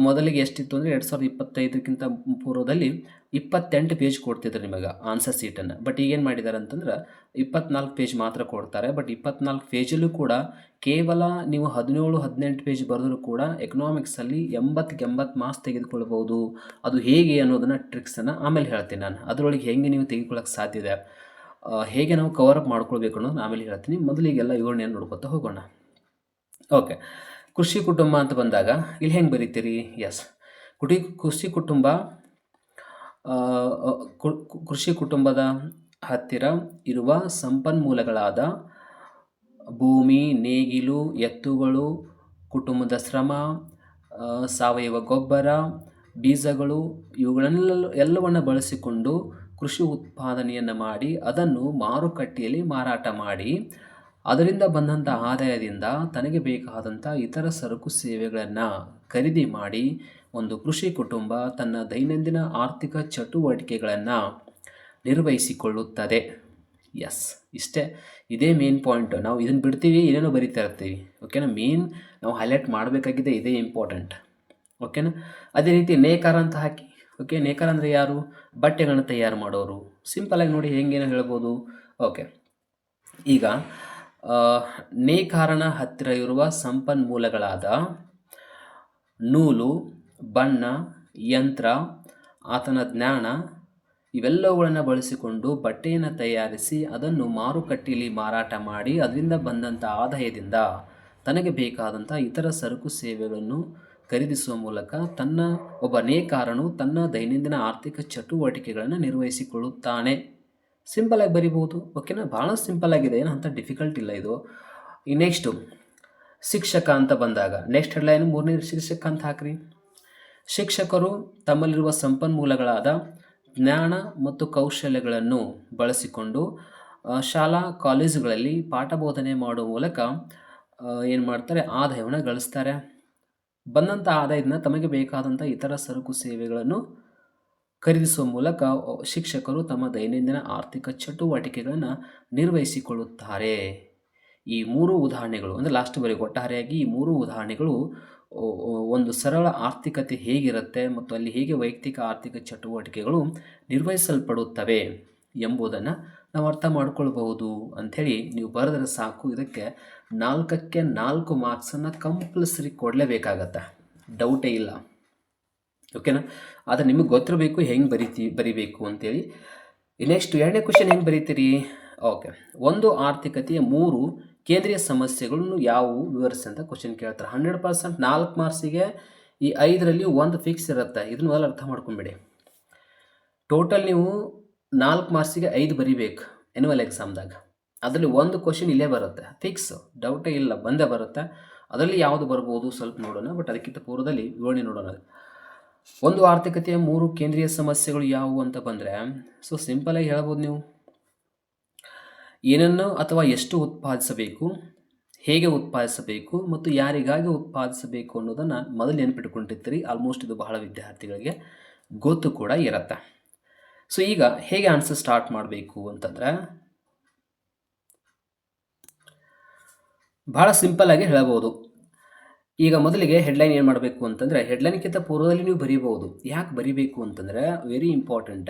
[SPEAKER 1] ಮೊದಲಿಗೆ ಎಷ್ಟಿತ್ತು ಅಂದರೆ 2025ಕ್ಕಿಂತ ಪೂರ್ವದಲ್ಲಿ 28 ಪೇಜ್ ಕೊಡ್ತಿದ್ರು ನಿಮಗೆ ಆನ್ಸರ್ ಶೀಟನ್ನು. ಬಟ್ ಈಗೇನು ಮಾಡಿದ್ದಾರೆ ಅಂತಂದ್ರೆ 24 ಪೇಜ್ ಮಾತ್ರ ಕೊಡ್ತಾರೆ. ಬಟ್ 24 ಪೇಜಲ್ಲೂ ಕೂಡ ಕೇವಲ ನೀವು 17-18 ಪೇಜ್ ಬರೆದರೂ ಕೂಡ ಎಕನಾಮಿಕ್ಸಲ್ಲಿ 80ಕ್ಕೆ 80 ಮಾರ್ಕ್ಸ್ ತೆಗೆದುಕೊಳ್ಬೋದು. ಅದು ಹೇಗೆ ಅನ್ನೋದನ್ನು ಟ್ರಿಕ್ಸನ್ನು ಆಮೇಲೆ ಹೇಳ್ತೀನಿ ನಾನು. ಅದರೊಳಗೆ ಹೇಗೆ ನೀವು ತೆಗೆದುಕೊಳ್ಳೋಕ್ಕೆ ಸಾಧ್ಯ ಇದೆ, ಹೇಗೆ ನಾವು ಕವರಪ್ ಮಾಡ್ಕೊಳ್ಬೇಕು ಅನ್ನೋದು ಆಮೇಲೆ ಹೇಳ್ತೀನಿ. ಮೊದಲಿಗೆಲ್ಲ ವಿವರಣೆಯನ್ನು ನೋಡ್ಕೊತಾ ಹೋಗೋಣ. ಓಕೆ, ಕೃಷಿ ಕುಟುಂಬ ಅಂತ ಬಂದಾಗ ಇಲ್ಲಿ ಹೆಂಗೆ ಬರೀತೀರಿ? ಎಸ್, ಕೃಷಿ ಕುಟುಂಬದ ಹತ್ತಿರ ಇರುವ ಸಂಪನ್ಮೂಲಗಳಾದ ಭೂಮಿ, ನೇಗಿಲು, ಎತ್ತುಗಳು, ಕುಟುಂಬದ ಶ್ರಮ, ಸಾವಯವ ಗೊಬ್ಬರ, ಬೀಜಗಳು, ಎಲ್ಲವನ್ನು ಬಳಸಿಕೊಂಡು ಕೃಷಿ ಉತ್ಪಾದನೆಯನ್ನು ಮಾಡಿ ಅದನ್ನು ಮಾರುಕಟ್ಟೆಯಲ್ಲಿ ಮಾರಾಟ ಮಾಡಿ ಅದರಿಂದ ಬಂದಂಥ ಆದಾಯದಿಂದ ತನಗೆ ಬೇಕಾದಂಥ ಇತರ ಸರಕು ಸೇವೆಗಳನ್ನು ಖರೀದಿ ಮಾಡಿ ಒಂದು ಕೃಷಿ ಕುಟುಂಬ ತನ್ನ ದೈನಂದಿನ ಆರ್ಥಿಕ ಚಟುವಟಿಕೆಗಳನ್ನು ನಿರ್ವಹಿಸಿಕೊಳ್ಳುತ್ತದೆ. ಎಸ್, ಇಷ್ಟೇ, ಇದೇ ಮೇನ್ ಪಾಯಿಂಟ್. ನಾವು ಇದನ್ನು ಬಿಡ್ತೀವಿ, ಏನೇನೋ ಬರಿತಾ ಇರ್ತೀವಿ. ಓಕೆನಾ, ಮೇನ್ ನಾವು ಹೈಲೈಟ್ ಮಾಡಬೇಕಾಗಿದೆ ಇದೇ ಇಂಪಾರ್ಟೆಂಟ್. ಓಕೆನಾ, ಅದೇ ರೀತಿ ನೇಕಾರ ಅಂತ ಹಾಕಿ. ಓಕೆ, ನೇಕಾರ ಅಂದರೆ ಯಾರು? ಬಟ್ಟೆಗಳನ್ನು ತಯಾರು ಮಾಡೋರು. ಸಿಂಪಲಾಗಿ ನೋಡಿ ಹೆಂಗೇನೋ ಹೇಳ್ಬೋದು. ಓಕೆ, ಈಗ ನೇಕಾರನ ಹತ್ತಿರ ಇರುವ ಸಂಪನ್ಮೂಲಗಳಾದ ನೂಲು, ಬಣ್ಣ, ಯಂತ್ರ, ಆತನ ಜ್ಞಾನ ಇವೆಲ್ಲವುಗಳನ್ನು ಬಳಸಿಕೊಂಡು ಬಟ್ಟೆಯನ್ನು ತಯಾರಿಸಿ ಅದನ್ನು ಮಾರುಕಟ್ಟೆಯಲ್ಲಿ ಮಾರಾಟ ಮಾಡಿ ಅದರಿಂದ ಬಂದಂಥ ಆದಾಯದಿಂದ ತನಗೆ ಬೇಕಾದಂಥ ಇತರ ಸರಕು ಸೇವೆಗಳನ್ನು ಖರೀದಿಸುವ ಮೂಲಕ ಒಬ್ಬ ನೇಕಾರನು ತನ್ನ ದೈನಂದಿನ ಆರ್ಥಿಕ ಚಟುವಟಿಕೆಗಳನ್ನು ನಿರ್ವಹಿಸಿಕೊಳ್ಳುತ್ತಾನೆ. ಸಿಂಪಲಾಗಿ ಬರಿಬೋದು. ಓಕೆನಾ, ಭಾಳ ಸಿಂಪಲ್ ಆಗಿದೆ, ಏನು ಅಂಥ ಡಿಫಿಕಲ್ಟ್ ಇಲ್ಲ ಇದು. ಈ ನೆಕ್ಸ್ಟು ಶಿಕ್ಷಕ ಅಂತ ಬಂದಾಗ ನೆಕ್ಸ್ಟ್ ಹೆಡ್ಲೈನ್ 3ನೇ ಶಿಕ್ಷಕ ಅಂತ ಹಾಕ್ರಿ. ಶಿಕ್ಷಕರು ತಮ್ಮಲ್ಲಿರುವ ಸಂಪನ್ಮೂಲಗಳಾದ ಜ್ಞಾನ ಮತ್ತು ಕೌಶಲ್ಯಗಳನ್ನು ಬಳಸಿಕೊಂಡು ಶಾಲಾ ಕಾಲೇಜುಗಳಲ್ಲಿ ಪಾಠ ಬೋಧನೆ ಮಾಡುವ ಮೂಲಕ ಏನು ಮಾಡ್ತಾರೆ, ಆದಾಯವನ್ನು ಗಳಿಸ್ತಾರೆ. ಬಂದಂಥ ಆದಾಯದಿಂದ ತಮಗೆ ಬೇಕಾದಂಥ ಇತರ ಸರಕು ಸೇವೆಗಳನ್ನು ಖರೀದಿಸುವ ಮೂಲಕ ಶಿಕ್ಷಕರು ತಮ್ಮ ದೈನಂದಿನ ಆರ್ಥಿಕ ಚಟುವಟಿಕೆಗಳನ್ನು ನಿರ್ವಹಿಸಿಕೊಳ್ಳುತ್ತಾರೆ. ಈ 3 ಉದಾಹರಣೆಗಳು ಅಂದರೆ ಲಾಸ್ಟ್ ವರೆಗೆ ಒಟ್ಟಾರೆಯಾಗಿ ಈ 3 ಉದಾಹರಣೆಗಳು ಒಂದು ಸರಳ ಆರ್ಥಿಕತೆ ಹೇಗಿರುತ್ತೆ ಮತ್ತು ಅಲ್ಲಿ ಹೇಗೆ ವೈಯಕ್ತಿಕ ಆರ್ಥಿಕ ಚಟುವಟಿಕೆಗಳು ನಿರ್ವಹಿಸಲ್ಪಡುತ್ತವೆ ಎಂಬುದನ್ನು ನಾವು ಅರ್ಥ ಮಾಡ್ಕೊಳ್ಬಹುದು ಅಂಥೇಳಿ ನೀವು ಬರೆದರೆ ಸಾಕು. ಇದಕ್ಕೆ 4ಕ್ಕೆ 4 ಮಾರ್ಕ್ಸನ್ನು ಕಂಪಲ್ಸರಿ ಕೊಡಲೇಬೇಕಾಗತ್ತೆ, ಡೌಟೇ ಇಲ್ಲ. ಓಕೆನಾ, ಆದರೆ ನಿಮಗೆ ಗೊತ್ತಿರಬೇಕು ಹೆಂಗೆ ಬರಿಬೇಕು ಅಂತೇಳಿ. ನೆಕ್ಸ್ಟ್ 2ನೇ ಕ್ವೆಶ್ಚನ್ ಹೆಂಗೆ ಬರೀತೀರಿ? ಓಕೆ, ಒಂದು ಆರ್ಥಿಕತೆಯ 3 ಕೇಂದ್ರೀಯ ಸಮಸ್ಯೆಗಳನ್ನು ಯಾವುವು ವಿವರಿಸಿ ಅಂತ ಕ್ವೆಶ್ಚನ್ ಕೇಳ್ತಾರೆ. 100% 4 ಮಾರ್ಕ್ಸಿಗೆ ಈ 5ರಲ್ಲಿ 1 ಫಿಕ್ಸ್ ಇರುತ್ತೆ. ಇದನ್ನು ಮೊದಲು ಅರ್ಥ ಮಾಡ್ಕೊಂಬಿಡಿ. ಟೋಟಲ್ ನೀವು 4 ಮಾರ್ಕ್ಸಿಗೆ 5 ಬರಿಬೇಕು ಎನ್ಯುವಲ್ ಎಕ್ಸಾಮ್ದಾಗ. ಅದರಲ್ಲಿ 1 ಕ್ವೆಶ್ಚನ್ ಇಲ್ಲೇ ಬರುತ್ತೆ, ಫಿಕ್ಸ್, ಡೌಟೇ ಇಲ್ಲ, ಬಂದೇ ಬರುತ್ತೆ. ಅದರಲ್ಲಿ ಯಾವುದು ಬರ್ಬೋದು ಸ್ವಲ್ಪ ನೋಡೋಣ, ಬಟ್ ಅದಕ್ಕಿಂತ ಪೂರ್ವದಲ್ಲಿ ವಿವರಣೆ ನೋಡೋಣ. ಒಂದು ಆರ್ಥಿಕತೆಯ 3 ಕೇಂದ್ರೀಯ ಸಮಸ್ಯೆಗಳು ಯಾವುವು ಅಂತ ಬಂದರೆ, ಸೊ ಸಿಂಪಲಾಗಿ ಹೇಳ್ಬೋದು ನೀವು. ಏನನ್ನು ಅಥವಾ ಎಷ್ಟು ಉತ್ಪಾದಿಸಬೇಕು, ಹೇಗೆ ಉತ್ಪಾದಿಸಬೇಕು ಮತ್ತು ಯಾರಿಗಾಗಿ ಉತ್ಪಾದಿಸಬೇಕು ಅನ್ನೋದನ್ನು ಮೊದಲು ನೆನಪಿಟ್ಕೊಂಡಿರ್ತೀರಿ. ಆಲ್ಮೋಸ್ಟ್ ಇದು ಬಹಳ ವಿದ್ಯಾರ್ಥಿಗಳಿಗೆ ಗೊತ್ತು ಕೂಡ ಇರುತ್ತೆ. ಸೊ ಈಗ ಹೇಗೆ ಆನ್ಸರ್ ಸ್ಟಾರ್ಟ್ ಮಾಡಬೇಕು ಅಂತಂದರೆ ಭಾಳ ಸಿಂಪಲ್ಲಾಗಿ ಹೇಳ್ಬೋದು. ಈಗ ಮೊದಲಿಗೆ ಹೆಡ್ಲೈನ್ ಏನು ಮಾಡಬೇಕು ಅಂತಂದರೆ, ಹೆಡ್ಲೈನ್ಗಿಂತ ಪೂರ್ವದಲ್ಲಿ ನೀವು ಬರೀಬೋದು. ಯಾಕೆ ಬರೀಬೇಕು ಅಂತಂದರೆ ವೆರಿ ಇಂಪಾರ್ಟೆಂಟ,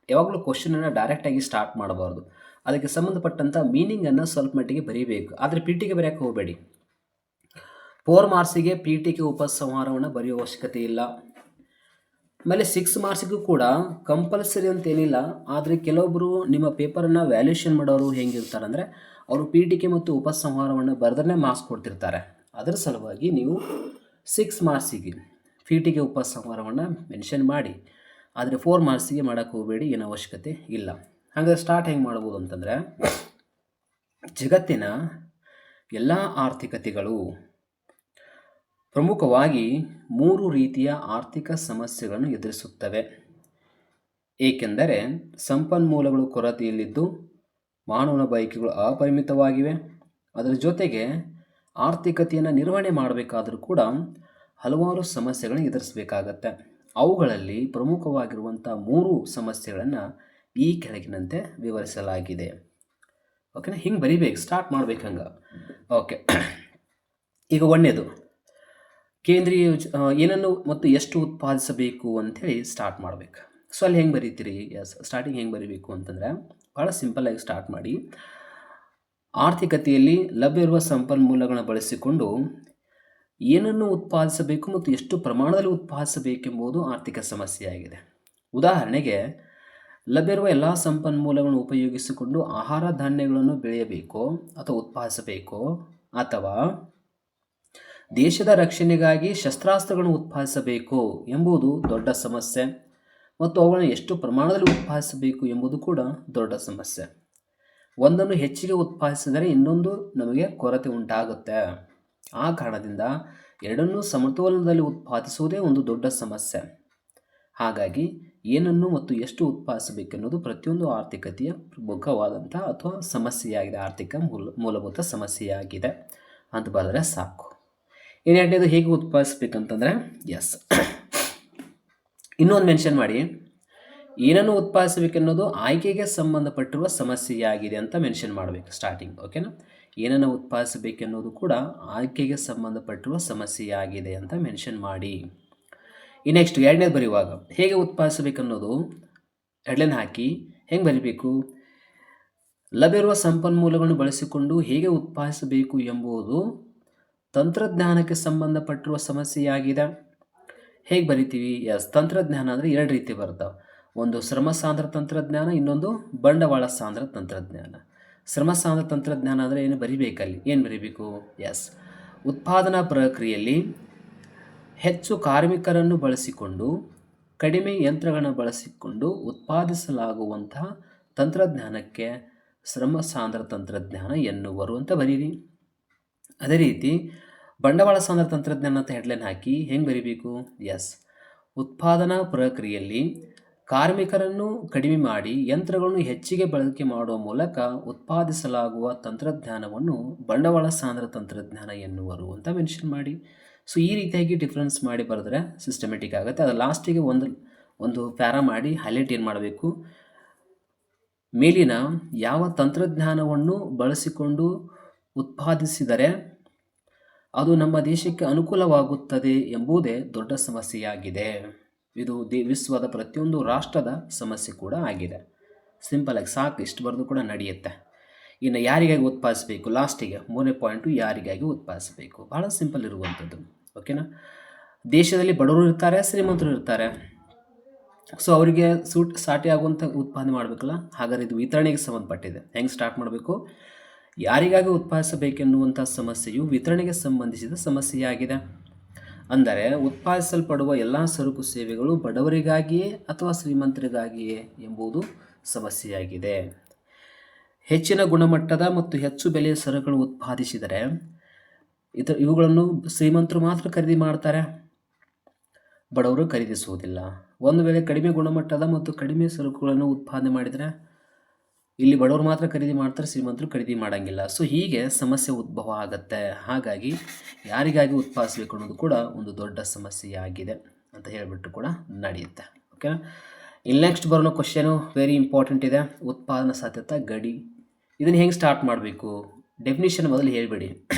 [SPEAKER 1] ಯಾವಾಗಲೂ ಕ್ವಶನನ್ನು ಡೈರೆಕ್ಟಾಗಿ ಸ್ಟಾರ್ಟ್ ಮಾಡಬಾರ್ದು. ಅದಕ್ಕೆ ಸಂಬಂಧಪಟ್ಟಂಥ ಮೀನಿಂಗನ್ನು ಸ್ವಲ್ಪ ಮಟ್ಟಿಗೆ ಬರೀಬೇಕು. ಆದರೆ ಪಿ ಟಿಗೆ ಬರೆಯೋಕ್ಕೆ ಹೋಗಬೇಡಿ. 4 ಮಾರ್ಕ್ಸಿಗೆ ಪಿ ಟಿಗೆ ಉಪಸಂಹಾರವನ್ನು ಬರೆಯೋ ಅವಶ್ಯಕತೆ ಇಲ್ಲ. ಆಮೇಲೆ 6 ಮಾರ್ಕ್ಸಿಗೂ ಕೂಡ ಕಂಪಲ್ಸರಿ ಅಂತೇನಿಲ್ಲ. ಆದರೆ ಕೆಲವೊಬ್ಬರು ನಿಮ್ಮ ಪೇಪರನ್ನು ವ್ಯಾಲ್ಯೂಷನ್ ಮಾಡೋರು ಹೆಂಗಿರ್ತಾರೆ ಅಂದರೆ, ಅವರು ಪಿ ಟಿಕೆ ಮತ್ತು ಉಪಸಂಹಾರವನ್ನು ಬರೆದ್ರೆ ಮಾರ್ಕ್ಸ್ ಕೊಡ್ತಿರ್ತಾರೆ. ಅದರ ಸಲುವಾಗಿ ನೀವು 6 ಮಾರ್ಕ್ಸಿಗೆ ಪಿ ಟಿಗೆ ಉಪಸಂಹಾರವನ್ನು ಮೆನ್ಷನ್ ಮಾಡಿ, ಆದರೆ 4 ಮಾರ್ಕ್ಸಿಗೆ ಮಾಡೋಕ್ಕೆ ಹೋಗಬೇಡಿ, ಏನೋ ಅವಶ್ಯಕತೆ ಇಲ್ಲ. ಹಾಗಾದ್ರೆ ಸ್ಟಾರ್ಟ್ ಹೆಂಗೆ ಮಾಡ್ಬೋದು ಅಂತಂದರೆ, ಜಗತ್ತಿನ ಎಲ್ಲ ಆರ್ಥಿಕತೆಗಳು ಪ್ರಮುಖವಾಗಿ 3 ರೀತಿಯ ಆರ್ಥಿಕ ಸಮಸ್ಯೆಗಳನ್ನು ಎದುರಿಸುತ್ತವೆ. ಏಕೆಂದರೆ ಸಂಪನ್ಮೂಲಗಳು ಕೊರತೆಯಲ್ಲಿದ್ದು ಮಾನವನ ಬಯಕೆಗಳು ಅಪರಿಮಿತವಾಗಿವೆ. ಅದರ ಜೊತೆಗೆ ಆರ್ಥಿಕತೆಯನ್ನು ನಿರ್ವಹಣೆ ಮಾಡಬೇಕಾದರೂ ಕೂಡ ಹಲವಾರು ಸಮಸ್ಯೆಗಳನ್ನು ಎದುರಿಸಬೇಕಾಗತ್ತೆ. ಅವುಗಳಲ್ಲಿ ಪ್ರಮುಖವಾಗಿರುವಂಥ 3 ಸಮಸ್ಯೆಗಳನ್ನು ಈ ಕೆಳಗಿನಂತೆ ವಿವರಿಸಲಾಗಿದೆ. ಓಕೆನಾ, ಹಿಂಗೆ ಬರಿಬೇಕು, ಸ್ಟಾರ್ಟ್ ಮಾಡ್ಬೇಕು ಹಂಗೆ. ಓಕೆ, ಈಗ 1ನೇದು ಕೇಂದ್ರೀಯ ಏನನ್ನು ಮತ್ತು ಎಷ್ಟು ಉತ್ಪಾದಿಸಬೇಕು ಅಂಥೇಳಿ ಸ್ಟಾರ್ಟ್ ಮಾಡಬೇಕು. ಸೊ ಅಲ್ಲಿ ಹೆಂಗೆ ಬರೀತೀರಿ? ಸ್ಟಾರ್ಟಿಂಗ್ ಹೆಂಗೆ ಬರೀಬೇಕು ಅಂತಂದರೆ ಭಾಳ ಸಿಂಪಲ್ಲಾಗಿ ಸ್ಟಾರ್ಟ್ ಮಾಡಿ. ಆರ್ಥಿಕತೆಯಲ್ಲಿ ಲಭ್ಯವಿರುವ ಸಂಪನ್ಮೂಲಗಳನ್ನು ಬಳಸಿಕೊಂಡು ಏನನ್ನು ಉತ್ಪಾದಿಸಬೇಕು ಮತ್ತು ಎಷ್ಟು ಪ್ರಮಾಣದಲ್ಲಿ ಉತ್ಪಾದಿಸಬೇಕೆಂಬುದು ಆರ್ಥಿಕ ಸಮಸ್ಯೆಯಾಗಿದೆ. ಉದಾಹರಣೆಗೆ, ಲಭ್ಯವಿರುವ ಎಲ್ಲ ಸಂಪನ್ಮೂಲಗಳನ್ನು ಉಪಯೋಗಿಸಿಕೊಂಡು ಆಹಾರ ಧಾನ್ಯಗಳನ್ನು ಬೆಳೆಯಬೇಕೋ ಅಥವಾ ಉತ್ಪಾದಿಸಬೇಕೋ, ಅಥವಾ ದೇಶದ ರಕ್ಷಣೆಗಾಗಿ ಶಸ್ತ್ರಾಸ್ತ್ರಗಳನ್ನು ಉತ್ಪಾದಿಸಬೇಕು ಎಂಬುದು ದೊಡ್ಡ ಸಮಸ್ಯೆ, ಮತ್ತು ಅವುಗಳನ್ನು ಎಷ್ಟು ಪ್ರಮಾಣದಲ್ಲಿ ಉತ್ಪಾದಿಸಬೇಕು ಎಂಬುದು ಕೂಡ ದೊಡ್ಡ ಸಮಸ್ಯೆ. ಒಂದನ್ನು ಹೆಚ್ಚಿಗೆ ಉತ್ಪಾದಿಸಿದರೆ ಇನ್ನೊಂದು ನಮಗೆ ಕೊರತೆ ಉಂಟಾಗುತ್ತೆ. ಆ ಕಾರಣದಿಂದ ಎರಡನ್ನೂ ಸಮತೋಲನದಲ್ಲಿ ಉತ್ಪಾದಿಸುವುದೇ ಒಂದು ದೊಡ್ಡ ಸಮಸ್ಯೆ. ಹಾಗಾಗಿ ಏನನ್ನು ಮತ್ತು ಎಷ್ಟು ಉತ್ಪಾದಿಸಬೇಕೆನ್ನುವುದು ಪ್ರತಿಯೊಂದು ಆರ್ಥಿಕತೆಯ ಪ್ರಮುಖವಾದಂಥ ಅಥವಾ ಸಮಸ್ಯೆಯಾಗಿದೆ, ಆರ್ಥಿಕ ಮೂಲಭೂತ ಸಮಸ್ಯೆಯಾಗಿದೆ ಅಂತ ಬರೆದ್ರೆ ಸಾಕು. ಎರಡನೇದು ಹೇಗೆ ಉತ್ಪಾದಿಸ್ಬೇಕಂತಂದರೆ ಎಸ್ ಇನ್ನೊಂದು ಮೆನ್ಷನ್ ಮಾಡಿ, ಏನನ್ನು ಉತ್ಪಾದಿಸಬೇಕೆನ್ನೋದು ಆಯ್ಕೆಗೆ ಸಂಬಂಧಪಟ್ಟಿರುವ ಸಮಸ್ಯೆಯಾಗಿದೆ ಅಂತ ಮೆನ್ಷನ್ ಮಾಡಬೇಕು ಸ್ಟಾರ್ಟಿಂಗ್. ಓಕೆನಾ, ಏನನ್ನು ಉತ್ಪಾದಿಸಬೇಕೆನ್ನೋದು ಕೂಡ ಆಯ್ಕೆಗೆ ಸಂಬಂಧಪಟ್ಟಿರುವ ಸಮಸ್ಯೆಯಾಗಿದೆ ಅಂತ ಮೆನ್ಷನ್ ಮಾಡಿ. ಈ ನೆಕ್ಸ್ಟ್ ಎರಡನೇದು ಬರೆಯುವಾಗ ಹೇಗೆ ಉತ್ಪಾದಿಸಬೇಕನ್ನೋದು ಹೆಡ್ಲೈನ್ ಹಾಕಿ ಹೆಂಗೆ ಬರೀಬೇಕು, ಲಭ್ಯವಿರುವ ಸಂಪನ್ಮೂಲಗಳನ್ನು ಬಳಸಿಕೊಂಡು ಹೇಗೆ ಉತ್ಪಾದಿಸಬೇಕು ಎಂಬುದು ತಂತ್ರಜ್ಞಾನಕ್ಕೆ ಸಂಬಂಧಪಟ್ಟಿರುವ ಸಮಸ್ಯೆಯಾಗಿದೆ. ಹೇಗೆ ಬರಿತೀವಿ? ಎಸ್, ತಂತ್ರಜ್ಞಾನ ಅಂದರೆ ಎರಡು ರೀತಿ ಬರ್ತಾವೆ. ಒಂದು ಶ್ರಮ ಸಾಂದ್ರ ತಂತ್ರಜ್ಞಾನ, ಇನ್ನೊಂದು ಬಂಡವಾಳ ಸಾಂದ್ರ ತಂತ್ರಜ್ಞಾನ. ಶ್ರಮ ಸಾಂದ್ರ ತಂತ್ರಜ್ಞಾನ ಅಂದರೆ ಏನು ಬರಿಬೇಕಲ್ಲಿ? ಏನು ಬರಿಬೇಕು? ಎಸ್, ಉತ್ಪಾದನಾ ಪ್ರಕ್ರಿಯೆಯಲ್ಲಿ ಹೆಚ್ಚು ಕಾರ್ಮಿಕರನ್ನು ಬಳಸಿಕೊಂಡು ಕಡಿಮೆ ಯಂತ್ರಗಳನ್ನು ಬಳಸಿಕೊಂಡು ಉತ್ಪಾದಿಸಲಾಗುವಂತಹ ತಂತ್ರಜ್ಞಾನಕ್ಕೆ ಶ್ರಮ ಸಾಂದ್ರ ತಂತ್ರಜ್ಞಾನ ಎನ್ನುವರು ಅಂತ ಬರೀರಿ. ಅದೇ ರೀತಿ ಬಂಡವಾಳ ಸಾಂದ್ರ ತಂತ್ರಜ್ಞಾನ ಅಂತ ಹೆಡ್ಲೈನ್ ಹಾಕಿ ಹೆಂಗೆ ಬರಿಬೇಕು? ಎಸ್, ಉತ್ಪಾದನಾ ಪ್ರಕ್ರಿಯೆಯಲ್ಲಿ ಕಾರ್ಮಿಕರನ್ನು ಕಡಿಮೆ ಮಾಡಿ ಯಂತ್ರಗಳನ್ನು ಹೆಚ್ಚಿಗೆ ಬಳಕೆ ಮಾಡುವ ಮೂಲಕ ಉತ್ಪಾದಿಸಲಾಗುವ ತಂತ್ರಜ್ಞಾನವನ್ನು ಬಂಡವಾಳ ಸಾಂದ್ರ ತಂತ್ರಜ್ಞಾನ ಎನ್ನುವರು ಅಂತ ಮೆನ್ಷನ್ ಮಾಡಿ. ಸೊ ಈ ರೀತಿಯಾಗಿ ಡಿಫ್ರೆನ್ಸ್ ಮಾಡಿ ಬರೆದ್ರೆ ಸಿಸ್ಟಮೆಟಿಕ್ ಆಗುತ್ತೆ. ಅದು ಲಾಸ್ಟಿಗೆ ಒಂದು ಪ್ಯಾರಾ ಮಾಡಿ ಹೈಲೈಟ್ ಏನು ಮಾಡಬೇಕು, ಮೇಲಿನ ಯಾವ ತಂತ್ರಜ್ಞಾನವನ್ನು ಬಳಸಿಕೊಂಡು ಉತ್ಪಾದಿಸಿದರೆ ಅದು ನಮ್ಮ ದೇಶಕ್ಕೆ ಅನುಕೂಲವಾಗುತ್ತದೆ ಎಂಬುದೇ ದೊಡ್ಡ ಸಮಸ್ಯೆಯಾಗಿದೆ. ಇದು ವಿಶ್ವದ ಪ್ರತಿಯೊಂದು ರಾಷ್ಟ್ರದ ಸಮಸ್ಯೆ ಕೂಡ ಆಗಿದೆ. ಸಿಂಪಲಾಗಿ ಸಾಕು, ಇಷ್ಟು ಬರೆದು ಕೂಡ ನಡೆಯುತ್ತೆ. ಇನ್ನು ಯಾರಿಗಾಗಿ ಉತ್ಪಾದಿಸಬೇಕು? ಲಾಸ್ಟಿಗೆ ಮೂರನೇ ಪಾಯಿಂಟು, ಯಾರಿಗಾಗಿ ಉತ್ಪಾದಿಸಬೇಕು. ಭಾಳ ಸಿಂಪಲ್ ಇರುವಂಥದ್ದು. ಓಕೆನಾ, ದೇಶದಲ್ಲಿ ಬಡವರು ಇರ್ತಾರೆ, ಶ್ರೀಮಂತರು ಇರ್ತಾರೆ. ಸೊ ಅವರಿಗೆ ಸಾಟಿ ಆಗುವಂಥ ಉತ್ಪಾದನೆ ಮಾಡಬೇಕಲ್ಲ. ಹಾಗಾದ್ರೆ ಇದು ವಿತರಣೆಗೆ ಸಂಬಂಧಪಟ್ಟಿದೆ. ಹೆಂಗೆ ಸ್ಟಾರ್ಟ್ ಮಾಡಬೇಕು? ಯಾರಿಗಾಗಿ ಉತ್ಪಾದಿಸಬೇಕೆನ್ನುವಂಥ ಸಮಸ್ಯೆಯು ವಿತರಣೆಗೆ ಸಂಬಂಧಿಸಿದ ಸಮಸ್ಯೆಯಾಗಿದೆ. ಅಂದರೆ ಉತ್ಪಾದಿಸಲ್ಪಡುವ ಎಲ್ಲ ಸರಕು ಸೇವೆಗಳು ಬಡವರಿಗಾಗಿಯೇ ಅಥವಾ ಶ್ರೀಮಂತರಿಗಾಗಿಯೇ ಎಂಬುದು ಸಮಸ್ಯೆಯಾಗಿದೆ. ಹೆಚ್ಚಿನ ಗುಣಮಟ್ಟದ ಮತ್ತು ಹೆಚ್ಚು ಬೆಲೆಯ ಸರಕುಗಳನ್ನು ಉತ್ಪಾದಿಸಿದರೆ ಇವುಗಳನ್ನು ಶ್ರೀಮಂತರು ಮಾತ್ರ ಖರೀದಿ ಮಾಡ್ತಾರೆ, ಬಡವರು ಖರೀದಿಸುವುದಿಲ್ಲ. ಒಂದು ವೇಳೆ ಕಡಿಮೆ ಗುಣಮಟ್ಟದ ಮತ್ತು ಕಡಿಮೆ ಸರಕುಗಳನ್ನು ಉತ್ಪಾದನೆ ಮಾಡಿದರೆ ಇಲ್ಲಿ ಬಡವರು ಮಾತ್ರ ಖರೀದಿ ಮಾಡ್ತಾರೆ, ಶ್ರೀಮಂತರು ಖರೀದಿ ಮಾಡೋಂಗಿಲ್ಲ. ಸೊ ಹೀಗೆ ಸಮಸ್ಯೆ ಉದ್ಭವ ಆಗುತ್ತೆ. ಹಾಗಾಗಿ ಯಾರಿಗಾಗಿ ಉತ್ಪಾದಿಸಬೇಕು ಅನ್ನೋದು ಕೂಡ ಒಂದು ದೊಡ್ಡ ಸಮಸ್ಯೆಯಾಗಿದೆ ಅಂತ ಹೇಳಿಬಿಟ್ಟು ಕೂಡ ನಡೆಯುತ್ತೆ. ಓಕೆನಾ, ಇಲ್ಲಿ ನೆಕ್ಸ್ಟ್ ಬರೋ ಕ್ವಶನು ವೆರಿ ಇಂಪಾರ್ಟೆಂಟ್ ಇದೆ. ಉತ್ಪಾದನಾ ಸಾಧ್ಯತಾ ಗಡಿ. ಇದನ್ನು ಹೆಂಗೆ ಸ್ಟಾರ್ಟ್ ಮಾಡಬೇಕು? ಡೆಫಿನಿಷನ್ ಮೊದಲು ಹೇಳಿಬಿಡಿ.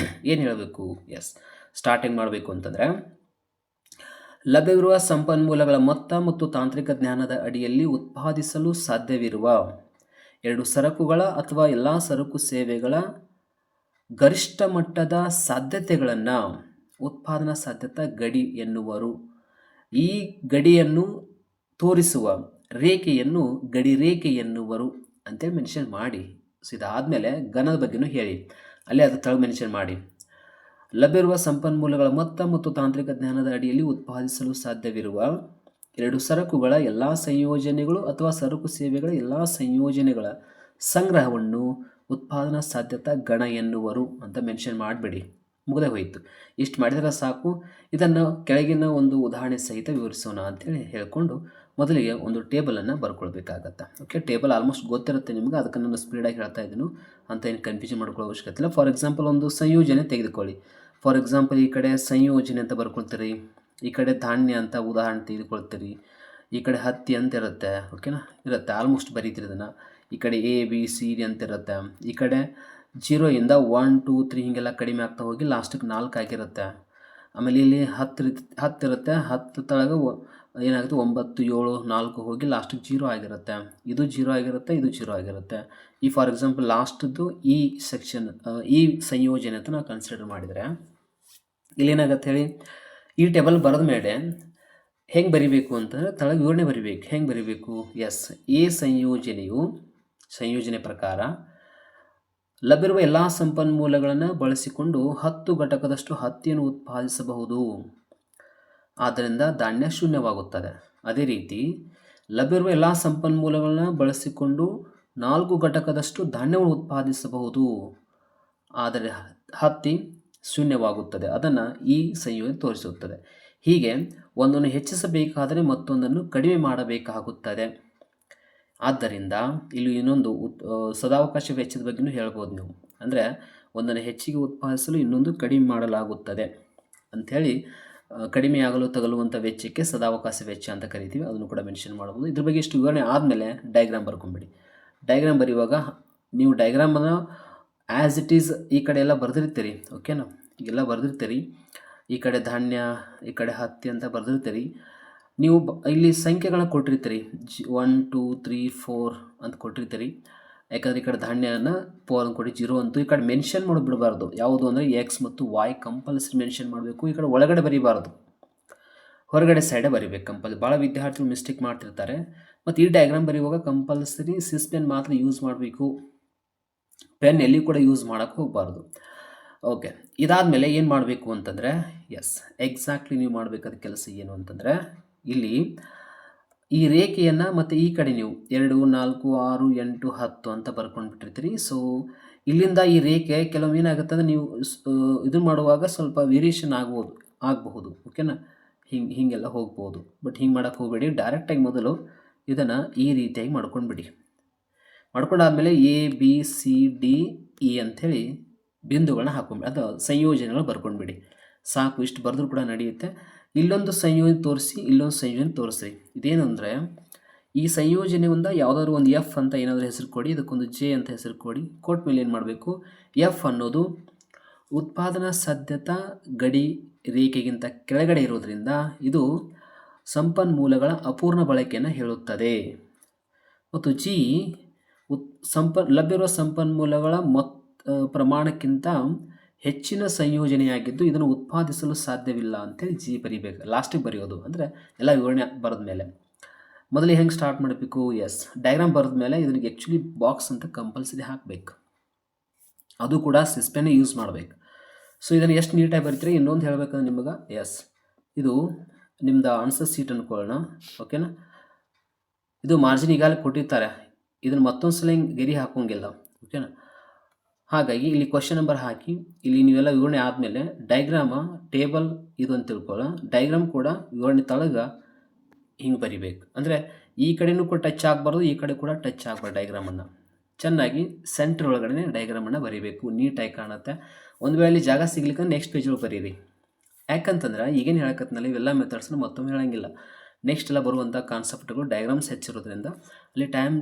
[SPEAKER 1] ಏನು ಹೇಳಬೇಕು? ಎಸ್, ಸ್ಟಾರ್ಟಿಂಗ್ ಮಾಡಬೇಕು ಅಂತಂದರೆ, ಲಭ್ಯವಿರುವ ಸಂಪನ್ಮೂಲಗಳ ಮೊತ್ತ ಮತ್ತು ತಾಂತ್ರಿಕ ಜ್ಞಾನದ ಅಡಿಯಲ್ಲಿ ಉತ್ಪಾದಿಸಲು ಸಾಧ್ಯವಿರುವ ಎರಡು ಸರಕುಗಳ ಅಥವಾ ಎಲ್ಲ ಸರಕು ಸೇವೆಗಳ ಗರಿಷ್ಠ ಮಟ್ಟದ ಸಾಧ್ಯತೆಗಳನ್ನು ಉತ್ಪಾದನಾ ಸಾಧ್ಯತಾ ಗಡಿ ಎನ್ನುವರು. ಈ ಗಡಿಯನ್ನು ತೋರಿಸುವ ರೇಖೆಯನ್ನು ಗಡಿ ರೇಖೆ ಎನ್ನುವರು ಅಂತೇಳಿ ಮೆನ್ಷನ್ ಮಾಡಿ. ಸೊ ಇದಾದಮೇಲೆ ಘನದ ಬಗ್ಗೆನೂ ಹೇಳಿ, ಅಲ್ಲೇ ಅದು ತಳ ಮೆನ್ಷನ್ ಮಾಡಿ. ಲಭ್ಯವಿರುವ ಸಂಪನ್ಮೂಲಗಳ ಮೊತ್ತ ಮತ್ತು ತಾಂತ್ರಿಕ ಜ್ಞಾನದ ಅಡಿಯಲ್ಲಿ ಉತ್ಪಾದಿಸಲು ಸಾಧ್ಯವಿರುವ ಎರಡು ಸರಕುಗಳ ಎಲ್ಲ ಸಂಯೋಜನೆಗಳು ಅಥವಾ ಸರಕು ಸೇವೆಗಳ ಎಲ್ಲ ಸಂಯೋಜನೆಗಳ ಸಂಗ್ರಹವನ್ನು ಉತ್ಪಾದನಾ ಸಾಧ್ಯತಾ ಗಣ ಎನ್ನುವರು ಅಂತ ಮೆನ್ಷನ್ ಮಾಡಬೇಡಿ. ಮುಗದೆ ಹೋಯಿತು. ಇಷ್ಟು ಮಾಡಿದರೆ ಸಾಕು. ಇದನ್ನು ಕೆಳಗಿನ ಒಂದು ಉದಾಹರಣೆ ಸಹಿತ ವಿವರಿಸೋಣ ಅಂತೇಳಿ ಹೇಳ್ಕೊಂಡು ಮೊದಲಿಗೆ ಒಂದು ಟೇಬಲನ್ನು ಬರ್ಕೊಳ್ಬೇಕಾಗತ್ತೆ. ಓಕೆ, ಟೇಬಲ್ ಆಲ್ಮೋಸ್ಟ್ ಗೊತ್ತಿರುತ್ತೆ ನಿಮ್ಗೆ, ಅದಕ್ಕೆ ನಾನು ಸ್ಪೀಡಾಗಿ ಹೇಳ್ತಾ ಇದ್ದೀನಿ ಅಂತ ಏನು ಕನ್ಫ್ಯೂಷನ್ ಮಾಡ್ಕೊಳ್ಳೋ ಅವಶ್ಯಕತೆ ಇಲ್ಲ. ಫಾರ್ ಎಕ್ಸಾಂಪಲ್ ಒಂದು ಸಂಯೋಜನೆ ತೆಗೆದುಕೊಳ್ಳಿ. ಫಾರ್ ಎಕ್ಸಾಂಪಲ್ ಈ ಕಡೆ ಸಂಯೋಜನೆ ಅಂತ ಬರ್ಕೊಳ್ತೀರಿ, ಈ ಕಡೆ ಧಾನ್ಯ ಅಂತ ಉದಾಹರಣೆ ತೆಗೆದುಕೊಳ್ತೀರಿ, ಈ ಕಡೆ ಹತ್ತಿ ಅಂತ ಇರುತ್ತೆ. ಓಕೆನಾ, ಇರುತ್ತೆ, ಆಲ್ಮೋಸ್ಟ್ ಬರೀತೀರಿ ಇದನ್ನು. ಈ ಕಡೆ ABCD ಅಂತ ಇರುತ್ತೆ. ಈ ಕಡೆ 0 ಇಂದ 1 2 3 ಹೀಗೆಲ್ಲ ಕಡಿಮೆ ಆಗ್ತಾ ಹೋಗಿ ಲಾಸ್ಟಿಗೆ 4 ಆಗಿರುತ್ತೆ. ಆಮೇಲೆ ಇಲ್ಲಿ 10 ಇರುತ್ತೆ. 10 ತಳಗೆ ಏನಾಗುತ್ತೆ 9 7 4 ಹೋಗಿ ಲಾಸ್ಟಿಗೆ 0 ಆಗಿರುತ್ತೆ. ಇದು 0 ಆಗಿರುತ್ತೆ, ಇದು 0 ಆಗಿರುತ್ತೆ. ಈ ಫಾರ್ ಎಕ್ಸಾಂಪಲ್ ಲಾಸ್ಟ್ದು ಈ ಸೆಕ್ಷನ್, ಈ ಸಂಯೋಜನೆ ಅಂತ ನಾವು ಕನ್ಸಿಡರ್ ಮಾಡಿದರೆ ಇಲ್ಲೇನಾಗತ್ತೆ ಹೇಳಿ, ಈ ಟೇಬಲ್ ಬರೆದ ಮೇಲೆ ಹೆಂಗೆ ಬರಿಬೇಕು ಅಂತಂದರೆ ತಳಗೆ ವಿವರಣೆ ಬರಿಬೇಕು. ಹೆಂಗೆ ಬರಿಬೇಕು? ಎಸ್, ಈ ಸಂಯೋಜನೆ ಪ್ರಕಾರ ಲಭ್ಯವಿರುವ ಎಲ್ಲ ಸಂಪನ್ಮೂಲಗಳನ್ನು ಬಳಸಿಕೊಂಡು 10 ಘಟಕದಷ್ಟು ಹತ್ತಿಯನ್ನು ಉತ್ಪಾದಿಸಬಹುದು. ಆದ್ದರಿಂದ ಧಾನ್ಯ ಶೂನ್ಯವಾಗುತ್ತದೆ. ಅದೇ ರೀತಿ ಲಭ್ಯವಿರುವ ಎಲ್ಲ ಸಂಪನ್ಮೂಲಗಳನ್ನು ಬಳಸಿಕೊಂಡು 4 ಘಟಕದಷ್ಟು ಧಾನ್ಯವನ್ನು ಉತ್ಪಾದಿಸಬಹುದು. ಆದರೆ ಹತ್ತಿ ಶೂನ್ಯವಾಗುತ್ತದೆ. ಅದನ್ನು ಈ ಸಂಯೋಜನೆ ತೋರಿಸುತ್ತದೆ. ಹೀಗೆ ಒಂದನ್ನು ಹೆಚ್ಚಿಸಬೇಕಾದರೆ ಮತ್ತೊಂದನ್ನು ಕಡಿಮೆ ಮಾಡಬೇಕಾಗುತ್ತದೆ. ಆದ್ದರಿಂದ ಇಲ್ಲಿ ಇನ್ನೊಂದು ಸದಾವಕಾಶ ವೆಚ್ಚದ ಬಗ್ಗೆಯೂ ಹೇಳ್ಬೋದು ನೀವು. ಅಂದರೆ ಒಂದನ್ನು ಹೆಚ್ಚಿಗೆ ಉತ್ಪಾದಿಸಲು ಇನ್ನೊಂದು ಕಡಿಮೆ ಮಾಡಲಾಗುತ್ತದೆ ಅಂಥೇಳಿ, ಕಡಿಮೆಯಾಗಲು ತಗಲುವಂಥ ವೆಚ್ಚಕ್ಕೆ ಸದಾವಕಾಶ ವೆಚ್ಚ ಅಂತ ಕರಿತೀವಿ. ಅದನ್ನು ಕೂಡ ಮೆನ್ಷನ್ ಮಾಡ್ಬೋದು. ಇದ್ರ ಬಗ್ಗೆ ಇಷ್ಟು ವಿವರಣೆ ಆದಮೇಲೆ ಡಯಾಗ್ರಾಮ್ ಬರ್ಕೊಂಬಿಡಿ. ಡಯಾಗ್ರಾಮ್ ಬರೆಯುವಾಗ ನೀವು ಡಯಾಗ್ರಾಮನ್ನು ಆ್ಯಸ್ ಇಟ್ ಈಸ್ ಈ ಕಡೆ ಎಲ್ಲ ಬರೆದಿರ್ತೀರಿ, ಓಕೆನಾ. ಈಗೆಲ್ಲ ಬರೆದಿರ್ತೀರಿ, ಈ ಕಡೆ ಧಾನ್ಯ, ಈ ಕಡೆ ಹತ್ತಿ ಅಂತ ಬರೆದಿರ್ತೀರಿ. ನೀವು ಇಲ್ಲಿ ಸಂಖ್ಯೆಗಳನ್ನ ಕೊಟ್ಟಿರ್ತೀರಿ, 1 2 3 4 ಅಂತ ಕೊಟ್ಟಿರ್ತೀರಿ. ಯಾಕಂದರೆ ಈ ಕಡೆ ಧಾನ್ಯನ 4 ಅಂತ ಕೊಡಿ, 0 ಅಂತೂ ಈ ಕಡೆ ಮೆನ್ಷನ್ ಮಾಡಿಬಿಡಬಾರ್ದು. ಯಾವುದು ಅಂದರೆ ಎಕ್ಸ್ ಮತ್ತು ವಾಯ್ ಕಂಪಲ್ಸರಿ ಮೆನ್ಷನ್ ಮಾಡಬೇಕು. ಈ ಕಡೆ ಒಳಗಡೆ ಬರೀಬಾರ್ದು, ಹೊರಗಡೆ ಸೈಡೇ ಬರೀಬೇಕು ಕಂಪಲ್ಸರಿ. ಭಾಳ ವಿದ್ಯಾರ್ಥಿಗಳು ಮಿಸ್ಟೇಕ್ ಮಾಡ್ತಿರ್ತಾರೆ. ಮತ್ತು ಈ ಡಯಾಗ್ರಾಮ್ ಬರೆಯುವಾಗ ಕಂಪಲ್ಸರಿ ಸಿಸ್ ಪೆನ್ ಮಾತ್ರ ಯೂಸ್ ಮಾಡಬೇಕು, ಪೆನ್ ಎಲ್ಲಿ ಕೂಡ ಯೂಸ್ ಮಾಡೋಕ್ಕೆ ಹೋಗಬಾರ್ದು. ಓಕೆ, ಇದಾದಮೇಲೆ ಏನು ಮಾಡಬೇಕು ಅಂತಂದರೆ, ಎಕ್ಸಾಕ್ಟ್ಲಿ ನೀವು ಮಾಡಬೇಕಾದ ಕೆಲಸ ಏನು ಅಂತಂದರೆ, ಇಲ್ಲಿ ಈ ರೇಖೆಯನ್ನು ಮತ್ತು ಈ ಕಡೆ ನೀವು 2 4 6 8 10 ಅಂತ ಬರ್ಕೊಂಡ್ಬಿಟ್ಟಿರ್ತೀರಿ. ಸೊ ಇಲ್ಲಿಂದ ಈ ರೇಖೆ ಕೆಲವೊಮ್ಮೆ ಏನಾಗುತ್ತೆ ಅಂದರೆ ನೀವು ಇದು ಮಾಡುವಾಗ ಸ್ವಲ್ಪ ವೇರಿಯೇಷನ್ ಆಗಬಹುದು, ಓಕೆನಾ. ಹೀಗೆಲ್ಲ ಹೋಗ್ಬೋದು. ಬಟ್ ಹಿಂಗೆ ಮಾಡೋಕ್ಕೆ ಹೋಗಬೇಡಿ. ಡೈರೆಕ್ಟಾಗಿ ಮೊದಲು ಇದನ್ನು ಈ ರೀತಿಯಾಗಿ ಮಾಡ್ಕೊಂಡ್ಬಿಡಿ. ಮಾಡ್ಕೊಂಡಾದ್ಮೇಲೆ ABCDE ಅಂಥೇಳಿ ಬಿಂದುಗಳನ್ನ ಹಾಕೊಂಡ್ಬಿಡಿ, ಅಥವಾ ಸಂಯೋಜನೆಗಳು ಬರ್ಕೊಂಡ್ಬಿಡಿ. ಸಾಕು, ಇಷ್ಟು ಬರೆದ್ರೂ ಕೂಡ ನಡೆಯುತ್ತೆ. ಇಲ್ಲೊಂದು ಸಂಯೋಜನೆ ತೋರಿಸಿ, ಇಲ್ಲೊಂದು ಸಂಯೋಜನೆ ತೋರಿಸ್ರಿ. ಇದೇನು ಅಂದರೆ, ಈ ಸಂಯೋಜನೆಯಿಂದ ಯಾವುದಾದ್ರು ಒಂದು ಎಫ್ ಅಂತ ಏನಾದರೂ ಹೆಸರು ಕೊಡಿ, ಇದಕ್ಕೊಂದು ಜೆ ಅಂತ ಹೆಸರು ಕೊಡಿ. ಕೊಟ್ಟ ಮೇಲೆ ಏನು ಮಾಡಬೇಕು, ಎಫ್ ಅನ್ನೋದು ಉತ್ಪಾದನಾ ಸಾಧ್ಯತಾ ಗಡಿ ರೇಖೆಗಿಂತ ಕೆಳಗಡೆ ಇರೋದ್ರಿಂದ ಇದು ಸಂಪನ್ಮೂಲಗಳ ಅಪೂರ್ಣ ಬಳಕೆಯನ್ನು ಹೇಳುತ್ತದೆ. ಮತ್ತು ಜಿ ಲಭ್ಯವಿರುವ ಸಂಪನ್ಮೂಲಗಳ ಪ್ರಮಾಣಕ್ಕಿಂತ ಹೆಚ್ಚಿನ ಸಂಯೋಜನೆಯಾಗಿದ್ದು ಇದನ್ನು ಉತ್ಪಾದಿಸಲು ಸಾಧ್ಯವಿಲ್ಲ ಅಂತೇಳಿ ಜಿ ಬರೀಬೇಕು. ಲಾಸ್ಟಿಗೆ ಬರೆಯೋದು ಅಂದರೆ ಎಲ್ಲ ವಿವರಣೆ ಬರೆದ ಮೇಲೆ. ಮೊದಲು ಹೆಂಗೆ ಸ್ಟಾರ್ಟ್ ಮಾಡಬೇಕು, ಡಯಾಗ್ರಾಮ್ ಬರೆದ ಮೇಲೆ ಇದಕ್ಕೆ ಆ್ಯಕ್ಚುಲಿ ಬಾಕ್ಸ್ ಅಂತ ಕಂಪಲ್ಸರಿ ಹಾಕಬೇಕು. ಅದು ಕೂಡ ಸಿಸ್ಪೆನ್ನೇ ಯೂಸ್ ಮಾಡಬೇಕು. ಸೊ ಇದನ್ನು ಎಷ್ಟು ನೀಟಾಗಿ ಬರೀತೀರಿ. ಇನ್ನೊಂದು ಹೇಳಬೇಕಂದ್ರೆ ನಿಮಗೆ, ಇದು ನಿಮ್ಮದು ಆನ್ಸರ್ ಸೀಟ್ ಅಂದ್ಕೊಳ್ಳೋಣ, ಓಕೆನಾ. ಇದು ಮಾರ್ಜಿನ್ ಈಗಾಗಲೇ ಕೊಟ್ಟಿರ್ತಾರೆ, ಇದನ್ನು ಮತ್ತೊಂದು ಸಲ ಹಿಂಗೆ ಗೆರಿ ಹಾಕೋಂಗಿಲ್ಲ, ಓಕೆನಾ. ಹಾಗಾಗಿ ಇಲ್ಲಿ ಕ್ವಶನ್ ನಂಬರ್ ಹಾಕಿ, ಇಲ್ಲಿ ನೀವೆಲ್ಲ ವಿವರಣೆ ಆದಮೇಲೆ ಡಯಾಗ್ರಾಮ ಟೇಬಲ್ ಇದು ಅಂತ ತಿಳ್ಕೊಳ್ಳೋ, ಡಯಾಗ್ರಾಮ್ ಕೂಡ ವಿವರಣೆ ತಳಗೆ ಹಿಂಗೆ ಬರಿಬೇಕು. ಅಂದರೆ ಈ ಕಡೆನೂ ಕೂಡ ಟಚ್ ಆಗಬಾರ್ದು, ಈ ಕಡೆ ಕೂಡ ಟಚ್ ಆಗಬಾರ್ದು. ಡಯಾಗ್ರಾಮನ್ನು ಚೆನ್ನಾಗಿ ಸೆಂಟ್ರ್ ಒಳಗಡೆ ಡಯಾಗ್ರಾಮನ್ನು ಬರೀಬೇಕು, ನೀಟಾಗಿ ಕಾಣುತ್ತೆ. ಒಂದು ವೇಳೆ ಜಾಗ ಸಿಗ್ಲಿಕ್ಕೆ ನೆಕ್ಸ್ಟ್ ಪೇಜ್ ಒಳಗೆ ಬರೀರಿ. ಯಾಕಂತಂದ್ರೆ ಈಗೇನು ಹೇಳಕತ್ನಲ್ಲ, ಇವೆಲ್ಲ ಮೆಥಡ್ಸ್ನ ಮತ್ತೊಮ್ಮೆ ಹೇಳಂಗಿಲ್ಲ. ನೆಕ್ಸ್ಟ್ ಎಲ್ಲ ಬರುವಂಥ ಕಾನ್ಸೆಪ್ಟ್ಗಳು ಡಯಾಗ್ರಾಮ್ಸ್ ಹೆಚ್ಚಿರೋದ್ರಿಂದ ಅಲ್ಲಿ ಟೈಮ್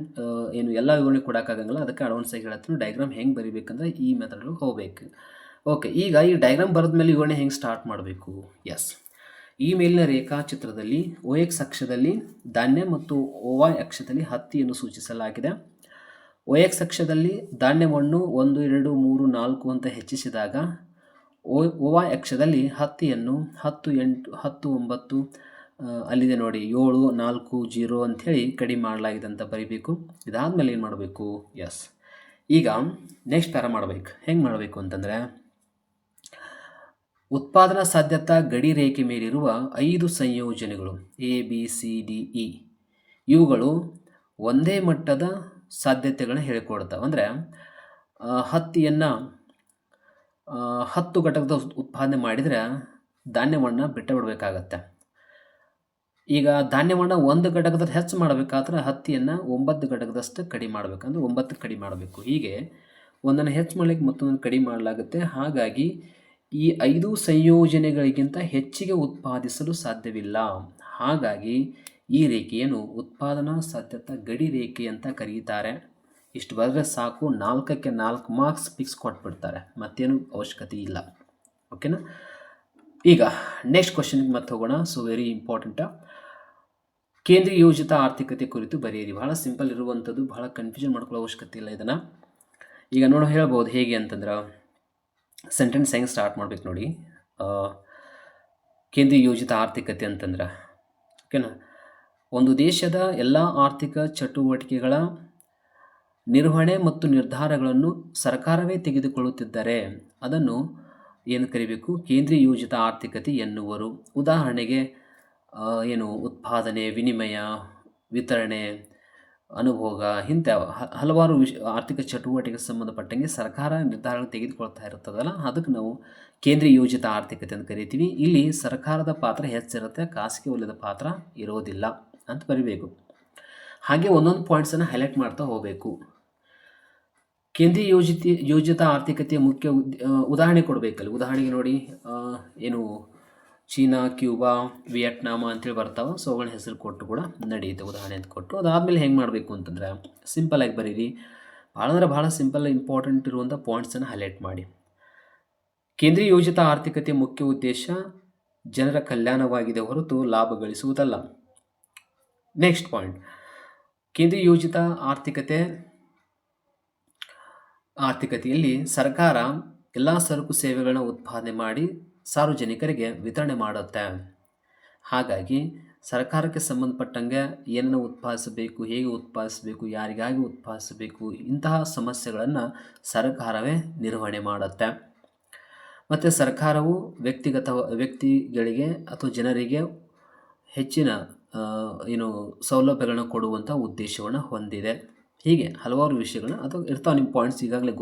[SPEAKER 1] ಏನು ಎಲ್ಲ ವಿವರಣೆ ಕೊಡೋಕ್ಕಾಗಂಗಿಲ್ಲ. ಅದಕ್ಕೆ ಅಡ್ವಾನ್ಸಾಗಿ ಹೇಳ್ತೀನಿ, ಡಯಾಗ್ರಾಮ್ ಹೆಂಗೆ ಬರೀಬೇಕಂದ್ರೆ ಈ ಮೆಥಡ್ಗಳು ಹೋಗಬೇಕು. ಓಕೆ, ಈಗ ಈ ಡಯಾಗ್ರಾಮ್ ಬರೆದ ಮೇಲೆ ವಿವರಣೆ ಹೆಂಗೆ ಸ್ಟಾರ್ಟ್ ಮಾಡಬೇಕು. ಈ ಮೇಲಿನ ರೇಖಾಚಿತ್ರದಲ್ಲಿ OX ಅಕ್ಷದಲ್ಲಿ ಧಾನ್ಯ ಮತ್ತು OY ಅಕ್ಷದಲ್ಲಿ ಹತ್ತಿಯನ್ನು ಸೂಚಿಸಲಾಗಿದೆ. OX ಅಕ್ಷದಲ್ಲಿ ಧಾನ್ಯವನ್ನು 1 2 3 4 ಅಂತ ಹೆಚ್ಚಿಸಿದಾಗ OY ಅಕ್ಷದಲ್ಲಿ ಹತ್ತಿಯನ್ನು 10 8 10 9 ಅಲ್ಲಿದೆ ನೋಡಿ 7 4 0 ಅಂಥೇಳಿ ಕಡಿಮೆ ಮಾಡಲಾಗಿದೆ ಅಂತ ಬರೀಬೇಕು. ಇದಾದಮೇಲೆ ಏನು ಮಾಡಬೇಕು, ಈಗ ನೆಕ್ಸ್ಟ್ ಪ್ಯಾರ ಮಾಡಬೇಕು. ಹೆಂಗೆ ಮಾಡಬೇಕು ಅಂತಂದರೆ, ಉತ್ಪಾದನಾ ಸಾಧ್ಯತಾ ಗಡಿ ರೇಖೆ ಮೇಲಿರುವ 5 ಸಂಯೋಜನೆಗಳು ABCDE ಇವುಗಳು ಒಂದೇ ಮಟ್ಟದ ಸಾಧ್ಯತೆಗಳನ್ನ ಹೇಳಿಕೊಡ್ತಾವೆ. ಅಂದರೆ ಹತ್ತಿಯನ್ನು 10 ಘಟಕದ ಉತ್ಪಾದನೆ ಮಾಡಿದರೆ ಧಾನ್ಯವನ್ನು ಬಿಟ್ಟು ಬಿಡಬೇಕಾಗತ್ತೆ. ಈಗ ಧಾನ್ಯವನ್ನು 1 ಘಟಕದ ಹೆಚ್ಚು ಮಾಡಬೇಕಾದ್ರೆ ಹತ್ತಿಯನ್ನು 9 ಘಟಕದಷ್ಟು ಕಡಿಮೆ ಮಾಡಬೇಕಂದ್ರೆ 9 ಕಡಿಮೆ ಮಾಡಬೇಕು. ಹೀಗೆ ಒಂದನ್ನು ಹೆಚ್ಚು ಮಾಡಲಿಕ್ಕೆ ಮತ್ತೊಂದನ್ನು ಕಡಿಮೆ ಮಾಡಲಾಗುತ್ತೆ. ಹಾಗಾಗಿ ಈ 5 ಸಂಯೋಜನೆಗಳಿಗಿಂತ ಹೆಚ್ಚಿಗೆ ಉತ್ಪಾದಿಸಲು ಸಾಧ್ಯವಿಲ್ಲ. ಹಾಗಾಗಿ ಈ ರೇಖೆಯನ್ನು ಉತ್ಪಾದನಾ ಸಾಧ್ಯತಾ ಗಡಿ ರೇಖೆ ಅಂತ ಕರೀತಾರೆ. ಇಷ್ಟು ಬರೆದ್ರೆ ಸಾಕು, 4ಕ್ಕೆ 4 ಮಾರ್ಕ್ಸ್ ಫಿಕ್ಸ್ ಕೊಟ್ಬಿಡ್ತಾರೆ, ಮತ್ತೇನು ಅವಶ್ಯಕತೆ ಇಲ್ಲ, ಓಕೆನಾ. ಈಗ ನೆಕ್ಸ್ಟ್ ಕ್ವಶನ್ಗೆ ಮತ್ತೆ ಹೋಗೋಣ. ಸೊ ವೆರಿ ಇಂಪಾರ್ಟೆಂಟ್, ಕೇಂದ್ರೀಯ ಯೋಜಿತ ಆರ್ಥಿಕತೆ ಕುರಿತು ಬರೆಯಿರಿ. ಬಹಳ ಸಿಂಪಲ್ ಇರುವಂಥದ್ದು, ಬಹಳ ಕನ್ಫ್ಯೂಷನ್ ಮಾಡ್ಕೊಳ್ಳೋ ಅವಶ್ಯಕತೆ ಇಲ್ಲ ಇದನ್ನು. ಈಗ ಹೇಳ್ಬೋದು ಹೇಗೆ ಅಂತಂದ್ರೆ, ಸೆಂಟೆನ್ಸ್ ಹೆಂಗೆ ಸ್ಟಾರ್ಟ್ ಮಾಡ್ಬೇಕು ನೋಡಿ. ಕೇಂದ್ರೀಯ ಯೋಜಿತ ಆರ್ಥಿಕತೆ ಅಂತಂದ್ರೆ, ಓಕೆನಾ, ಒಂದು ದೇಶದ ಎಲ್ಲ ಆರ್ಥಿಕ ಚಟುವಟಿಕೆಗಳ ನಿರ್ವಹಣೆ ಮತ್ತು ನಿರ್ಧಾರಗಳನ್ನು ಸರ್ಕಾರವೇ ತೆಗೆದುಕೊಳ್ಳುತ್ತಿದ್ದರೆ ಅದನ್ನು ಏನು ಕರಿಬೇಕು, ಕೇಂದ್ರೀಯ ಯೋಜಿತ ಆರ್ಥಿಕತೆ ಎನ್ನುವರು. ಉದಾಹರಣೆಗೆ ಉತ್ಪಾದನೆ, ವಿನಿಮಯ, ವಿತರಣೆ, ಅನುಭೋಗ ಇಂಥ ಹಲವಾರು ಆರ್ಥಿಕ ಚಟುವಟಿಕೆಗೆ ಸಂಬಂಧಪಟ್ಟಂಗೆ ಸರ್ಕಾರ ನಿರ್ಧಾರಗಳು ತೆಗೆದುಕೊಳ್ತಾ ಇರ್ತದಲ್ಲ, ಅದಕ್ಕೆ ನಾವು ಕೇಂದ್ರೀಯ ಯೋಜಿತ ಆರ್ಥಿಕತೆ ಅಂತ ಕರಿತೀವಿ. ಇಲ್ಲಿ ಸರ್ಕಾರದ ಪಾತ್ರ ಹೆಚ್ಚಿರುತ್ತೆ, ಖಾಸಗಿ ವಲಯದ ಪಾತ್ರ ಇರೋದಿಲ್ಲ ಅಂತ ಬರಿಬೇಕು. ಹಾಗೆ ಒಂದೊಂದು ಪಾಯಿಂಟ್ಸನ್ನು ಹೈಲೈಟ್ ಮಾಡ್ತಾ ಹೋಗಬೇಕು. ಕೇಂದ್ರೀಯ ಯೋಜಿತ ಆರ್ಥಿಕತೆಯ ಮುಖ್ಯ ಉದಾಹರಣೆ ಕೊಡಬೇಕಲ್ಲ. ಉದಾಹರಣೆಗೆ ನೋಡಿ, ಏನು ಚೀನಾ, ಕ್ಯೂಬಾ, ವಿಯೆಟ್ನಾಮ ಅಂತೇಳಿ ಬರ್ತಾವೆ. ಸೊ ಅವುಗಳ ಹೆಸರು ಕೊಟ್ಟು ಕೂಡ ನಡೆಯುತ್ತೆ, ಉದಾಹರಣೆ ಅಂತ ಕೊಟ್ಟು. ಅದಾದಮೇಲೆ ಹೆಂಗೆ ಮಾಡಬೇಕು ಅಂತಂದರೆ, ಸಿಂಪಲಾಗಿ ಬರೀರಿ. ಭಾಳ ಅಂದ್ರೆ ಭಾಳ ಸಿಂಪಲ್ ಇಂಪಾರ್ಟೆಂಟ್ ಇರುವಂಥ ಪಾಯಿಂಟ್ಸನ್ನು ಹೈಲೈಟ್ ಮಾಡಿ. ಕೇಂದ್ರೀಯ ಯೋಜಿತ ಆರ್ಥಿಕತೆಯ ಮುಖ್ಯ ಉದ್ದೇಶ ಜನರ ಕಲ್ಯಾಣವಾಗಿದೆ ಹೊರತು ಲಾಭ ಗಳಿಸುವುದಲ್ಲ. ನೆಕ್ಸ್ಟ್ ಪಾಯಿಂಟ್, ಕೇಂದ್ರೀಯ ಯೋಜಿತ ಆರ್ಥಿಕತೆಯಲ್ಲಿ ಸರ್ಕಾರ ಎಲ್ಲ ಸರಕು ಸೇವೆಗಳನ್ನ ಉತ್ಪಾದನೆ ಮಾಡಿ ಸಾರ್ವಜನಿಕರಿಗೆ ವಿತರಣೆ ಮಾಡುತ್ತೆ. ಹಾಗಾಗಿ ಸರ್ಕಾರಕ್ಕೆ ಸಂಬಂಧಪಟ್ಟಂಗೆ ಏನನ್ನು ಉತ್ಪಾದಿಸಬೇಕು, ಹೇಗೆ ಉತ್ಪಾದಿಸಬೇಕು, ಯಾರಿಗಾಗಿ ಉತ್ಪಾದಿಸಬೇಕು, ಇಂತಹ ಸಮಸ್ಯೆಗಳನ್ನು ಸರ್ಕಾರವೇ ನಿರ್ವಹಣೆ ಮಾಡುತ್ತೆ. ಮತ್ತು ಸರ್ಕಾರವು ವ್ಯಕ್ತಿಗಳಿಗೆ ಅಥವಾ ಜನರಿಗೆ ಹೆಚ್ಚಿನ ಸೌಲಭ್ಯಗಳನ್ನ ಕೊಡುವಂಥ ಉದ್ದೇಶವನ್ನು ಹೊಂದಿದೆ. ಹೀಗೆ ಹಲವಾರು ವಿಷಯಗಳನ್ನ ಅಥವಾ ಇರ್ತಾವೆ. ನಿಮ್ಮ ಪಾಯಿಂಟ್ಸ್ ಈಗಾಗಲೇ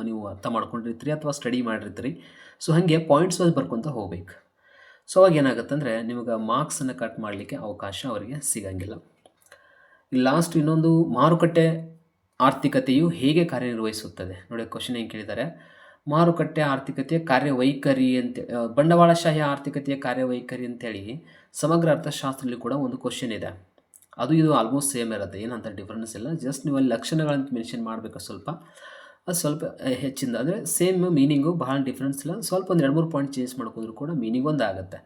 [SPEAKER 1] ನೀವು ಅರ್ಥ ಮಾಡ್ಕೊಂಡಿರ್ತೀರಿ ಅಥವಾ ಸ್ಟಡಿ ಮಾಡಿರ್ತೀರಿ. ಸೊ ಹಾಗೆ ಪಾಯಿಂಟ್ಸ್ ವೈಸ್ ಬರ್ಕೊತ ಹೋಗ್ಬೇಕು. ಸೊ ಅವಾಗ ಏನಾಗುತ್ತೆ ಅಂದರೆ, ನಿಮಗೆ ಮಾರ್ಕ್ಸನ್ನು ಕಟ್ ಮಾಡಲಿಕ್ಕೆ ಅವಕಾಶ ಅವರಿಗೆ ಸಿಗಂಗಿಲ್ಲ. ಲಾಸ್ಟ್ ಇನ್ನೊಂದು, ಮಾರುಕಟ್ಟೆ ಆರ್ಥಿಕತೆಯು ಹೇಗೆ ಕಾರ್ಯನಿರ್ವಹಿಸುತ್ತದೆ ನೋಡಿ. ಕ್ವಶನ್ ಏನು ಕೇಳಿದ್ದಾರೆ, ಮಾರುಕಟ್ಟೆ ಆರ್ಥಿಕತೆಯ ಕಾರ್ಯವೈಖರಿ ಅಂತ, ಬಂಡವಾಳಶಾಹಿ ಆರ್ಥಿಕತೆಯ ಕಾರ್ಯವೈಖರಿ ಅಂತೇಳಿ ಸಮಗ್ರ ಅರ್ಥಶಾಸ್ತ್ರದಲ್ಲಿ ಕೂಡ ಒಂದು ಕ್ವಶನ್ ಇದೆ. ಅದು ಇದು ಆಲ್ಮೋಸ್ಟ್ ಸೇಮ್ ಇರುತ್ತೆ, ಏನಂತ ಡಿಫ್ರೆನ್ಸ್ ಇಲ್ಲ. ಜಸ್ಟ್ ನೀವು ಅಲ್ಲಿ ಲಕ್ಷಣಗಳಂತ ಮೆನ್ಷನ್ ಮಾಡಬೇಕು. ಅದು ಸ್ವಲ್ಪ ಹೆಚ್ಚಿಂದ ಅಂದರೆ ಸೇಮ್ ಮೀನಿಂಗು, ಭಾಳ ಡಿಫ್ರೆನ್ಸ್ ಇಲ್ಲ. ಸ್ವಲ್ಪ ಒಂದು 2-3 ಪಾಯಿಂಟ್ ಚೇಂಜ್ ಮಾಡ್ಕೊಂಡ್ರು ಕೂಡ ಮೀನಿಂಗ್ ಒಂದು ಆಗುತ್ತೆ.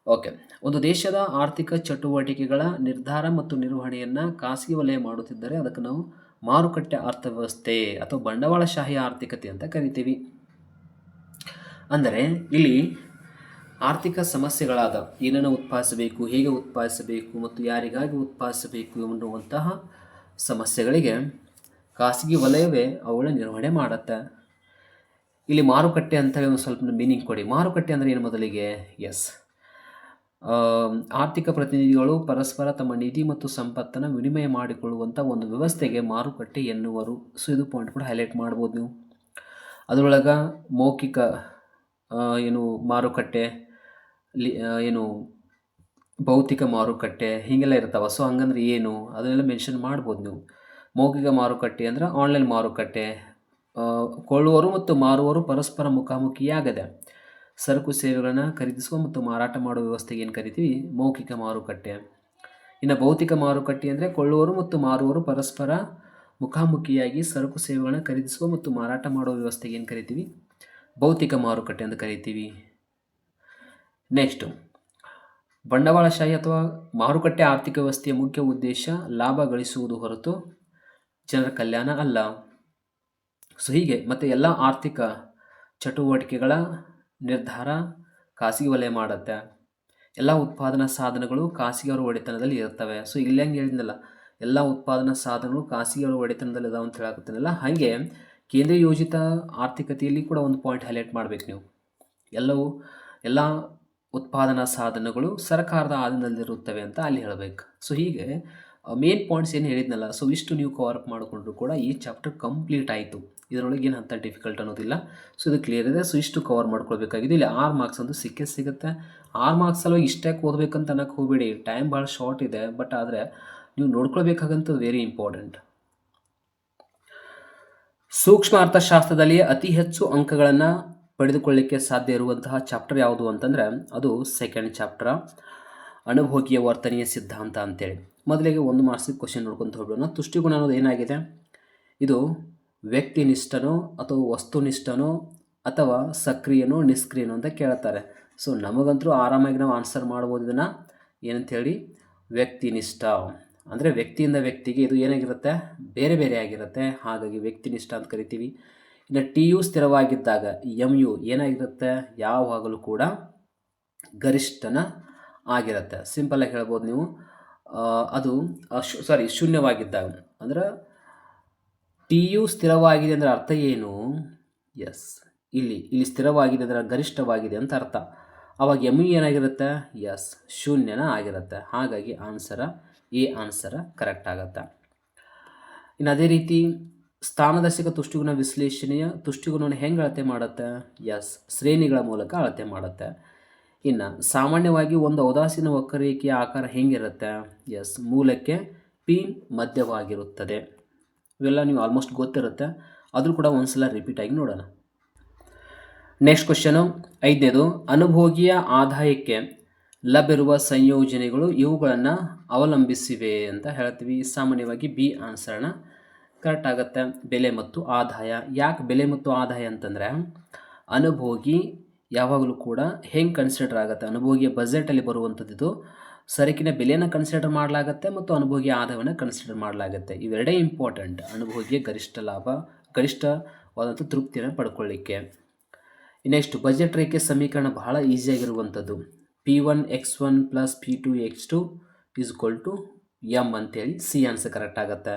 [SPEAKER 1] ಓಕೆ, ಒಂದು ದೇಶದ ಆರ್ಥಿಕ ಚಟುವಟಿಕೆಗಳ ನಿರ್ಧಾರ ಮತ್ತು ನಿರ್ವಹಣೆಯನ್ನು ಖಾಸಗಿ ವಲಯ ಮಾಡುತ್ತಿದ್ದರೆ ಅದಕ್ಕೆ ನಾವು ಮಾರುಕಟ್ಟೆ ಅರ್ಥವ್ಯವಸ್ಥೆ ಅಥವಾ ಬಂಡವಾಳಶಾಹಿ ಆರ್ಥಿಕತೆ ಅಂತ ಕರಿತೀವಿ. ಅಂದರೆ ಇಲ್ಲಿ ಆರ್ಥಿಕ ಸಮಸ್ಯೆಗಳಾದ ಏನನ್ನು ಉತ್ಪಾದಿಸಬೇಕು, ಹೇಗೆ ಉತ್ಪಾದಿಸಬೇಕು ಮತ್ತು ಯಾರಿಗಾಗಿ ಉತ್ಪಾದಿಸಬೇಕು ಎನ್ನುವಂತಹ ಸಮಸ್ಯೆಗಳಿಗೆ ಖಾಸಗಿ ವಲಯವೇ ಅವುಗಳ ನಿರ್ವಹಣೆ ಮಾಡುತ್ತೆ. ಇಲ್ಲಿ ಮಾರುಕಟ್ಟೆ ಅಂತ ಹೇಳಿ ಒಂದು ಸ್ವಲ್ಪ ಮೀನಿಂಗ್ ಕೊಡಿ. ಮಾರುಕಟ್ಟೆ ಅಂದರೆ ಏನು ಮೊದಲಿಗೆ? ಎಸ್, ಆರ್ಥಿಕ ಪ್ರತಿನಿಧಿಗಳು ಪರಸ್ಪರ ತಮ್ಮ ನಿಧಿ ಮತ್ತು ಸಂಪತ್ತನ್ನು ವಿನಿಮಯ ಮಾಡಿಕೊಳ್ಳುವಂಥ ಒಂದು ವ್ಯವಸ್ಥೆಗೆ ಮಾರುಕಟ್ಟೆ ಎನ್ನುವರು. ಸೊ ಇದು ಪಾಯಿಂಟ್ ಕೂಡ ಹೈಲೈಟ್ ಮಾಡ್ಬೋದು ನೀವು. ಅದರೊಳಗೆ ಮೌಖಿಕ ಮಾರುಕಟ್ಟೆ, ಭೌತಿಕ ಮಾರುಕಟ್ಟೆ ಹೀಗೆಲ್ಲ ಇರ್ತಾವೆ. ಸೊ ಹಂಗಂದ್ರೆ ಏನು ಅದನ್ನೆಲ್ಲ ಮೆನ್ಷನ್ ಮಾಡ್ಬೋದು ನೀವು. ಮೌಖಿಕ ಮಾರುಕಟ್ಟೆ ಅಂದ್ರೆ ಆನ್ಲೈನ್ ಮಾರುಕಟ್ಟೆ, ಕೊಳ್ಳುವರು ಮತ್ತು ಮಾರುವರು ಪರಸ್ಪರ ಮುಖಾಮುಖಿಯಾಗದೆ ಸರಕು ಸೇವೆಗಳನ್ನು ಖರೀದಿಸುವ ಮತ್ತು ಮಾರಾಟ ಮಾಡುವ ವ್ಯವಸ್ಥೆಗೆ ಏನು ಕರಿತೀವಿ? ಮೌಖಿಕ ಮಾರುಕಟ್ಟೆ. ಇನ್ನು ಭೌತಿಕ ಮಾರುಕಟ್ಟೆ ಅಂದರೆ ಕೊಳ್ಳುವರು ಮತ್ತು ಮಾರುವರು ಪರಸ್ಪರ ಮುಖಾಮುಖಿಯಾಗಿ ಸರಕು ಸೇವೆಗಳನ್ನು ಖರೀದಿಸುವ ಮತ್ತು ಮಾರಾಟ ಮಾಡುವ ವ್ಯವಸ್ಥೆಗೆ ಏನು ಕರಿತೀವಿ? ಭೌತಿಕ ಮಾರುಕಟ್ಟೆ ಅಂತ ಕರಿತೀವಿ. ನೆಕ್ಸ್ಟು, ಬಂಡವಾಳಶಾಹಿ ಅಥವಾ ಮಾರುಕಟ್ಟೆ ಆರ್ಥಿಕ ವ್ಯವಸ್ಥೆಯ ಮುಖ್ಯ ಉದ್ದೇಶ ಲಾಭ ಗಳಿಸುವುದು ಹೊರತು ಜನರ ಕಲ್ಯಾಣ ಅಲ್ಲ. ಸೊ ಹೀಗೆ ಮತ್ತು ಎಲ್ಲ ಆರ್ಥಿಕ ಚಟುವಟಿಕೆಗಳ ನಿರ್ಧಾರ ಖಾಸಗಿ ವಲಯ ಮಾಡುತ್ತೆ. ಎಲ್ಲ ಉತ್ಪಾದನಾ ಸಾಧನಗಳು ಖಾಸಗಿಯವರ ಒಡೆತನದಲ್ಲಿ ಇರ್ತವೆ. ಸೊ ಇಲ್ಲಿ ಹೆಂಗೆ ಹೇಳಿದ್ನಲ್ಲ, ಎಲ್ಲ ಉತ್ಪಾದನಾ ಸಾಧನಗಳು ಖಾಸಗಿಯವರ ಒಡೆತನದಲ್ಲಿ ಇದಾವೆ ಅಂತ ಹೇಳಕತ್ತೀನಲ್ಲ, ಹಾಗೆ ಕೇಂದ್ರೀಯ ಯೋಜಿತ ಆರ್ಥಿಕತೆಯಲ್ಲಿ ಕೂಡ ಒಂದು ಪಾಯಿಂಟ್ ಹೈಲೈಟ್ ಮಾಡಬೇಕು ನೀವು. ಎಲ್ಲ ಉತ್ಪಾದನಾ ಸಾಧನಗಳು ಸರ್ಕಾರದ ಆಧೀನದಲ್ಲಿರುತ್ತವೆ ಅಂತ ಅಲ್ಲಿ ಹೇಳಬೇಕು. ಸೊ ಹೀಗೆ ಮೇನ್ ಪಾಯಿಂಟ್ಸ್ ಏನು ಹೇಳಿದ್ನಲ್ಲ, ಸೊ ಇಷ್ಟು ನೀವು ಕವರ್ ಅಪ್ ಮಾಡಿಕೊಂಡ್ರು ಕೂಡ ಈ ಚಾಪ್ಟರ್ ಕಂಪ್ಲೀಟ್ ಆಯಿತು. ಇದರೊಳಗೆ ಏನು ಅಂತ ಡಿಫಿಕಲ್ಟ್ ಅನ್ನೋದಿಲ್ಲ. ಸೊ ಇದು ಕ್ಲಿಯರ್ ಇದೆ. ಸೊ ಇಷ್ಟು ಕವರ್ ಮಾಡ್ಕೊಳ್ಬೇಕಾಗಿದೆ. ಇಲ್ಲಿ 6 ಮಾರ್ಕ್ಸ್ ಅಂತೂ ಸಿಗುತ್ತೆ. 6 ಮಾರ್ಕ್ಸ್ ಸಲುವಾಗಿ ಇಷ್ಟೇ ಓದಬೇಕಂತ ಅನ್ನೋಕ್ಕೆ ಹೋಗಬೇಡಿ. ಟೈಮ್ ಭಾಳ ಶಾರ್ಟ್ ಇದೆ. ಬಟ್ ಆದರೆ ನೀವು ನೋಡ್ಕೊಳ್ಬೇಕಾಗಂಥದ್ದು ವೆರಿ ಇಂಪಾರ್ಟೆಂಟ್. ಸೂಕ್ಷ್ಮ ಅರ್ಥಶಾಸ್ತ್ರದಲ್ಲಿ ಅತಿ ಹೆಚ್ಚು ಅಂಕಗಳನ್ನು ಪಡೆದುಕೊಳ್ಳಿಕ್ಕೆ ಸಾಧ್ಯ ಇರುವಂತಹ ಚಾಪ್ಟರ್ ಯಾವುದು ಅಂತಂದರೆ ಅದು ಸೆಕೆಂಡ್ ಚಾಪ್ಟರ್, ಅನುಭೋಗಿಯ ವರ್ತನೆಯ ಸಿದ್ಧಾಂತ ಅಂತೇಳಿ. ಮೊದಲಿಗೆ 1 ಮಾರ್ಕ್ಸಿಗೆ ಕ್ವಶನ್ ನೋಡ್ಕೊತ ಹೋಗೋಣ. ತುಷ್ಟಿಗುಣ ಅನ್ನೋದು ಏನಾಗಿದೆ? ಇದು ವ್ಯಕ್ತಿನಿಷ್ಠನೋ ಅಥವಾ ವಸ್ತುನಿಷ್ಠನೋ ಅಥವಾ ಸಕ್ರಿಯನೋ ನಿಷ್ಕ್ರಿಯನೋ ಅಂತ ಕೇಳ್ತಾರೆ. ಸೊ ನಮಗಂತೂ ಆರಾಮಾಗಿ ನಾವು ಆನ್ಸರ್ ಮಾಡ್ಬೋದು ಇದನ್ನು. ಏನಂತೇಳಿ? ವ್ಯಕ್ತಿನಿಷ್ಠ ಅಂದರೆ ವ್ಯಕ್ತಿಯಿಂದ ವ್ಯಕ್ತಿಗೆ ಇದು ಏನಾಗಿರುತ್ತೆ? ಬೇರೆ ಬೇರೆ ಆಗಿರುತ್ತೆ. ಹಾಗಾಗಿ ವ್ಯಕ್ತಿನಿಷ್ಠ ಅಂತ ಕರಿತೀವಿ. ಇನ್ನು TU ಸ್ಥಿರವಾಗಿದ್ದಾಗ MU ಏನಾಗಿರುತ್ತೆ? ಯಾವಾಗಲೂ ಕೂಡ ಗರಿಷ್ಠನ ಆಗಿರುತ್ತೆ. ಸಿಂಪಲಾಗಿ ಹೇಳ್ಬೋದು ನೀವು. ಅದು ಶೂನ್ಯವಾಗಿದ್ದಾಗ ಅಂದರೆ TU ಸ್ಥಿರವಾಗಿದೆ ಅಂದರೆ ಅರ್ಥ ಏನು? ಎಸ್, ಇಲ್ಲಿ ಸ್ಥಿರವಾಗಿದೆ ಅಂದರೆ ಗರಿಷ್ಠವಾಗಿದೆ ಅಂತ ಅರ್ಥ. ಆವಾಗ MU ಏನಾಗಿರುತ್ತೆ? ಎಸ್, ಶೂನ್ಯನ ಆಗಿರುತ್ತೆ. ಹಾಗಾಗಿ ಆನ್ಸರ ಎ ಆನ್ಸರ್ ಕರೆಕ್ಟ್ ಆಗುತ್ತೆ. ಇನ್ನು ಅದೇ ರೀತಿ ಸ್ಥಾನದರ್ಶಕ ತುಷ್ಟಿಗುಣ ವಿಶ್ಲೇಷಣೆಯ ತುಷ್ಟಿಗುಣವನ್ನು ಹೆಂಗೆ ಅಳತೆ ಮಾಡುತ್ತೆ? ಎಸ್, ಶ್ರೇಣಿಗಳ ಮೂಲಕ ಅಳತೆ ಮಾಡುತ್ತೆ. ಇನ್ನು ಸಾಮಾನ್ಯವಾಗಿ ಒಂದು ಔದಾಸೀನ ವಕ್ರರೇಖೆಯ ಆಕಾರ ಹೆಂಗಿರುತ್ತೆ? ಎಸ್, ಮೂಲಕ್ಕೆ ಪಿ ಮಧ್ಯವಾಗಿರುತ್ತದೆ. ಇವೆಲ್ಲ ನೀವು ಆಲ್ಮೋಸ್ಟ್ ಗೊತ್ತಿರುತ್ತೆ, ಆದರೂ ಕೂಡ ಒಂದ್ಸಲ ರಿಪೀಟ್ ಆಗಿ ನೋಡೋಣ. ನೆಕ್ಸ್ಟ್ ಕ್ವಶನು 5ನೇದು, ಅನುಭೋಗಿಯ ಆದಾಯಕ್ಕೆ ಲಭ್ಯವಿರುವ ಸಂಯೋಜನೆಗಳು ಇವುಗಳನ್ನು ಅವಲಂಬಿಸಿವೆ ಅಂತ ಹೇಳ್ತೀವಿ. ಸಾಮಾನ್ಯವಾಗಿ ಬಿ ಆನ್ಸರ್ನ ಕರೆಕ್ಟ್ ಆಗುತ್ತೆ. ಬೆಲೆ ಮತ್ತು ಆದಾಯ. ಯಾಕೆ ಬೆಲೆ ಮತ್ತು ಆದಾಯ ಅಂತಂದರೆ ಅನುಭೋಗಿ ಯಾವಾಗಲೂ ಕೂಡ ಹೆಂಗೆ ಕನ್ಸಿಡರ್ ಆಗುತ್ತೆ? ಅನುಭೋಗಿಯ ಬಜೆಟಲ್ಲಿ ಬರುವಂಥದ್ದು ಸರಕಿನ ಬೆಲೆಯನ್ನು ಕನ್ಸಿಡರ್ ಮಾಡಲಾಗುತ್ತೆ ಮತ್ತು ಅನುಭೋಗಿಯ ಆದಾಯವನ್ನು ಕನ್ಸಿಡರ್ ಮಾಡಲಾಗುತ್ತೆ. ಇವೆರಡೇ ಇಂಪಾರ್ಟೆಂಟ್ ಅನುಭೋಗಿಯ ಗರಿಷ್ಠವಾದಂಥ ತೃಪ್ತಿಯನ್ನು ಪಡ್ಕೊಳ್ಳಿಕ್ಕೆ. ನೆಕ್ಸ್ಟ್, ಬಜೆಟ್ ರೇಖೆ ಸಮೀಕರಣ ಬಹಳ ಈಸಿಯಾಗಿರುವಂಥದ್ದು. P1x1 + P2x2 = M ಅಂತೇಳಿ ಸಿ ಆನ್ಸರ್ ಕರೆಕ್ಟ್ ಆಗುತ್ತೆ.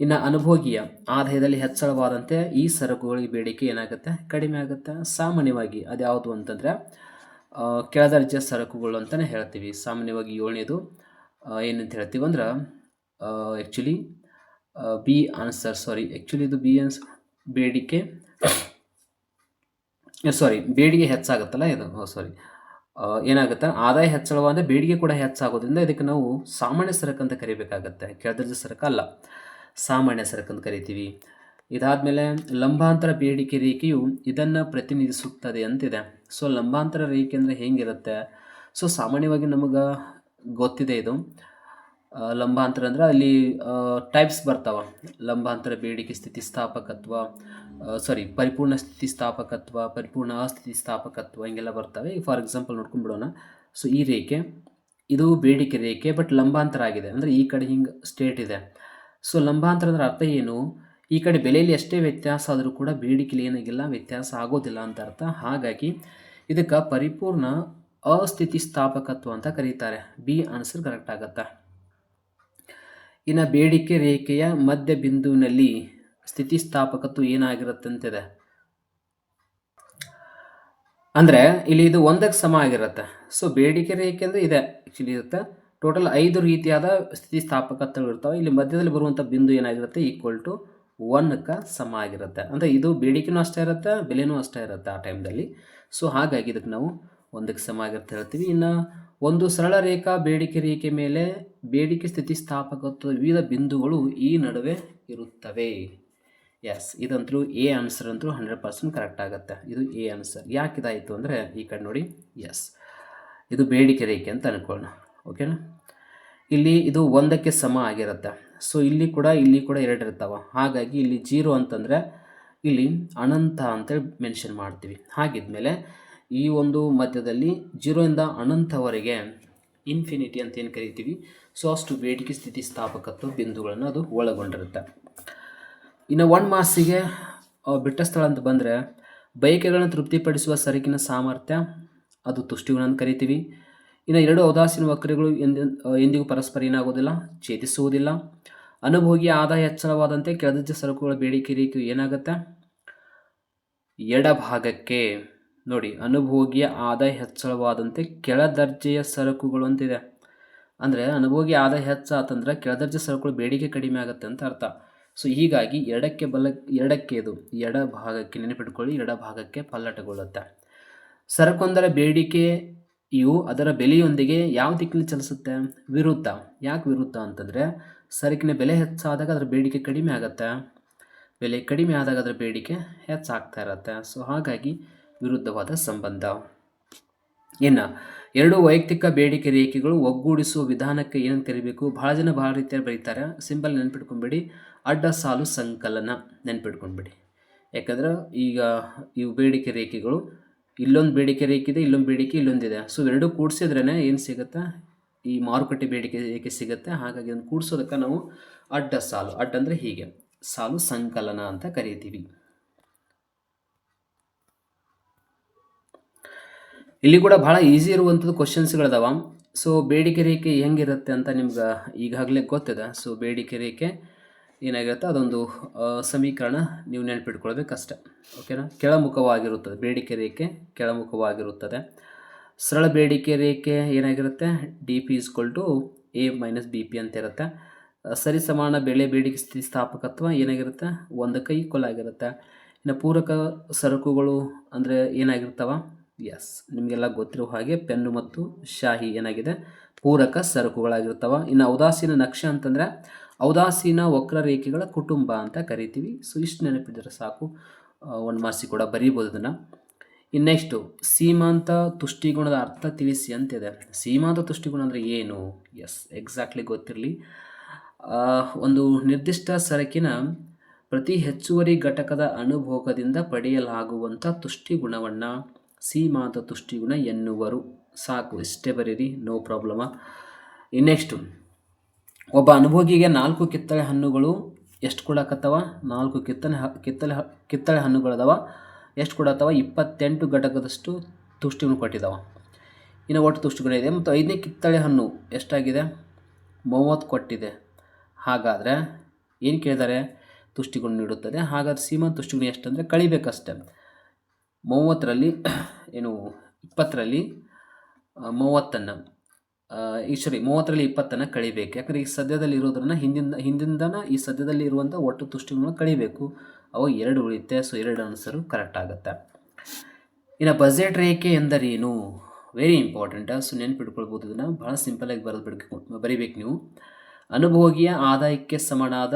[SPEAKER 1] ಇನ್ನು ಅನುಭೋಗಿಯ ಆದಾಯದಲ್ಲಿ ಹೆಚ್ಚಳವಾದಂತೆ ಈ ಸರಕುಗಳಿಗೆ ಬೇಡಿಕೆ ಏನಾಗುತ್ತೆ? ಕಡಿಮೆ ಆಗುತ್ತೆ. ಸಾಮಾನ್ಯವಾಗಿ ಅದ್ಯಾವುದು ಅಂತಂದರೆ ಕೆಳದರ್ಜೆ ಸರಕುಗಳು ಅಂತಲೇ ಹೇಳ್ತೀವಿ. ಸಾಮಾನ್ಯವಾಗಿ 7ನೇದು ಏನಂತ ಹೇಳ್ತೀವಿ ಅಂದ್ರೆ ಆ್ಯಕ್ಚುಲಿ ಬಿ ಆನ್ಸರ್, ಇದು ಬಿ ಆನ್ಸರ್. ಬೇಡಿಕೆ ಹೆಚ್ಚಾಗುತ್ತಲ್ಲ ಇದು, ಏನಾಗುತ್ತೆ? ಆದಾಯ ಹೆಚ್ಚಳವಾದ ಬೇಡಿಕೆ ಕೂಡ ಹೆಚ್ಚಾಗೋದ್ರಿಂದ ಇದಕ್ಕೆ ನಾವು ಸಾಮಾನ್ಯ ಸರಕು ಅಂತ ಕರಿಬೇಕಾಗತ್ತೆ. ಕೆಳದರ್ಜೆ ಸರಕು ಅಲ್ಲ, ಸಾಮಾನ್ಯ ಸರಕು ಅಂತ ಕರಿತೀವಿ. ಇದಾದಮೇಲೆ ಲಂಬಾಂತರ ಬೇಡಿಕೆ ರೇಖೆಯು ಇದನ್ನು ಪ್ರತಿನಿಧಿಸುತ್ತದೆ ಅಂತಿದೆ. ಸೊ ಲಂಬಾಂತರ ರೇಖೆ ಅಂದರೆ ಹೇಗಿರುತ್ತೆ? ಸೊ ಸಾಮಾನ್ಯವಾಗಿ ನಮಗೆ ಗೊತ್ತಿದೆ ಇದು. ಲಂಬಾಂತರ ಅಂದರೆ ಅಲ್ಲಿ ಟೈಪ್ಸ್ ಬರ್ತಾವೆ. ಲಂಬಾಂತರ ಬೇಡಿಕೆ ಸ್ಥಿತಿಸ್ಥಾಪಕತ್ವ, ಪರಿಪೂರ್ಣ ಸ್ಥಿತಿಸ್ಥಾಪಕತ್ವ, ಪರಿಪೂರ್ಣ ಅಸ್ಥಿತಿಸ್ಥಾಪಕತ್ವ, ಹಿಂಗೆಲ್ಲ ಬರ್ತವೆ. For example ನೋಡ್ಕೊಂಡ್ಬಿಡೋಣ. ಸೊ ಈ ರೇಖೆ ಇದು ಬೇಡಿಕೆ ರೇಖೆ, ಬಟ್ ಲಂಬಾಂತರ ಆಗಿದೆ. ಅಂದರೆ ಈ ಕಡೆ ಹಿಂಗೆ ಸ್ಟ್ರೇಟ್ ಇದೆ. ಸೊ ಲಂಬಾಂತರ ಅಂದ್ರೆ ಅರ್ಥ ಏನು? ಈ ಕಡೆ ಬೆಲೆಯಲ್ಲಿ ಎಷ್ಟೇ ವ್ಯತ್ಯಾಸ ಆದರೂ ಕೂಡ ಬೇಡಿಕೆಯಲ್ಲಿ ಏನಾಗಿಲ್ಲ, ವ್ಯತ್ಯಾಸ ಆಗೋದಿಲ್ಲ ಅಂತ ಅರ್ಥ. ಹಾಗಾಗಿ ಇದಕ್ಕೆ ಪರಿಪೂರ್ಣ ಅಸ್ಥಿತಿಸ್ಥಾಪಕತ್ವ ಅಂತ ಕರೀತಾರೆ. ಬಿ ಆನ್ಸರ್ ಕರೆಕ್ಟ್ ಆಗುತ್ತೆ. ಇನ್ನು ಬೇಡಿಕೆ ರೇಖೆಯ ಮಧ್ಯ ಬಿಂದುವಿನಲ್ಲಿ ಸ್ಥಿತಿಸ್ಥಾಪಕತ್ವ ಏನಾಗಿರುತ್ತೆ ಅಂತಿದೆ. ಅಂದರೆ ಇಲ್ಲಿ ಇದು 1ಕ್ಕೆ ಸಮ ಆಗಿರುತ್ತೆ. ಸೊ ಬೇಡಿಕೆ ರೇಖೆ ಅಂದರೆ ಇದೆ ಆ್ಯಕ್ಚುಲಿ ಇರುತ್ತೆ. ಟೋಟಲ್ 5 ರೀತಿಯಾದ ಸ್ಥಿತಿಸ್ಥಾಪಕತ್ವಗಳು ಇರ್ತವೆ. ಇಲ್ಲಿ ಮಧ್ಯದಲ್ಲಿ ಬರುವಂಥ ಬಿಂದು ಏನಾಗಿರುತ್ತೆ? = 1ಕ್ಕೆ ಸಮ ಆಗಿರುತ್ತೆ. ಅಂದರೆ ಇದು ಬೇಡಿಕೆನೂ ಅಷ್ಟೇ ಇರುತ್ತೆ, ಬೆಲೆನೂ ಅಷ್ಟೇ ಇರುತ್ತೆ ಆ ಟೈಮ್ದಲ್ಲಿ. ಸೊ ಹಾಗಾಗಿ ಇದಕ್ಕೆ ನಾವು 1ಕ್ಕೆ ಸಮ ಆಗಿರುತ್ತೆ ಹೇಳ್ತೀವಿ. ಇನ್ನು ಒಂದು ಸರಳ ರೇಖಾ ಬೇಡಿಕೆ ರೇಖೆ ಮೇಲೆ ಬೇಡಿಕೆ ಸ್ಥಿತಿಸ್ಥಾಪಕತ್ವ ವಿವಿಧ ಬಿಂದುಗಳು ಈ ನಡುವೆ ಇರುತ್ತವೆ. ಎಸ್, ಇದಂತರೂ ಎ ಆನ್ಸರ್ ಅಂತೂ 100% ಕರೆಕ್ಟ್ ಆಗುತ್ತೆ. ಇದು ಎ ಆನ್ಸರ್. ಯಾಕೆ ಇದಾಯಿತು ಅಂದರೆ ಈ ಕಡೆ ನೋಡಿ. ಎಸ್, ಇದು ಬೇಡಿಕೆ ರೇಖೆ ಅಂತ ಅನ್ಕೊಳ್ಳೋಣ. ಓಕೆನಾ? ಇಲ್ಲಿ ಇದು 1ಕ್ಕೆ ಸಮ ಆಗಿರುತ್ತೆ. ಸೊ ಇಲ್ಲಿ ಕೂಡ 2 ಇರ್ತಾವೆ. ಹಾಗಾಗಿ ಇಲ್ಲಿ 0 ಅಂತಂದರೆ ಇಲ್ಲಿ ಅನಂತ ಅಂತೇಳಿ ಮೆನ್ಷನ್ ಮಾಡ್ತೀವಿ. ಹಾಗಿದ್ಮೇಲೆ ಈ ಒಂದು ಮಧ್ಯದಲ್ಲಿ 0 ಇಂದ ಅನಂತವರೆಗೆ ಇನ್ಫಿನಿಟಿ ಅಂತ ಏನು ಕರಿತೀವಿ. ಸೊ ಅಷ್ಟು ಬೇಡಿಕೆ ಸ್ಥಿತಿಸ್ಥಾಪಕತ್ವ ಬಿಂದುಗಳನ್ನು ಅದು ಒಳಗೊಂಡಿರುತ್ತೆ. ಇನ್ನು 1 ಮಾರ್ಕ್ಸಿಗೆ ಬಿಟ್ಟ ಸ್ಥಳ ಅಂತ ಬಂದರೆ ಬಯಕೆಗಳನ್ನು ತೃಪ್ತಿಪಡಿಸುವ ಸರಕಿನ ಸಾಮರ್ಥ್ಯ ಅದು ತುಷ್ಟಿಗುಣ ಅಂತ ಕರಿತೀವಿ. ಇನ್ನು 2 ಔದಾಸೀನ ವಕ್ರಗಳು ಎಂದಿಗೂ ಪರಸ್ಪರ ಏನಾಗೋದಿಲ್ಲ, ಛೇದಿಸುವುದಿಲ್ಲ. ಅನುಭೋಗಿಯ ಆದಾಯ ಹೆಚ್ಚಳವಾದಂತೆ ಕೆಳದರ್ಜೆ ಸರಕುಗಳ ಬೇಡಿಕೆ ರೇಖೆಯು ಏನಾಗುತ್ತೆ? ಎಡಭಾಗಕ್ಕೆ ನೋಡಿ. ಅನುಭೋಗಿಯ ಆದಾಯ ಹೆಚ್ಚಳವಾದಂತೆ ಕೆಳದರ್ಜೆಯ ಸರಕುಗಳು ಅಂತಿದೆ. ಅಂದರೆ ಅನುಭೋಗಿಯ ಆದಾಯ ಹೆಚ್ಚಾತಂದ್ರೆ ಕೆಳದರ್ಜೆ ಸರಕುಗಳ ಬೇಡಿಕೆ ಕಡಿಮೆ ಆಗುತ್ತೆ ಅಂತ ಅರ್ಥ. ಸೊ ಹೀಗಾಗಿ ಎಡಕ್ಕೆ ಇದು ಎಡಭಾಗಕ್ಕೆ ನೆನಪಿಟ್ಕೊಳ್ಳಿ, ಎಡಭಾಗಕ್ಕೆ ಪಲ್ಲಟಗೊಳ್ಳುತ್ತೆ. ಸರಕೊಂದರ ಬೇಡಿಕೆಯು ಅದರ ಬೆಲೆಯೊಂದಿಗೆ ಯಾವ ದಿಕ್ಕಿನಲ್ಲಿ ಚಲಿಸುತ್ತೆ? ವಿರುದ್ಧ. ಯಾಕೆ ವಿರುದ್ಧ ಅಂತಂದರೆ ಸರಕಿನ ಬೆಲೆ ಹೆಚ್ಚಾದಾಗ ಅದರ ಬೇಡಿಕೆ ಕಡಿಮೆ ಆಗುತ್ತೆ, ಬೆಲೆ ಕಡಿಮೆ ಆದಾಗ ಅದರ ಬೇಡಿಕೆ ಹೆಚ್ಚಾಗ್ತಾ ಇರುತ್ತೆ. ಸೊ ಹಾಗಾಗಿ ವಿರುದ್ಧವಾದ ಸಂಬಂಧ. ಇನ್ನು 2 ವೈಯಕ್ತಿಕ ಬೇಡಿಕೆ ರೇಖೆಗಳು ಒಗ್ಗೂಡಿಸುವ ವಿಧಾನಕ್ಕೆ ಏನಂತ ಕರಿಬೇಕು? ಭಾಳ ಜನ ಭಾಳ ರೀತಿಯಲ್ಲಿ ಬರೀತಾರೆ. ಸಿಂಪಲ್ ನೆನ್ಪಿಟ್ಕೊಂಡ್ಬಿಡಿ, ಅಡ್ಡ ಸಾಲು ಸಂಕಲನ ನೆನ್ಪಿಟ್ಕೊಂಡ್ಬಿಡಿ. ಯಾಕಂದ್ರೆ ಈಗ ಇವು ಬೇಡಿಕೆ ರೇಖೆಗಳು, ಇಲ್ಲೊಂದು ಬೇಡಿಕೆ ರೇಖೆ ಇದೆ, ಇಲ್ಲೊಂದು ಬೇಡಿಕೆ ಇಲ್ಲೊಂದಿದೆ. ಸೊ ಎರಡೂ ಕೂಡಿಸಿದ್ರೇ ಏನು ಸಿಗುತ್ತೆ? ಈ ಮಾರುಕಟ್ಟೆ ಬೇಡಿಕೆ ರೇಖೆ ಸಿಗುತ್ತೆ. ಹಾಗಾಗಿ ಅದನ್ನು ಕೂಡಿಸೋದಕ್ಕೆ ನಾವು ಅಡ್ಡ ಸಾಲು, ಅಡ್ಡ ಅಂದರೆ ಹೀಗೆ, ಸಾಲು ಸಂಕಲನ ಅಂತ ಕರಿತೀವಿ. ಇಲ್ಲಿ ಕೂಡ ಭಾಳ ಈಸಿ ಇರುವಂಥದ್ದು ಕ್ವಶನ್ಸ್ಗಳದಾವ. ಸೊ ಬೇಡಿಕೆ ರೇಖೆ ಹೆಂಗಿರುತ್ತೆ ಅಂತ ನಿಮ್ಗೆ ಈಗಾಗಲೇ ಗೊತ್ತಿದೆ. ಸೊ ಬೇಡಿಕೆ ರೇಖೆ ಏನಾಗಿರುತ್ತೆ, ಅದೊಂದು ಸಮೀಕರಣ ನೀವು ನೆನಪಿಟ್ಕೊಳ್ಬೇಕಷ್ಟೆ. ಓಕೆನಾ? ಕೆಳಮುಖವಾಗಿರುತ್ತದೆ ಬೇಡಿಕೆ ರೇಖೆ, ಕೆಳಮುಖವಾಗಿರುತ್ತದೆ. ಸರಳ ಬೇಡಿಕೆ ರೇಖೆ ಏನಾಗಿರುತ್ತೆ? D P = A minus B P ಅಂತ ಇರುತ್ತೆ. ಸರಿ ಸಮಾನ ಬೆಲೆ ಬೇಡಿಕೆ ಸ್ಥಿತಿಸ್ಥಾಪಕತ್ವ ಏನಾಗಿರುತ್ತೆ, ಒಂದಕ್ಕೆ ಈಕ್ವಲ್ ಆಗಿರುತ್ತೆ. ಇನ್ನು ಪೂರಕ ಸರಕುಗಳು ಅಂದರೆ ಏನಾಗಿರ್ತಾವ, ಎಸ್ ನಿಮಗೆಲ್ಲ ಗೊತ್ತಿರೋ ಹಾಗೆ ಪೆನ್ನು ಮತ್ತು ಶಾಹಿ ಏನಾಗಿದೆ ಪೂರಕ ಸರಕುಗಳಾಗಿರ್ತಾವ. ಇನ್ನು ಔದಾಸೀನ ನಕ್ಷೆ ಅಂತಂದರೆ ಔದಾಸೀನ ವಕ್ರರೇಖೆಗಳ ಕುಟುಂಬ ಅಂತ ಕರಿತೀವಿ. ಸೊ ಇಷ್ಟು ನೆನಪಿದ್ರೆ ಸಾಕು, 1 ಮಾರ್ಕ್ಸಿಗೆ ಕೂಡ ಬರೀಬೋದು ಇದನ್ನು. ಇನ್ನು ನೆಕ್ಸ್ಟು ಸೀಮಾಂತ ತುಷ್ಟಿಗುಣದ ಅರ್ಥ ತಿಳಿಸಿ ಅಂತಿದೆ. ಸೀಮಾಂತ ತುಷ್ಟಿಗುಣ ಅಂದರೆ ಏನು, ಎಸ್ ಎಕ್ಸಾಕ್ಟ್ಲಿ ಗೊತ್ತಿರಲಿ. ಒಂದು ನಿರ್ದಿಷ್ಟ ಸರಕಿನ ಪ್ರತಿ ಹೆಚ್ಚುವರಿ ಘಟಕದ ಅನುಭೋಗದಿಂದ ಪಡೆಯಲಾಗುವಂಥ ತುಷ್ಟಿಗುಣವನ್ನು ಸೀಮಾಂತ ತುಷ್ಟಿಗುಣ ಎನ್ನುವರು. ಸಾಕು, ಇಷ್ಟೇ ಬರೀರಿ, ನೋ ಪ್ರಾಬ್ಲಮ. ಇನ್ನು ನೆಕ್ಸ್ಟು ಒಬ್ಬ ಅನುಭೋಗಿಗೆ 4 ಕಿತ್ತಳೆ ಹಣ್ಣುಗಳು ಎಷ್ಟು ಕೊಡಕತ್ತವ, 4 ಕಿತ್ತಳೆ ಹಣ್ಣುಗಳದವ, ಎಷ್ಟು ಕೊಡತ್ತವ, 28 ಘಟಕದಷ್ಟು ತುಷ್ಟಿಗುಣ ಕೊಟ್ಟಿದ್ದಾವ. ಇನ್ನು ಒಟ್ಟು ತುಷ್ಟಿಗುಣ ಇದೆ. ಮತ್ತು 5ನೇ ಕಿತ್ತಳೆ ಹಣ್ಣು ಎಷ್ಟಾಗಿದೆ, 30 ಕೊಟ್ಟಿದೆ. ಹಾಗಾದರೆ ಏನು ಕೇಳಿದ್ದಾರೆ, ತುಷ್ಟಿಗುಣ ನೀಡುತ್ತದೆ. ಹಾಗಾದ್ರೆ ಸೀಮಾಂತ ತುಷ್ಟಿಗುಣ ಎಷ್ಟು ಅಂದರೆ ಕಳಿಬೇಕಷ್ಟೆ. 30ರಲ್ಲಿ 20ರಲ್ಲಿ 30ನ್ನು 20ನ್ನು ಕಳಿಬೇಕು. ಯಾಕಂದರೆ ಈ ಸದ್ಯದಲ್ಲಿ ಇರೋದ್ರನ್ನ ಹಿಂದಿಂದನ ಈ ಸದ್ಯದಲ್ಲಿ ಇರುವಂಥ ಒಟ್ಟು ತುಷ್ಟಿಗುಣ ಕಳಿಬೇಕು. ಅವು 2 ಉಳಿಯುತ್ತೆ. ಸೊ 2 ಆನ್ಸರು ಕರೆಕ್ಟ್ ಆಗುತ್ತೆ. ಇನ್ನು ಬಜೆಟ್ ರೇಖೆ ಎಂದರೇನು, ವೆರಿ ಇಂಪಾರ್ಟೆಂಟ್. ಸೊ ನೆನ್ಪಿಟ್ಕೊಳ್ಬೋದು, ಇದನ್ನು ಭಾಳ ಸಿಂಪಲಾಗಿ ಬರಿಬೇಕು ನೀವು. ಅನುಭೋಗಿಯ ಆದಾಯಕ್ಕೆ ಸಮನಾದ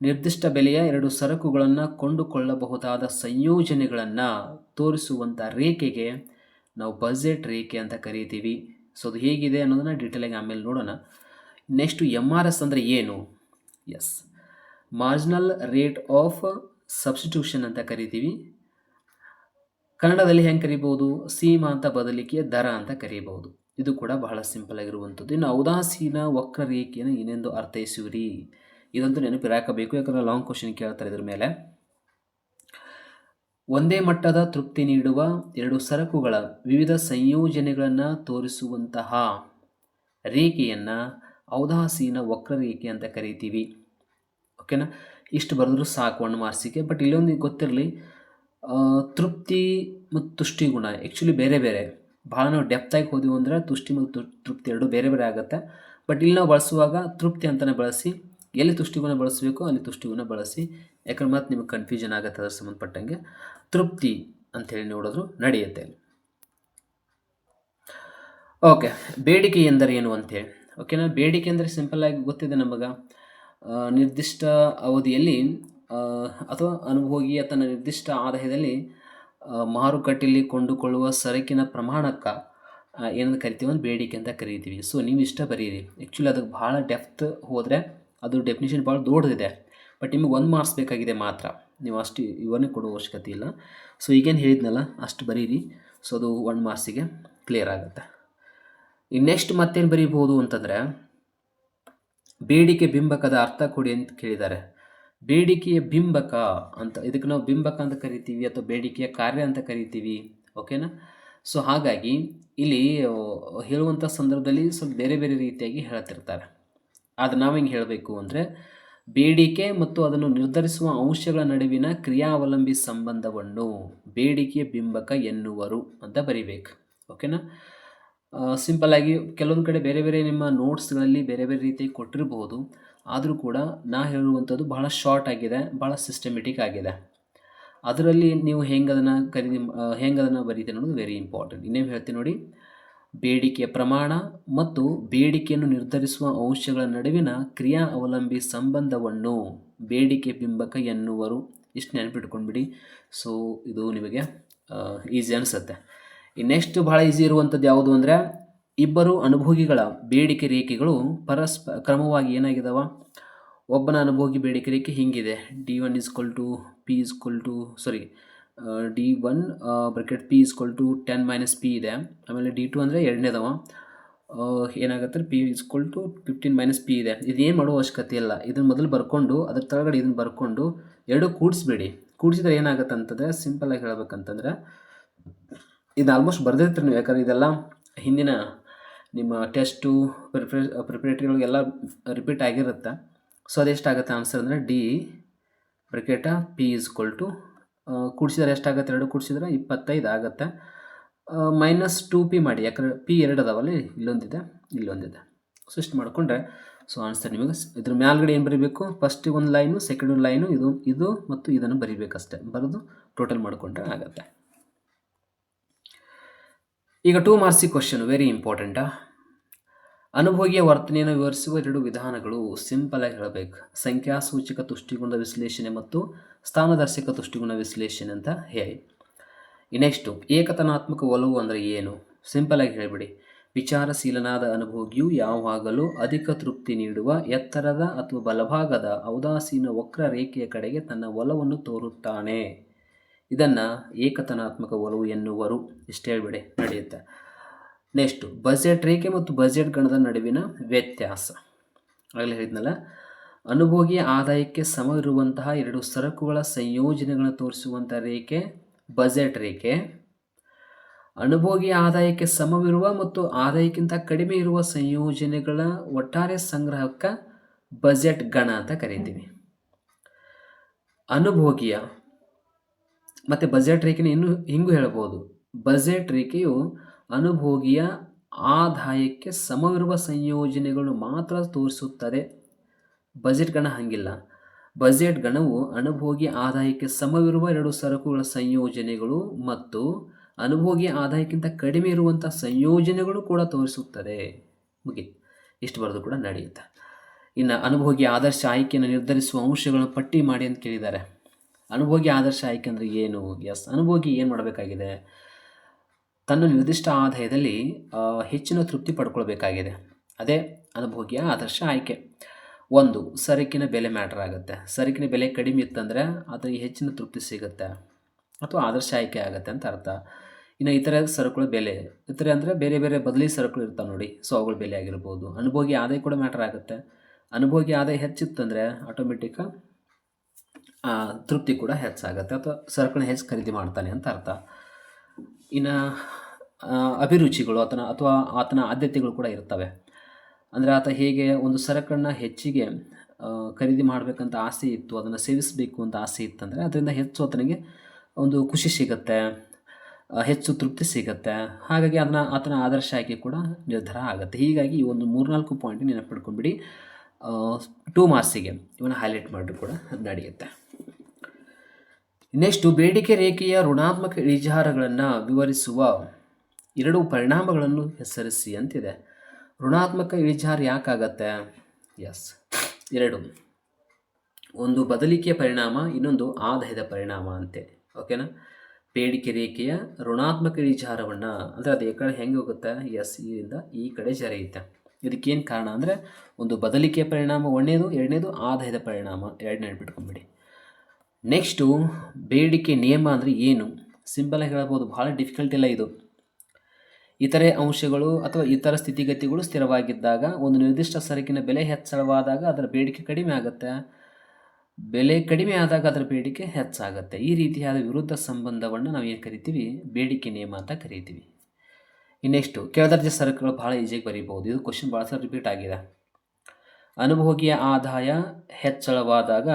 [SPEAKER 1] ನಿರ್ದಿಷ್ಟ ಬೆಲೆಯ 2 ಸರಕುಗಳನ್ನು ಕೊಂಡುಕೊಳ್ಳಬಹುದಾದ ಸಂಯೋಜನೆಗಳನ್ನು ತೋರಿಸುವಂಥ ರೇಖೆಗೆ ನಾವು ಬಜೆಟ್ ರೇಖೆ ಅಂತ ಕರಿತೀವಿ. ಸೊ ಅದು ಹೇಗಿದೆ ಅನ್ನೋದನ್ನು ಡೀಟೇಲಾಗಿ ಆಮೇಲೆ ನೋಡೋಣ. ನೆಕ್ಸ್ಟು MRS ಅಂದರೆ ಏನು, is marginal rate of substitution ಅಂತ ಕರಿತೀವಿ. ಕನ್ನಡದಲ್ಲಿ ಹೆಂಗೆ ಕರಿಬೋದು, ಸೀಮಾಂತ ಬದಲಿಕೆಯ ದರ ಅಂತ ಕರೀಬಹುದು. ಇದು ಕೂಡ ಬಹಳ ಸಿಂಪಲ್ ಆಗಿರುವಂಥದ್ದು. ಇನ್ನು ಔದಾಸೀನ ವಕ್ರರೇಖೆಯನ್ನು ಏನೆಂದು ಅರ್ಥೈಸುವಿರಿ, ಇದಂತೂ ನೆನಪಿರಾಕಬೇಕು, ಯಾಕಂದರೆ ಲಾಂಗ್ ಕ್ವಶನ್ ಕೇಳ್ತಾರೆ ಇದ್ರ ಮೇಲೆ. ಒಂದೇ ಮಟ್ಟದ ತೃಪ್ತಿ ನೀಡುವ 2 ಸರಕುಗಳ ವಿವಿಧ ಸಂಯೋಜನೆಗಳನ್ನು ತೋರಿಸುವಂತಹ ರೇಖೆಯನ್ನು ಔದಾಸೀನ ವಕ್ರರೇಖೆ ಅಂತ ಕರಿತೀವಿ. ಓಕೆನಾ, ಇಷ್ಟು ಬರೆದ್ರು ಸಾಕು 1 ಮಾರ್ಕ್ಸಿಗೆ. ಬಟ್ ಇಲ್ಲೊಂದು ಗೊತ್ತಿರಲಿ, ತೃಪ್ತಿ ಮತ್ತು ತುಷ್ಟಿಗುಣ ಆ್ಯಕ್ಚುಲಿ ಬೇರೆ ಬೇರೆ. ಭಾಳ ನಾವು ಡೆಪ್ತಾಗಿ ಹೋದೆವು ಅಂದರೆ ತುಷ್ಟಿ ಮತ್ತು ತೃಪ್ತಿ 2 ಬೇರೆ ಬೇರೆ ಆಗುತ್ತೆ. ಬಟ್ ಇಲ್ಲಿ ನಾವು ಬಳಸುವಾಗ ತೃಪ್ತಿ ಅಂತಲೇ ಬಳಸಿ, ಎಲ್ಲಿ ತುಷ್ಟಿಗುಣ ಬಳಸಬೇಕು ಅಲ್ಲಿ ತುಷ್ಟಿಗುಣ ಬಳಸಿ, ಯಾಕಂದ್ರೆ ಮತ್ತೆ ನಿಮಗೆ ಕನ್ಫ್ಯೂಷನ್ ಆಗುತ್ತೆ ಅದರ ಸಂಬಂಧಪಟ್ಟಂಗೆ. ತೃಪ್ತಿ ಅಂಥೇಳಿ ನೋಡಿದ್ರು ನಡೆಯುತ್ತೆ. ಓಕೆ, ಬೇಡಿಕೆ ಎಂದರೇನು ಅಂಥೇಳಿ. ಓಕೆನಾ, ಬೇಡಿಕೆ ಅಂದರೆ ಸಿಂಪಲ್ಲಾಗಿ ಗೊತ್ತಿದೆ ನಮಗೆ, ನಿರ್ದಿಷ್ಟ ಅವಧಿಯಲ್ಲಿ ಅಥವಾ ಅನುಭೋಗಿಯ ತನ್ನ ನಿರ್ದಿಷ್ಟ ಆದಾಯದಲ್ಲಿ ಮಾರುಕಟ್ಟೆಯಲ್ಲಿ ಕೊಂಡುಕೊಳ್ಳುವ ಸರಕಿನ ಪ್ರಮಾಣಕ್ಕೆ ಏನಂತ ಕರಿತೀವಿ ಅಂದ್ರೆ ಬೇಡಿಕೆ ಅಂತ ಕರಿತೀವಿ. ಸೊ ನೀವು ಇಷ್ಟ ಬರೀರಿ. ಆ್ಯಕ್ಚುಲಿ ಅದಕ್ಕೆ ಭಾಳ ಡೆಪ್ತ್ ಹೋದರೆ ಅದು ಡೆಫಿನಿಷನ್ ಭಾಳ ದೊಡ್ಡದಿದೆ. ಬಟ್ ನಿಮಗೆ 1 ಮಾರ್ಕ್ಸ್ ಬೇಕಾಗಿದೆ ಮಾತ್ರ, ನೀವು ಅಷ್ಟು ಇವನ್ನೇ ಕೊಡೋ ಅವಶ್ಯಕತೆ ಇಲ್ಲ. ಸೊ ಈಗೇನು ಹೇಳಿದ್ನಲ್ಲ ಅಷ್ಟು ಬರೀರಿ. ಸೊ ಅದು 1 ಮಾರ್ಕ್ಸಿಗೆ ಕ್ಲಿಯರ್ ಆಗುತ್ತೆ. ಇನ್ನು ನೆಕ್ಸ್ಟ್ ಮತ್ತೇನು ಬರೀಬಹುದು ಅಂತಂದರೆ, ಬೇಡಿಕೆ ಬಿಂಬಕದ ಅರ್ಥ ಕೊಡಿ ಅಂತ ಕೇಳಿದ್ದಾರೆ. ಬೇಡಿಕೆಯ ಬಿಂಬಕ ಅಂತ, ಇದಕ್ಕೆ ನಾವು ಬಿಂಬಕ ಅಂತ ಕರಿತೀವಿ ಅಥವಾ ಬೇಡಿಕೆಯ ಕಾರ್ಯ ಅಂತ ಕರಿತೀವಿ. ಓಕೆನಾ, ಸೊ ಹಾಗಾಗಿ ಇಲ್ಲಿ ಹೇಳುವಂಥ ಸಂದರ್ಭದಲ್ಲಿ ಸ್ವಲ್ಪ ಬೇರೆ ಬೇರೆ ರೀತಿಯಾಗಿ ಹೇಳ್ತಿರ್ತಾರೆ. ಆದರೆ ನಾವು ಹೆಂಗೆ ಹೇಳಬೇಕು ಅಂದರೆ, ಬೇಡಿಕೆ ಮತ್ತು ಅದನ್ನು ನಿರ್ಧರಿಸುವ ಅಂಶಗಳ ನಡುವಿನ ಕ್ರಿಯಾವಲಂಬಿ ಸಂಬಂಧವನ್ನು ಬೇಡಿಕೆಯ ಬಿಂಬಕ ಎನ್ನುವರು ಅಂತ ಬರಿಬೇಕು. ಓಕೆನಾ, ಸಿಂಪಲ್ಲಾಗಿ ಕೆಲವೊಂದು ಕಡೆ ಬೇರೆ ಬೇರೆ ನಿಮ್ಮ ನೋಟ್ಸ್ಗಳಲ್ಲಿ ಬೇರೆ ಬೇರೆ ರೀತಿಯಾಗಿ ಕೊಟ್ಟಿರಬಹುದು. ಆದರೂ ಕೂಡ ನಾ ಹೇಳುವಂಥದ್ದು ಬಹಳ ಶಾರ್ಟ್ ಆಗಿದೆ, ಭಾಳ ಸಿಸ್ಟಮೆಟಿಕ್ ಆಗಿದೆ. ಅದರಲ್ಲಿ ನೀವು ಹೆಂಗೆ ಅದನ್ನು ಬರೀತೀರಿ ಅನ್ನೋದು ವೆರಿ ಇಂಪಾರ್ಟೆಂಟ್. ಇನ್ನೇನು ಹೇಳ್ತೀನಿ ನೋಡಿ, ಬೇಡಿಕೆಯ ಪ್ರಮಾಣ ಮತ್ತು ಬೇಡಿಕೆಯನ್ನು ನಿರ್ಧರಿಸುವ ಅಂಶಗಳ ನಡುವಿನ ಕ್ರಿಯಾ ಅವಲಂಬಿ ಸಂಬಂಧವನ್ನು ಬೇಡಿಕೆ ಬಿಂಬಕ ಎನ್ನುವರು. ಇಷ್ಟು ನೆನಪಿಟ್ಕೊಂಡ್ಬಿಡಿ. ಸೊ ಇದು ನಿಮಗೆ ಈಸಿ ಅನಿಸುತ್ತೆ. ಈ ನೆಕ್ಸ್ಟ್ ಭಾಳ ಈಸಿ ಇರುವಂಥದ್ದು ಯಾವುದು ಅಂದರೆ, ಇಬ್ಬರು ಅನುಭೋಗಿಗಳ ಬೇಡಿಕೆ ರೇಖೆಗಳು ಕ್ರಮವಾಗಿ ಏನಾಗಿದಾವ. ಒಬ್ಬನ ಅನುಭೋಗಿ ಬೇಡಿಕೆ ರೇಖೆ ಹಿಂಗಿದೆ, D1 D1 bracket P = 10 - P ಇದೆ. ಆಮೇಲೆ D2 ಅಂದರೆ ಎರಡನೇದವ ಏನಾಗುತ್ತೆ, P = 15 - P ಇದೆ. ಇದೇನು ಮಾಡೋ ಅವಶ್ಯಕತೆ ಇಲ್ಲ. ಇದನ್ನು ಮೊದಲು ಬರ್ಕೊಂಡು ಅದ್ರ ಕೆಳಗಡೆ ಇದನ್ನು ಬರ್ಕೊಂಡು 2 ಕೂಡಿಸ್ಬೇಡಿ. ಕೂಡಿಸಿದ್ರೆ ಏನಾಗುತ್ತೆ ಅಂತಂದರೆ, ಸಿಂಪಲ್ಲಾಗಿ ಹೇಳ್ಬೇಕಂತಂದರೆ, ಇದು ಆಲ್ಮೋಸ್ಟ್ ಬರೆದಿರ್ತೀರಿ ನೀವು, ಯಾಕಂದರೆ ಇದೆಲ್ಲ ಹಿಂದಿನ ನಿಮ್ಮ ಟೆಸ್ಟು ಪ್ರಿಪ್ರೇಟರಿಗಳಿಗೆಲ್ಲ ರಿಪೀಟ್ ಆಗಿರುತ್ತೆ. ಸೊ ಅದೆಷ್ಟಾಗುತ್ತೆ ಆನ್ಸರ್ ಅಂದರೆ D ಬ್ರಾಕೆಟ P = ಕೂಡಿಸಿದ್ರೆ ಎಷ್ಟಾಗುತ್ತೆ, 2 ಕೂಡಿಸಿದ್ರೆ 25 ಆಗುತ್ತೆ. -2P ಮಾಡಿ, ಯಾಕಂದರೆ P 2 ಅದಾವಲ್ಲಿ, ಇಲ್ಲೊಂದಿದೆ ಇಲ್ಲೊಂದಿದೆ. ಸೊ ಇಷ್ಟು ಮಾಡಿಕೊಂಡ್ರೆ ಸೊ ಆನ್ಸರ್ ನಿಮಗೆ ಇದ್ರ ಮೇಲ್ಗಡೆ ಏನು ಬರೀಬೇಕು, ಫಸ್ಟ್ ಒಂದು ಲೈನು, ಸೆಕೆಂಡ್ ಒಂದು ಲೈನು, ಇದು ಮತ್ತು ಇದನ್ನು ಬರೀಬೇಕಷ್ಟೆ. ಬರೆದು ಟೋಟಲ್ ಮಾಡಿಕೊಂಡ್ರೆ ಆಗುತ್ತೆ. ಈಗ 2 ಮಾರ್ಕ್ಸಿಗೆ ಕ್ವಶನ್ ವೆರಿ ಇಂಪಾರ್ಟೆಂಟಾ. ಅನುಭೋಗಿಯ ವರ್ತನೆಯನ್ನು ವಿವರಿಸುವ 2 ವಿಧಾನಗಳು. ಸಿಂಪಲ್ ಆಗಿ ಹೇಳಬೇಕು, ಸಂಖ್ಯಾಸೂಚಕ ತುಷ್ಟಿಗುಣದ ವಿಶ್ಲೇಷಣೆ ಮತ್ತು ಸ್ಥಾನದರ್ಶಕ ತುಷ್ಟಿಗುಣ ವಿಶ್ಲೇಷಣೆ ಅಂತ ಹೇಳಿ. ನೆಕ್ಸ್ಟು ಏಕತನಾತ್ಮಕ ಒಲವು ಅಂದರೆ ಏನು? ಸಿಂಪಲ್ ಆಗಿ ಹೇಳಿಬಿಡಿ, ವಿಚಾರಶೀಲನಾದ ಅನುಭೋಗಿಯು ಯಾವಾಗಲೂ ಅಧಿಕ ತೃಪ್ತಿ ನೀಡುವ ಎತ್ತರದ ಅಥವಾ ಬಲಭಾಗದ ಔದಾಸೀನ ವಕ್ರ ರೇಖೆಯ ಕಡೆಗೆ ತನ್ನ ಒಲವನ್ನು ತೋರುತ್ತಾನೆ. ಇದನ್ನು ಏಕತನಾತ್ಮಕ ಒಲವು ಎನ್ನುವರು. ಇಷ್ಟು ಹೇಳಿಬಿಡಿ, ನಡೆಯುತ್ತೆ. ನೆಕ್ಸ್ಟು ಬಜೆಟ್ ರೇಖೆ ಮತ್ತು ಬಜೆಟ್ ಗಣದ ನಡುವಿನ ವ್ಯತ್ಯಾಸ. ಆಗಲೇ ಹೇಳಿದ್ನಲ್ಲ, ಅನುಭೋಗಿಯ ಆದಾಯಕ್ಕೆ ಸಮವಿರುವಂತಹ 2 ಸರಕುಗಳ ಸಂಯೋಜನೆಗಳನ್ನು ತೋರಿಸುವಂಥ ರೇಖೆ ಬಜೆಟ್ ರೇಖೆ. ಅನುಭೋಗಿಯ ಆದಾಯಕ್ಕೆ ಸಮವಿರುವ ಮತ್ತು ಆದಾಯಕ್ಕಿಂತ ಕಡಿಮೆ ಇರುವ ಸಂಯೋಜನೆಗಳ ಒಟ್ಟಾರೆ ಸಂಗ್ರಹಕ್ಕೆ ಬಜೆಟ್ ಗಣ ಅಂತ ಕರಿತೀವಿ. ಅನುಭೋಗಿಯ ಮತ್ತು ಬಜೆಟ್ ರೇಖೆನ ಇನ್ನೂ ಹಿಂಗೂ ಹೇಳ್ಬೋದು, ಬಜೆಟ್ ರೇಖೆಯು ಅನುಭೋಗಿಯ ಆದಾಯಕ್ಕೆ ಸಮವಿರುವ ಸಂಯೋಜನೆಗಳನ್ನು ಮಾತ್ರ ತೋರಿಸುತ್ತದೆ. ಬಜೆಟ್ ಗಣ ಹಂಗಿಲ್ಲ. ಬಜೆಟ್ ಗಣವು ಅನುಭೋಗಿ ಆದಾಯಕ್ಕೆ ಸಮವಿರುವ 2 ಸರಕುಗಳ ಸಂಯೋಜನೆಗಳು ಮತ್ತು ಅನುಭೋಗಿ ಆದಾಯಕ್ಕಿಂತ ಕಡಿಮೆ ಇರುವಂಥ ಸಂಯೋಜನೆಗಳು ಕೂಡ ತೋರಿಸುತ್ತದೆ. ಮುಗೀತು, ಇಷ್ಟು ಬರೆದು ಕೂಡ ನಡೆಯುತ್ತೆ. ಇನ್ನು ಅನುಭೋಗಿ ಆದರ್ಶ ಆಯ್ಕೆಯನ್ನು ನಿರ್ಧರಿಸುವ ಅಂಶಗಳನ್ನು ಪಟ್ಟಿ ಮಾಡಿ ಅಂತ ಕೇಳಿದ್ದಾರೆ. ಅನುಭೋಗಿ ಆದರ್ಶ ಆಯ್ಕೆ ಅಂದರೆ ಏನು? ಎಸ್, ಅನುಭೋಗಿ ಏನು ಮಾಡಬೇಕಾಗಿದೆ, ತನ್ನ ನಿರ್ದಿಷ್ಟ ಆದಾಯದಲ್ಲಿ ಹೆಚ್ಚಿನ ತೃಪ್ತಿ ಪಡ್ಕೊಳ್ಬೇಕಾಗಿದೆ. ಅದೇ ಅನುಭೋಗಿಯ ಆದರ್ಶ ಆಯ್ಕೆ. 1, ಸರಕಿನ ಬೆಲೆ ಮ್ಯಾಟ್ರ್ ಆಗುತ್ತೆ. ಸರಕಿನ ಬೆಲೆ ಕಡಿಮೆ ಇತ್ತಂದರೆ ಅದಕ್ಕೆ ಹೆಚ್ಚಿನ ತೃಪ್ತಿ ಸಿಗುತ್ತೆ ಅಥವಾ ಆದರ್ಶ ಆಯ್ಕೆ ಆಗುತ್ತೆ ಅಂತ ಅರ್ಥ. ಇನ್ನು ಇತರೆ ಸರಕುಗಳ ಬೆಲೆ, ಇತರೆ ಅಂದರೆ ಬೇರೆ ಬೇರೆ ಬದಲಿ ಸರಕುಗಳು ಇರ್ತಾವೆ ನೋಡಿ, ಸೊ ಅವುಗಳ ಬೆಲೆ ಆಗಿರ್ಬೋದು. ಅನುಭೋಗಿ ಆದಾಯ ಕೂಡ ಮ್ಯಾಟ್ರ್ ಆಗುತ್ತೆ. ಅನುಭೋಗಿ ಆದಾಯ ಹೆಚ್ಚಿತ್ತಂದರೆ ಆಟೋಮೆಟಿಕ್ ತೃಪ್ತಿ ಕೂಡ ಹೆಚ್ಚಾಗುತ್ತೆ ಅಥವಾ ಸರಕುಗಳನ್ನ ಹೆಚ್ಚು ಖರೀದಿ ಮಾಡ್ತಾನೆ ಅಂತ ಅರ್ಥ. ಇನ್ನು ಅಭಿರುಚಿಗಳು ಆತನ ಆದ್ಯತೆಗಳು ಕೂಡ ಇರ್ತವೆ. ಅಂದರೆ ಆತ ಹೇಗೆ ಒಂದು ಸರಕನ್ನು ಹೆಚ್ಚಿಗೆ ಖರೀದಿ ಮಾಡಬೇಕಂತ ಆಸೆ ಇತ್ತು, ಅದನ್ನು ಸೇವಿಸಬೇಕು ಅಂತ ಆಸೆ ಇತ್ತಂದರೆ ಅದರಿಂದ ಹೆಚ್ಚು ಆತನಿಗೆ ಒಂದು ಖುಷಿ ಸಿಗುತ್ತೆ, ಹೆಚ್ಚು ತೃಪ್ತಿ ಸಿಗುತ್ತೆ. ಹಾಗಾಗಿ ಆತನ ಆದರ್ಶ ಆಯ್ಕೆ ಕೂಡ ನಿರ್ಧಾರ ಆಗುತ್ತೆ. ಹೀಗಾಗಿ ಈ ಒಂದು 3-4 ಪಾಯಿಂಟ್ ನೆನಪಿಟ್ಕೊಂಡ್ಬಿಡಿ. 2 ಮಾರ್ಕ್ಸಿಗೆ ಇವನ್ನ ಹೈಲೈಟ್ ಮಾಡಿದ್ರು ಕೂಡ ನಡೆಯುತ್ತೆ. ನೆಕ್ಸ್ಟು ಬೇಡಿಕೆ ರೇಖೆಯ ಋಣಾತ್ಮಕ ಇಳಿಜಾರುಗಳನ್ನು ವಿವರಿಸುವ 2 ಪರಿಣಾಮಗಳನ್ನು ಹೆಸರಿಸಿ ಅಂತಿದೆ. ಋಣಾತ್ಮಕ ಇಳಿಜಾರು ಯಾಕಾಗತ್ತೆ? ಎಸ್, 2, ಒಂದು ಬದಲಿಕೆಯ ಪರಿಣಾಮ, ಇನ್ನೊಂದು ಆದಾಯದ ಪರಿಣಾಮ ಅಂತೆ. ಓಕೆನಾ? ಬೇಡಿಕೆ ರೇಖೆಯ ಋಣಾತ್ಮಕ ಇಳಿಜಾರವನ್ನು ಅಂದರೆ ಅದು ಈ ಕಡೆ ಹೆಂಗೆ ಹೋಗುತ್ತೆ? ಎಸ್, ಇದರಿಂದ ಈ ಕಡೆ ಜರಿಯುತ್ತೆ. ಇದಕ್ಕೇನು ಕಾರಣ ಅಂದರೆ ಒಂದು ಬದಲಿಕೆಯ ಪರಿಣಾಮ ಒಂದನೇದು, ಎರಡನೇದು ಆದಾಯದ ಪರಿಣಾಮ, ಎರಡನೇ ನೆನಪಿಟ್ಕೊಂಡ್ಬಿಡಿ. ನೆಕ್ಸ್ಟು ಬೇಡಿಕೆ ನಿಯಮ ಅಂದರೆ ಏನು? ಸಿಂಪಲಾಗಿ ಹೇಳ್ಬೋದು, ಭಾಳ ಡಿಫಿಕಲ್ಟ್ ಇಲ್ಲ ಇದು. ಇತರೆ ಅಂಶಗಳು ಅಥವಾ ಇತರ ಸ್ಥಿತಿಗತಿಗಳು ಸ್ಥಿರವಾಗಿದ್ದಾಗ ಒಂದು ನಿರ್ದಿಷ್ಟ ಸರಕಿನ ಬೆಲೆ ಹೆಚ್ಚಳವಾದಾಗ ಅದರ ಬೇಡಿಕೆ ಕಡಿಮೆ ಆಗುತ್ತೆ, ಬೆಲೆ ಕಡಿಮೆ ಆದಾಗ ಅದರ ಬೇಡಿಕೆ ಹೆಚ್ಚಾಗುತ್ತೆ. ಈ ರೀತಿಯಾದ ವಿರುದ್ಧ ಸಂಬಂಧವನ್ನು ನಾವು ಏನು ಕರಿತೀವಿ? ಬೇಡಿಕೆ ನಿಯಮ ಅಂತ ಕರಿತೀವಿ. ಇನ್ನೆಷ್ಟು ಕೆಳದರ್ಜೆ ಸರಕುಗಳು ಭಾಳ ಈಜಿಯಾಗಿ ಬರೀಬೋದು. ಇದು ಕ್ವಶನ್ ಭಾಳ ಸಲ ರಿಪೀಟ್ ಆಗಿದೆ. ಅನುಭೋಗಿಯ ಆದಾಯ ಹೆಚ್ಚಳವಾದಾಗ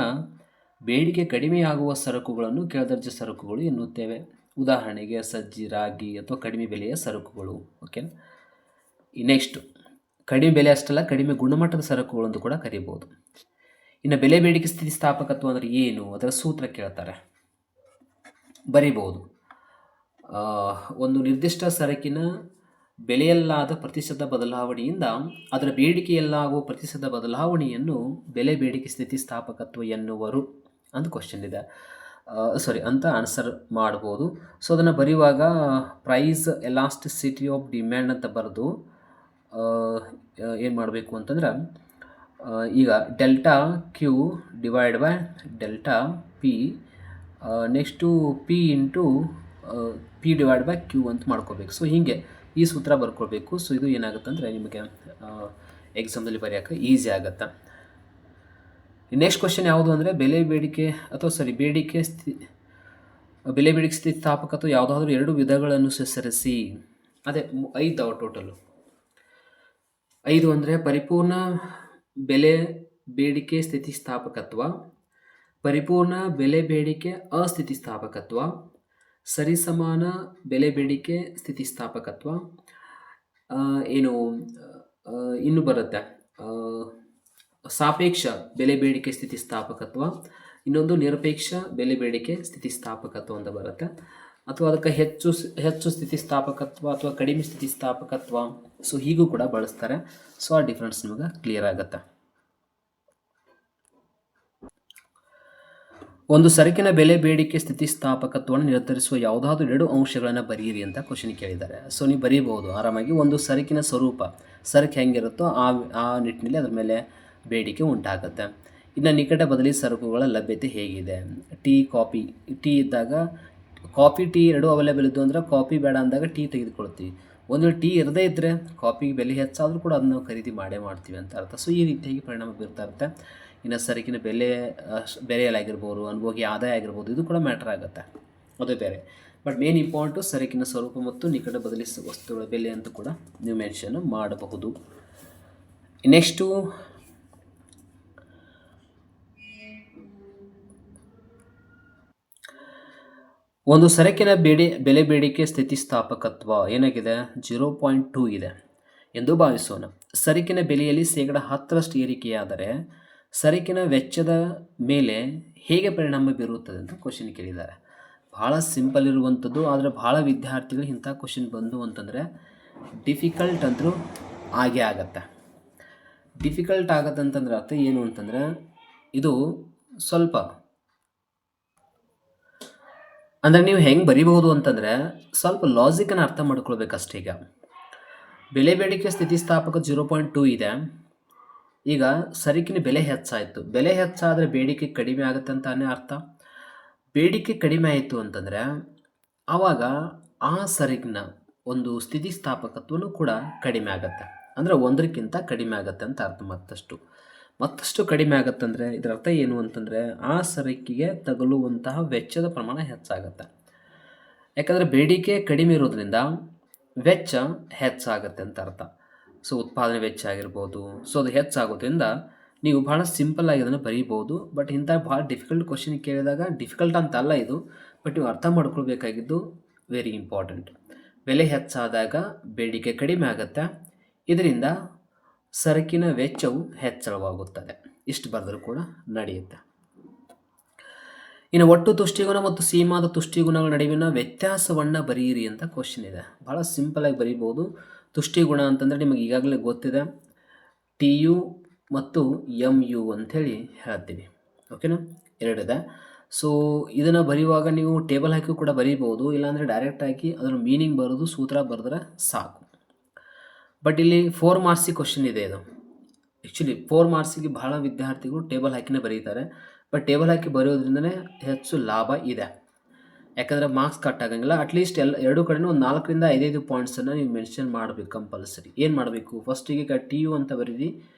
[SPEAKER 1] ಬೇಡಿಕೆ ಕಡಿಮೆಯಾಗುವ ಸರಕುಗಳನ್ನು ಕೆಳದರ್ಜೆ ಸರಕುಗಳು ಎನ್ನುತ್ತೇವೆ. ಉದಾಹರಣೆಗೆ ಸಜ್ಜಿ, ರಾಗಿ ಅಥವಾ ಕಡಿಮೆ ಬೆಲೆಯ ಸರಕುಗಳು. ಓಕೆ. ನೆಕ್ಸ್ಟು ಕಡಿಮೆ ಬೆಲೆ ಅಷ್ಟಲ್ಲ, ಕಡಿಮೆ ಗುಣಮಟ್ಟದ ಸರಕುಗಳು ಅಂತ ಕೂಡ ಕರಿಬೋದು. ಇನ್ನು ಬೆಲೆ ಬೇಡಿಕೆ ಸ್ಥಿತಿಸ್ಥಾಪಕತ್ವ ಅಂದರೆ ಏನು? ಅದರ ಸೂತ್ರ ಕೇಳ್ತಾರೆ, ಬರೀಬಹುದು. ಒಂದು ನಿರ್ದಿಷ್ಟ ಸರಕಿನ ಬೆಲೆಯಲ್ಲಾದ ಪ್ರತಿಶತ ಬದಲಾವಣೆಯಿಂದ ಅದರ ಬೇಡಿಕೆಯಲ್ಲಾಗುವ ಪ್ರತಿಶತ ಬದಲಾವಣೆಯನ್ನು ಬೆಲೆ ಬೇಡಿಕೆ ಸ್ಥಿತಿಸ್ಥಾಪಕತ್ವ ಎನ್ನುವರು ಅಂತ ಕ್ವಶನ್ ಇದೆ. ಅಂತ ಆನ್ಸರ್ ಮಾಡ್ಬೋದು. ಸೊ ಅದನ್ನು ಬರೆಯುವಾಗ ಪ್ರೈಸ್ ಎಲಾಸ್ಟಿಸಿಟಿ ಆಫ್ ಡಿಮ್ಯಾಂಡ್ ಅಂತ ಬರೆದು ಏನು ಮಾಡಬೇಕು ಅಂತಂದ್ರೆ, ಈಗ delta Q divide by delta P, next P into P divide by Q ಅಂತ ಮಾಡ್ಕೋಬೇಕು. ಸೊ ಹೀಗೆ ಈ ಸೂತ್ರ ಬರ್ಕೊಳ್ಬೇಕು. ಸೊ ಇದು ಏನಾಗುತ್ತೆ ಅಂದರೆ ನಿಮಗೆ ಎಕ್ಸಾಮ್ದಲ್ಲಿ ಬರೆಯೋಕ್ಕೆ ಈಸಿ ಆಗುತ್ತೆ. ನೆಕ್ಸ್ಟ್ ಕ್ವಶನ್ ಯಾವುದು ಅಂದರೆ ಬೆಲೆ ಬೇಡಿಕೆ ಸ್ಥಿತಿಸ್ಥಾಪಕತ್ವ ಯಾವುದಾದ್ರೂ 2 ವಿಧಗಳನ್ನು ಹೆಸರಿಸಿ. ಅದೇ 5 ಟೋಟಲು 5 ಅಂದರೆ ಪರಿಪೂರ್ಣ ಬೆಲೆ ಬೇಡಿಕೆ ಸ್ಥಿತಿಸ್ಥಾಪಕತ್ವ, ಪರಿಪೂರ್ಣ ಬೆಲೆ ಬೇಡಿಕೆ ಅಸ್ಥಿತಿಸ್ಥಾಪಕತ್ವ, ಸರಿಸಮಾನ ಬೆಲೆ ಬೇಡಿಕೆ ಸ್ಥಿತಿಸ್ಥಾಪಕತ್ವ, ಇನ್ನು ಬರುತ್ತೆ ಸಾಪೇಕ್ಷ ಬೆಲೆ ಬೇಡಿಕೆ ಸ್ಥಿತಿಸ್ಥಾಪಕತ್ವ, ಇನ್ನೊಂದು ನಿರಪೇಕ್ಷ ಬೆಲೆ ಬೇಡಿಕೆ ಸ್ಥಿತಿಸ್ಥಾಪಕತ್ವ ಅಂತ ಬರುತ್ತೆ. ಅಥವಾ ಅದಕ್ಕೆ ಹೆಚ್ಚು ಸ್ಥಿತಿಸ್ಥಾಪಕತ್ವ ಅಥವಾ ಕಡಿಮೆ ಸ್ಥಿತಿಸ್ಥಾಪಕತ್ವ, ಸೊ ಹೀಗೂ ಕೂಡ ಬಳಸ್ತಾರೆ. ಸೊ ಆ ಡಿಫ್ರೆನ್ಸ್ ನಿಮಗೆ ಕ್ಲಿಯರ್ ಆಗುತ್ತೆ. ಒಂದು ಸರಕಿನ ಬೆಲೆ ಬೇಡಿಕೆ ಸ್ಥಿತಿಸ್ಥಾಪಕತ್ವವನ್ನು ನಿರ್ಧರಿಸುವ ಯಾವುದಾದ್ರೂ 2 ಅಂಶಗಳನ್ನು ಬರೆಯಿರಿ ಅಂತ ಕ್ವಶನ್ ಕೇಳಿದ್ದಾರೆ. ಸೊ ನೀವು ಬರೀಬಹುದು ಆರಾಮಾಗಿ. ಒಂದು ಸರಕಿನ ಸ್ವರೂಪ, ಸರಕು ಹೆಂಗಿರುತ್ತೋ ಆ ನಿಟ್ಟಿನಲ್ಲಿ ಅದರ ಮೇಲೆ ಬೇಡಿಕೆ ಉಂಟಾಗುತ್ತೆ. ಇನ್ನು ನಿಕಟ ಬದಲಿ ಸರಕುಗಳ ಲಭ್ಯತೆ ಹೇಗಿದೆ. ಕಾಫಿ ಟೀ ಇದ್ದಾಗ ಕಾಫಿ ಟೀ ಎರಡೂ ಅವೈಲೇಬಲ್ ಇದ್ದು ಅಂದರೆ ಕಾಫಿ ಬೇಡ ಅಂದಾಗ ಟೀ ತೆಗೆದುಕೊಳ್ತೀವಿ. ಒಂದು ಟೀ ಇರದೇ ಇದ್ದರೆ ಕಾಫಿಗೆ ಬೆಲೆ ಹೆಚ್ಚಾದರೂ ಕೂಡ ಅದನ್ನು ನಾವು ಖರೀದಿ ಮಾಡೇ ಮಾಡ್ತೀವಿ ಅಂತ ಅರ್ಥ. ಸೊ ಈ ರೀತಿಯಾಗಿ ಪರಿಣಾಮ ಬೀರ್ತಾ ಇರುತ್ತೆ. ಇನ್ನು ಸರಕಿನ ಬೆಲೆಯಲ್ಲಾಗಿರ್ಬೋದು, ಅನುಭೋಗಿ ಆದಾಯ ಆಗಿರ್ಬೋದು, ಇದು ಕೂಡ ಮ್ಯಾಟ್ರ್ ಆಗುತ್ತೆ, ಅದು ಬೇರೆ. ಬಟ್ ಮೇನ್ ಇಂಪಾರ್ಟೆಂಟು ಸರಕಿನ ಸ್ವರೂಪ ಮತ್ತು ನಿಕಟ ಬದಲಿ ವಸ್ತುಗಳ ಬೆಲೆ ಅಂತ ಕೂಡ ನೀವು ಮೆನ್ಷನ್ ಮಾಡಬಹುದು. ನೆಕ್ಸ್ಟು ಒಂದು ಸರಕಿನ ಬೆಲೆ ಬೇಡಿಕೆ ಸ್ಥಿತಿಸ್ಥಾಪಕತ್ವ ಏನಾಗಿದೆ, 0.2 ಇದೆ ಎಂದು ಭಾವಿಸೋಣ. ಸರಕಿನ ಬೆಲೆಯಲ್ಲಿ 10% ಏರಿಕೆಯಾದರೆ ಸರಕಿನ ವೆಚ್ಚದ ಮೇಲೆ ಹೇಗೆ ಪರಿಣಾಮ ಬೀರುತ್ತದೆ ಅಂತ ಕ್ವಶನ್ ಕೇಳಿದ್ದಾರೆ. ಭಾಳ ಸಿಂಪಲ್ ಇರುವಂಥದ್ದು, ಆದರೆ ಭಾಳ ವಿದ್ಯಾರ್ಥಿಗಳು ಇಂಥ ಕ್ವಶನ್ ಬಂದು ಅಂತಂದರೆ ಡಿಫಿಕಲ್ಟ್ ಅಂದರೂ ಆಗೇ ಆಗತ್ತೆ. ಡಿಫಿಕಲ್ಟ್ ಆಗತ್ತೆ ಅಂತಂದ್ರೆ ಅರ್ಥ ಏನು ಅಂತಂದರೆ ಇದು ಸ್ವಲ್ಪ ಅಂದರೆ ನೀವು ಹೆಂಗೆ ಬರಿಬಹುದು ಅಂತಂದರೆ ಸ್ವಲ್ಪ ಲಾಜಿಕನ್ನು ಅರ್ಥ ಮಾಡ್ಕೊಳ್ಬೇಕಷ್ಟೇ. ಈಗ ಬೆಲೆ ಬೇಡಿಕೆ ಸ್ಥಿತಿಸ್ಥಾಪಕ 0.2 ಇದೆ. ಈಗ ಸರಕಿನ ಬೆಲೆ ಹೆಚ್ಚಾಯಿತು, ಬೆಲೆ ಹೆಚ್ಚಾದರೆ ಬೇಡಿಕೆ ಕಡಿಮೆ ಆಗುತ್ತೆ ಅಂತಾನೆ ಅರ್ಥ. ಬೇಡಿಕೆ ಕಡಿಮೆ ಆಯಿತು ಅಂತಂದರೆ ಆವಾಗ ಆ ಸರಕಿನ ಒಂದು ಸ್ಥಿತಿಸ್ಥಾಪಕತ್ವನೂ ಕೂಡ ಕಡಿಮೆ ಆಗುತ್ತೆ, ಅಂದರೆ ಒಂದಕ್ಕಿಂತ ಕಡಿಮೆ ಆಗುತ್ತೆ ಅಂತ ಅರ್ಥ. ಮತ್ತಷ್ಟು ಕಡಿಮೆ ಆಗುತ್ತಂದರೆ ಇದರ ಅರ್ಥ ಏನು ಅಂತಂದರೆ ಆ ಸರಕಿಗೆ ತಗಲುವಂತಹ ವೆಚ್ಚದ ಪ್ರಮಾಣ ಹೆಚ್ಚಾಗುತ್ತೆ. ಯಾಕಂದರೆ ಬೇಡಿಕೆ ಕಡಿಮೆ ಇರೋದ್ರಿಂದ ವೆಚ್ಚ ಹೆಚ್ಚಾಗುತ್ತೆ ಅಂತ ಅರ್ಥ. ಸೊ ಉತ್ಪಾದನೆ ವೆಚ್ಚ ಆಗಿರ್ಬೋದು, ಸೊ ಅದು ಹೆಚ್ಚಾಗೋದ್ರಿಂದ ನೀವು ಭಾಳ ಸಿಂಪಲ್ಲಾಗಿ ಅದನ್ನು ಬರೀಬೋದು. ಬಟ್ ಇಂಥ ಭಾಳ ಡಿಫಿಕಲ್ಟ್ ಕ್ವಶನ್ ಕೇಳಿದಾಗ ಡಿಫಿಕಲ್ಟ್ ಅಂತಲ್ಲ ಇದು, ಬಟ್ ನೀವು ಅರ್ಥ ಮಾಡ್ಕೊಳ್ಬೇಕಾಗಿದ್ದು ವೆರಿ ಇಂಪಾರ್ಟೆಂಟ್. ಬೆಲೆ ಹೆಚ್ಚಾದಾಗ ಬೇಡಿಕೆ ಕಡಿಮೆ ಆಗುತ್ತೆ, ಇದರಿಂದ ಸರಕಿನ ವೆಚ್ಚವು ಹೆಚ್ಚಳವಾಗುತ್ತದೆ. ಇಷ್ಟು ಬರೆದರೂ ಕೂಡ ನಡೆಯುತ್ತೆ. ಇನ್ನು ಒಟ್ಟು ತುಷ್ಟಿಗುಣ ಮತ್ತು ಸೀಮಾದ ತುಷ್ಟಿಗುಣಗಳ ನಡುವಿನ ವ್ಯತ್ಯಾಸವನ್ನು ಬರೆಯಿರಿ ಅಂತ ಕ್ವಶನ್ ಇದೆ. ಭಾಳ ಸಿಂಪಲಾಗಿ ಬರೀಬೋದು. ತುಷ್ಟಿಗುಣ ಅಂತಂದರೆ ನಿಮಗೆ ಈಗಾಗಲೇ ಗೊತ್ತಿದೆ, TU ಮತ್ತು MU ಅಂಥೇಳಿ ಹೇಳ್ತೀವಿ. ಓಕೆನಾ, ಎರಡಿದೆ. ಸೊ ಇದನ್ನು ಬರೆಯುವಾಗ ನೀವು ಟೇಬಲ್ ಹಾಕಿ ಕೂಡ ಬರೀಬೋದು, ಇಲ್ಲಾಂದರೆ ಡೈರೆಕ್ಟ್ ಹಾಕಿ ಅದರ ಮೀನಿಂಗ್ ಬರೋದು ಸೂತ್ರ ಬರೆದ್ರೆ ಸಾಕು. ಬಟ್ ಇಲ್ಲಿ 4 ಮಾರ್ಕ್ಸಿಗೆ ಕ್ವಶನ್ ಇದೆ. ಇದು ಆ್ಯಕ್ಚುಲಿ 4 ಮಾರ್ಕ್ಸಿಗೆ ಭಾಳ ವಿದ್ಯಾರ್ಥಿಗಳು ಟೇಬಲ್ ಹಾಕಿನೇ ಬರೀತಾರೆ. ಬಟ್ ಟೇಬಲ್ ಹಾಕಿ ಬರೆಯೋದ್ರಿಂದನೇ ಹೆಚ್ಚು ಲಾಭ ಇದೆ, ಯಾಕಂದರೆ ಮಾರ್ಕ್ಸ್ ಕಟ್ ಆಗಂಗಿಲ್ಲ. ಅಟ್ಲೀಸ್ಟ್ ಎರಡೂ ಕಡೆನೂ ಒಂದು 4ರಿಂದ 5 ಪಾಯಿಂಟ್ಸನ್ನು ನೀವು ಮೆನ್ಷನ್ ಮಾಡಬೇಕು ಕಂಪಲ್ಸರಿ. ಏನು ಮಾಡಬೇಕು, ಫಸ್ಟಿಗೆ TU ಅಂತ ಬರೀರಿ,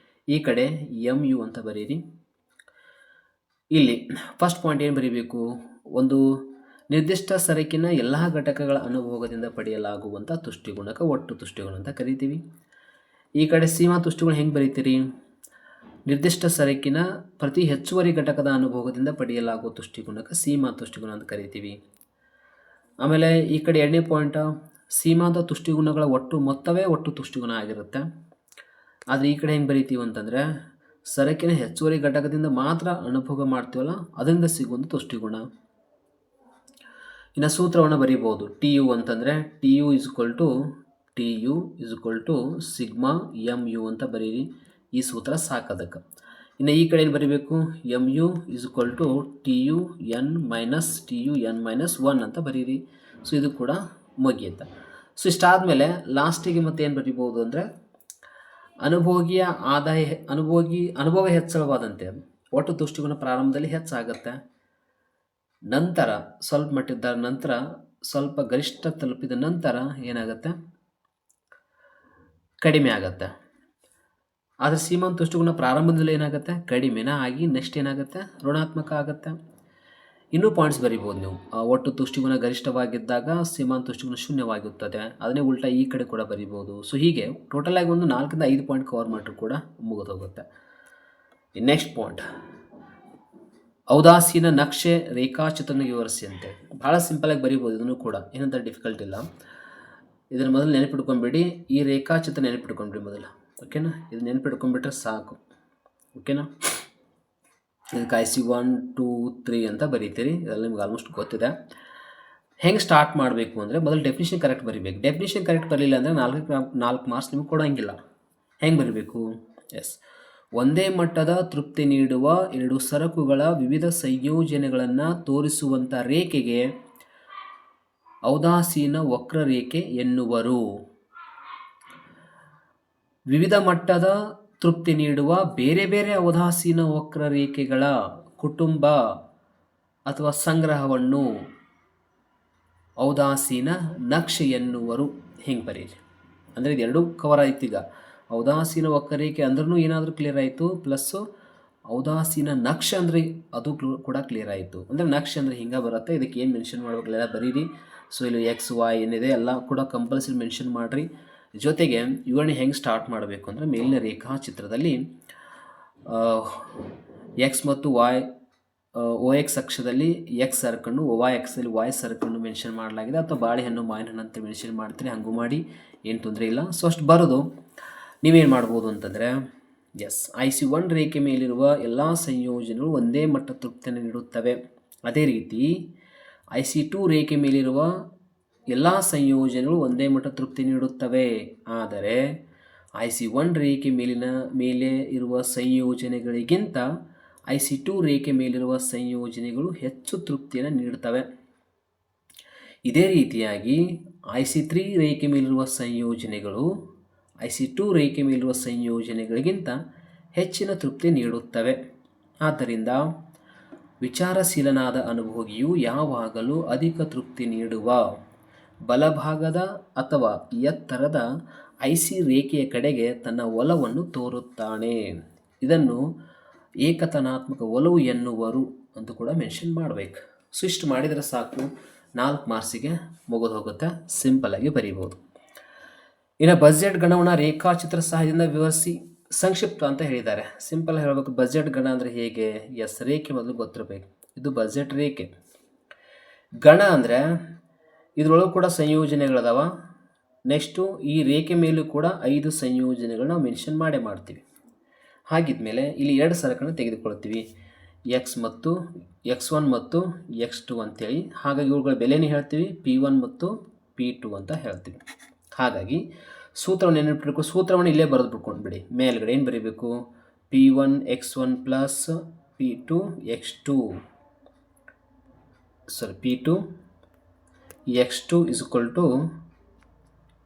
[SPEAKER 1] ಈ ಕಡೆ MU ಅಂತ ಬರೀರಿ. ಇಲ್ಲಿ ಫಸ್ಟ್ ಪಾಯಿಂಟ್ ಏನು ಬರೀಬೇಕು, ಒಂದು ನಿರ್ದಿಷ್ಟ ಸರಕಿನ ಎಲ್ಲ ಘಟಕಗಳ ಅನುಭೋಗದಿಂದ ಪಡೆಯಲಾಗುವಂಥ ತುಷ್ಟಿಗುಣಕ ಒಟ್ಟು ತುಷ್ಟಿಗುಣ ಅಂತ ಕರಿತೀವಿ. ಈ ಕಡೆ ಸೀಮಾ ತುಷ್ಟಿಗುಣ ಹೆಂಗೆ ಬರೀತೀರಿ, ನಿರ್ದಿಷ್ಟ ಸರಕಿನ ಪ್ರತಿ ಹೆಚ್ಚುವರಿ ಘಟಕದ ಅನುಭೋಗದಿಂದ ಪಡೆಯಲಾಗುವ ತುಷ್ಟಿಗುಣಕ ಸೀಮಾ ತುಷ್ಟಿಗುಣ ಅಂತ ಕರಿತೀವಿ. ಆಮೇಲೆ ಈ ಕಡೆ ಎರಡನೇ ಪಾಯಿಂಟ್, ಸೀಮಾದ ತುಷ್ಟಿಗುಣಗಳ ಒಟ್ಟು ಮೊತ್ತವೇ ಒಟ್ಟು ತುಷ್ಟಿಗುಣ ಆಗಿರುತ್ತೆ. ಆದರೆ ಈ ಕಡೆ ಹೆಂಗೆ ಬರೀತೀವಿ ಅಂತಂದರೆ ಸರಕಿನ ಹೆಚ್ಚುವರಿ ಘಟಕದಿಂದ ಮಾತ್ರ ಅನುಭೋಗ ಮಾಡ್ತೀವಲ್ಲ ಅದರಿಂದ ಸಿಗುವಂಥ ತುಷ್ಟಿಗುಣ. ಇನ್ನು ಸೂತ್ರವನ್ನು ಬರೀಬೋದು. TU ಅಂತಂದರೆ TU is equal to sigma MU ಅಂತ ಬರೀರಿ. ಈ ಸೂತ್ರ ಸಾಕೋದಕ್ಕೆ. ಇನ್ನು ಈ ಕಡೆ ಏನು ಬರೀಬೇಕು, MU is equal to TUN minus 1 ಅಂತ ಬರೀರಿ. ಸೊ ಇದು ಕೂಡ ಮುಗಿಯುತ್ತೆ. ಸೊ ಇಷ್ಟಾದಮೇಲೆ ಲಾಸ್ಟಿಗೆ ಮತ್ತೆ ಏನು ಬರೀಬೋದು ಅಂದರೆ ಅನುಭೋಗಿಯ ಆದಾಯ ಅನುಭೋಗ ಹೆಚ್ಚಳವಾದಂತೆ ಒಟ್ಟು ತುಷ್ಟಿಗುಣ ಪ್ರಾರಂಭದಲ್ಲಿ ಹೆಚ್ಚಾಗುತ್ತೆ, ನಂತರ ಸ್ವಲ್ಪ ಮಟ್ಟಿದ್ದ ನಂತರ ಸ್ವಲ್ಪ ಗರಿಷ್ಠ ತಲುಪಿದ ನಂತರ ಏನಾಗುತ್ತೆ, ಕಡಿಮೆ ಆಗುತ್ತೆ. ಆದರೆ ಸೀಮಾಂತ ತುಷ್ಟಿಗುಣ ಪ್ರಾರಂಭದಲ್ಲಿ ಏನಾಗುತ್ತೆ, ಕಡಿಮೆನ ಆಗಿ ನೆಕ್ಸ್ಟ್ ಏನಾಗುತ್ತೆ, ಋಣಾತ್ಮಕ ಆಗುತ್ತೆ. ಇನ್ನೂ ಪಾಯಿಂಟ್ಸ್ ಬರಿಬೋದು ನೀವು. ಒಟ್ಟು ತುಷ್ಟಿಗುಣ ಗರಿಷ್ಠವಾಗಿದ್ದಾಗ ಸೀಮಾಂತ ತುಷ್ಟಿಗುಣ ಶೂನ್ಯವಾಗಿರುತ್ತದೆ, ಅದನ್ನೇ ಉಲ್ಟಾ ಈ ಕಡೆ ಕೂಡ ಬರಿಬೋದು. ಸೊ ಹೀಗೆ ಟೋಟಲಾಗಿ ಒಂದು 4ರಿಂದ 5 ಪಾಯಿಂಟ್ ಕವರ್ ಮಾಡಿದ್ರು ಕೂಡ ಮುಗಿದೋಗುತ್ತೆ. ನೆಕ್ಸ್ಟ್ ಪಾಯಿಂಟ್, ಔದಾಸೀನ ನಕ್ಷೆ ರೇಖಾಚಿತ್ರನ ವಿವರಿಸಿದಂತೆ. ಭಾಳ ಸಿಂಪಲಾಗಿ ಬರಿಬೋದು ಇದನ್ನು ಕೂಡ, ಏನಂತ ಡಿಫಿಕಲ್ಟ್ ಇಲ್ಲ. ಇದನ್ನು ಮೊದಲು ನೆನಪಿಟ್ಕೊಂಡ್ಬಿಡಿ, ಈ ರೇಖಾಚಿತ್ರ ನೆನಪಿಟ್ಕೊಂಡ್ಬಿಡಿ ಮೊದಲು. ಓಕೆನಾ, ಇದು ನೆನ್ಪಿಟ್ಕೊಂಡ್ಬಿಟ್ರೆ ಸಾಕು. ಓಕೆನಾ, ಇದಕ್ಕೆ IC 1 2 3 ಅಂತ ಬರೀತೀರಿ, ಇದೆಲ್ಲ ನಿಮ್ಗೆ ಆಲ್ಮೋಸ್ಟ್ ಗೊತ್ತಿದೆ. ಹೆಂಗೆ ಸ್ಟಾರ್ಟ್ ಮಾಡಬೇಕು ಅಂದರೆ ಮೊದಲು ಡೆಫಿನಿಷನ್ ಕರೆಕ್ಟ್ ಬರೀಬೇಕು. ಡೆಫಿನಿಷನ್ ಕರೆಕ್ಟ್ ಬರಲಿಲ್ಲ ಅಂದರೆ 4 ಮಾರ್ಕ್ಸ್ ನಿಮಗೆ ಕೊಡೋಂಗಿಲ್ಲ. ಹೆಂಗೆ ಬರೀಬೇಕು? ಎಸ್, ಒಂದೇ ಮಟ್ಟದ ತೃಪ್ತಿ ನೀಡುವ ಎರಡು ಸರಕುಗಳ ವಿವಿಧ ಸಂಯೋಜನೆಗಳನ್ನು ತೋರಿಸುವಂಥ ರೇಖೆಗೆ ಔದಾಸೀನ ವಕ್ರರೇಖೆ ಎನ್ನುವರು. ವಿವಿಧ ಮಟ್ಟದ ತೃಪ್ತಿ ನೀಡುವ ಬೇರೆ ಬೇರೆ ಔದಾಸೀನ ವಕ್ರರೇಖೆಗಳ ಕುಟುಂಬ ಅಥವಾ ಸಂಗ್ರಹವನ್ನು ಔದಾಸೀನ ನಕ್ಷೆ ಎನ್ನುವರು. ಹಿಂಗೆ ಬರೀರಿ. ಅಂದರೆ ಇದೆರಡೂ ಕವರ್ ಆಯ್ತು. ಈಗ ಔದಾಸೀನ ವಕ್ರರೇಖೆ ಅಂದ್ರೂ ಏನಾದರೂ ಕ್ಲಿಯರ್ ಆಯಿತು, ಪ್ಲಸ್ಸು ಔದಾಸೀನ ನಕ್ಷೆ ಅಂದರೆ ಅದು ಕೂಡ ಕ್ಲಿಯರ್ ಆಯಿತು. ಅಂದರೆ ನಕ್ಷೆ ಅಂದರೆ ಹಿಂಗೆ ಬರುತ್ತೆ. ಇದಕ್ಕೆ ಏನು ಮೆನ್ಷನ್ ಮಾಡಬೇಕಲ್ಲ ಬರೀರಿ. ಸೊ ಇಲ್ಲಿ XY ಏನಿದೆ ಎಲ್ಲ ಕೂಡ ಕಂಪಲ್ಸರಿ ಮೆನ್ಷನ್ ಮಾಡಿರಿ. ಜೊತೆಗೆ ವಿವರಣೆ ಹೆಂಗೆ ಸ್ಟಾರ್ಟ್ ಮಾಡಬೇಕು ಅಂದರೆ ಮೇಲಿನ ರೇಖಾಚಿತ್ರದಲ್ಲಿ X ಮತ್ತು Y OX ಅಕ್ಷದಲ್ಲಿ X ಸರ್ಕನ್ನು, OY ಅಕ್ಷದಲ್ಲಿ Y ಸರ್ಕನ್ನು ಮೆನ್ಷನ್ ಮಾಡಲಾಗಿದೆ. ಅಥವಾ ಬಾಳೆಹಣ್ಣು ಮಾವಿನ ಹಣ್ಣು ಅಂತ ಮೆನ್ಷನ್ ಮಾಡ್ತೀರಿ, ಹಂಗೂ ಮಾಡಿ, ಏನು ತೊಂದರೆ ಇಲ್ಲ. ಸೊ ಅಷ್ಟು ಬರೋದು ನೀವೇನು ಮಾಡ್ಬೋದು ಅಂತಂದರೆ, ಎಸ್, IC 1 ರೇಖೆ ಮೇಲಿರುವ ಎಲ್ಲ ಸಂಯೋಜನೆಗಳು ಒಂದೇ ಮಟ್ಟ ತೃಪ್ತಿಯನ್ನು ನೀಡುತ್ತವೆ. ಅದೇ ರೀತಿ IC 2 ರೇಖೆ ಮೇಲಿರುವ ಎಲ್ಲ ಸಂಯೋಜನೆಗಳು ಒಂದೇ ಮಟ್ಟ ತೃಪ್ತಿ ನೀಡುತ್ತವೆ. ಆದರೆ IC 1 ರೇಖೆ ಮೇಲೆ ಇರುವ ಸಂಯೋಜನೆಗಳಿಗಿಂತ IC 2 ರೇಖೆ ಮೇಲಿರುವ ಸಂಯೋಜನೆಗಳು ಹೆಚ್ಚು ತೃಪ್ತಿಯನ್ನು ನೀಡುತ್ತವೆ. ಇದೇ ರೀತಿಯಾಗಿ IC 3 ರೇಖೆ ಮೇಲಿರುವ ಸಂಯೋಜನೆಗಳು IC 2 ರೇಖೆ ಮೇಲಿರುವ ಸಂಯೋಜನೆಗಳಿಗಿಂತ ಹೆಚ್ಚಿನ ತೃಪ್ತಿ ನೀಡುತ್ತವೆ. ಆದ್ದರಿಂದ ವಿಚಾರಶೀಲನಾದ ಅನುಭೋಗಿಯು ಯಾವಾಗಲೂ ಅಧಿಕ ತೃಪ್ತಿ ನೀಡುವ ಬಲಭಾಗದ ಅಥವಾ ಎತ್ತರದ IC ರೇಖೆಯ ಕಡೆಗೆ ತನ್ನ ಒಲವನ್ನು ತೋರುತ್ತಾನೆ. ಇದನ್ನು ಏಕತನಾತ್ಮಕ ಒಲವು ಎನ್ನುವರು ಅಂತ ಕೂಡ ಮೆನ್ಷನ್ ಮಾಡಬೇಕು. ಸೊ ಇಷ್ಟು ಮಾಡಿದರೆ ಸಾಕು, 4 ಮಾರ್ಕ್ಸಿಗೆ ಮುಗಿದು ಹೋಗುತ್ತೆ. ಸಿಂಪಲ್ಲಾಗಿ ಬರೀಬೋದು. ಇನ್ನು ಬಜೆಟ್ ಗಣವನ್ನು ರೇಖಾಚಿತ್ರ ಸಹಾಯದಿಂದ ವಿವರಿಸಿ ಸಂಕ್ಷಿಪ್ತ ಅಂತ ಹೇಳಿದ್ದಾರೆ. ಸಿಂಪಲ್ ಹೇಳಬೇಕು, ಬಜೆಟ್ ಗಣ ಅಂದರೆ ಹೇಗೆ? ಎಸ್, ರೇಖೆ ಮೊದಲು ಗೊತ್ತಿರಬೇಕು. ಇದು ಬಜೆಟ್ ರೇಖೆ. ಗಣ ಅಂದರೆ ಇದರೊಳಗೆ ಕೂಡ ಸಂಯೋಜನೆಗಳದಾವ. ನೆಕ್ಸ್ಟು ಈ ರೇಖೆ ಮೇಲೂ ಕೂಡ 5 ಸಂಯೋಜನೆಗಳು ನಾವು ಮೆನ್ಷನ್ ಮಾಡ್ತೀವಿ. ಹಾಗಿದ್ಮೇಲೆ ಇಲ್ಲಿ 2 ಸರಕನ್ನು ತೆಗೆದುಕೊಳ್ತೀವಿ, X1 ಮತ್ತು X2 ಅಂತೇಳಿ. ಹಾಗಾಗಿ ಇವುಗಳ ಬೆಲೆನೇ ಹೇಳ್ತೀವಿ, P1 ಮತ್ತು P2 ಅಂತ ಹೇಳ್ತೀವಿ. ಹಾಗಾಗಿ ಸೂತ್ರವನ್ನು ನೆನಪಿಟ್ಬೇಕು. ಸೂತ್ರವನ್ನು ಇಲ್ಲೇ ಬರೆದು ಬಿಟ್ಕೊಂಡ್ಬಿಡಿ. ಮೇಲ್ಗಡೆ ಏನು ಬರೀಬೇಕು? P1 X1 plus P2 X2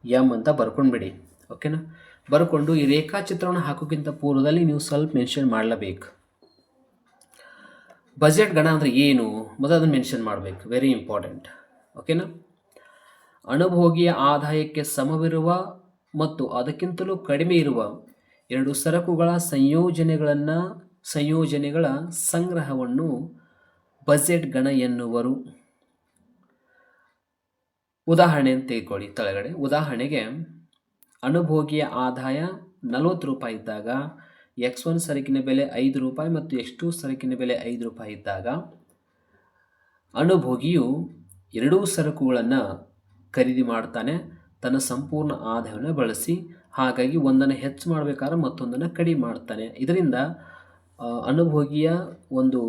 [SPEAKER 1] = M ಅಂತ ಬರ್ಕೊಂಡ್ಬಿಡಿ. ಓಕೆನಾ? ಬರ್ಕೊಂಡು ಈ ರೇಖಾಚಿತ್ರವನ್ನು ಹಾಕೋಕ್ಕಿಂತ ಪೂರ್ವದಲ್ಲಿ ನೀವು ಸ್ವಲ್ಪ ಮೆನ್ಷನ್ ಮಾಡಲೇಬೇಕು. ಬಜೆಟ್ ಗಣ ಅಂದರೆ ಏನು ಮೊದಲು ಅದನ್ನು ಮೆನ್ಷನ್ ಮಾಡಬೇಕು. Very important. ಓಕೆನಾ? ಅನುಭೋಗಿಯ ಆದಾಯಕ್ಕೆ ಸಮವಿರುವ ಮತ್ತು ಅದಕ್ಕಿಂತಲೂ ಕಡಿಮೆ ಇರುವ ಎರಡು ಸರಕುಗಳ ಸಂಯೋಜನೆಗಳ ಸಂಗ್ರಹವನ್ನು ಬಜೆಟ್ ಗಣ ಎನ್ನುವರು. ಉದಾಹರಣೆ ಅಂತ ತೆಗೆದುಕೊಳ್ಳಿ ಕೆಳಗಡೆ. ಉದಾಹರಣೆಗೆ, ಅನುಭೋಗಿಯ ಆದಾಯ 40 ರೂಪಾಯಿ ಇದ್ದಾಗ X1 ಸರಕಿನ ಬೆಲೆ 5 ರೂಪಾಯಿ ಮತ್ತು X2 ಸರಕಿನ ಬೆಲೆ 5 ರೂಪಾಯಿ ಇದ್ದಾಗ ಅನುಭೋಗಿಯು ಎರಡೂ ಸರಕುಗಳನ್ನು ಖರೀದಿ ಮಾಡ್ತಾನೆ ತನ್ನ ಸಂಪೂರ್ಣ ಆದಾಯವನ್ನು ಬಳಸಿ. ಹಾಗಾಗಿ ಒಂದನ್ನು ಹೆಚ್ಚು ಮಾಡಬೇಕಾದ್ರೆ ಮತ್ತೊಂದನ್ನು ಕಡಿಮೆ ಮಾಡ್ತಾನೆ. ಇದರಿಂದ ಅನುಭೋಗಿಯ ಒಂದು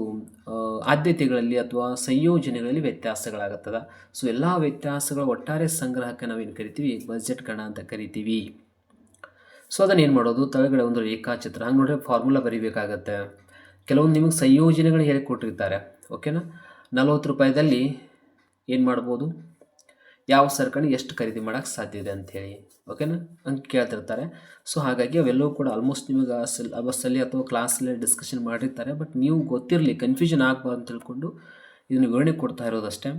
[SPEAKER 1] ಆದ್ಯತೆಗಳಲ್ಲಿ ಅಥವಾ ಸಂಯೋಜನೆಗಳಲ್ಲಿ ವ್ಯತ್ಯಾಸಗಳಾಗುತ್ತದೆ. ಸೊ ಎಲ್ಲ ವ್ಯತ್ಯಾಸಗಳ ಒಟ್ಟಾರೆ ಸಂಗ್ರಹಕ್ಕೆ ನಾವೇನು ಕರಿತೀವಿ? ಬಜೆಟ್ ಗಣ ಅಂತ ಕರಿತೀವಿ. ಸೊ ಅದನ್ನು ಏನು ಮಾಡೋದು? ತಳಗಡೆ ಒಂದು ರೇಖಾಚಿತ್ರ, ಹಂಗೆ ನೋಡಿದ್ರೆ ಫಾರ್ಮುಲಾ ಬರೀಬೇಕಾಗತ್ತೆ. ಕೆಲವೊಂದು ನಿಮಗೆ ಸಂಯೋಜನೆಗಳು ಹೇಳಿಕೊಟ್ಟಿರ್ತಾರೆ. ಓಕೆನಾ? 40 ರೂಪಾಯಿದಲ್ಲಿ ಏನು ಮಾಡ್ಬೋದು? ಯಾವ ಸರಕನ್ನು ಎಷ್ಟು ಖರೀದಿ ಮಾಡೋಕ್ಕೆ ಸಾಧ್ಯ ಇದೆ ಅಂಥೇಳಿ. ಓಕೆನಾ? ಹಂಗೆ ಕೇಳ್ತಿರ್ತಾರೆ. ಸೊ ಹಾಗಾಗಿ ಅವೆಲ್ಲವೂ ಕೂಡ ಆಲ್ಮೋಸ್ಟ್ ನಿಮಗೆ ಬಸ್ಸಲ್ಲಿ ಅಥವಾ ಕ್ಲಾಸಲ್ಲಿ ಡಿಸ್ಕಷನ್ ಮಾಡಿರ್ತಾರೆ. ಬಟ್ ನೀವು ಗೊತ್ತಿರಲಿ, ಕನ್ಫ್ಯೂಷನ್ ಆಗಬಾರ್ದು ಅಂತ ತಿಳ್ಕೊಂಡು ಇದನ್ನು ವಿವರಣೆ ಕೊಡ್ತಾ ಇರೋದಷ್ಟೇ.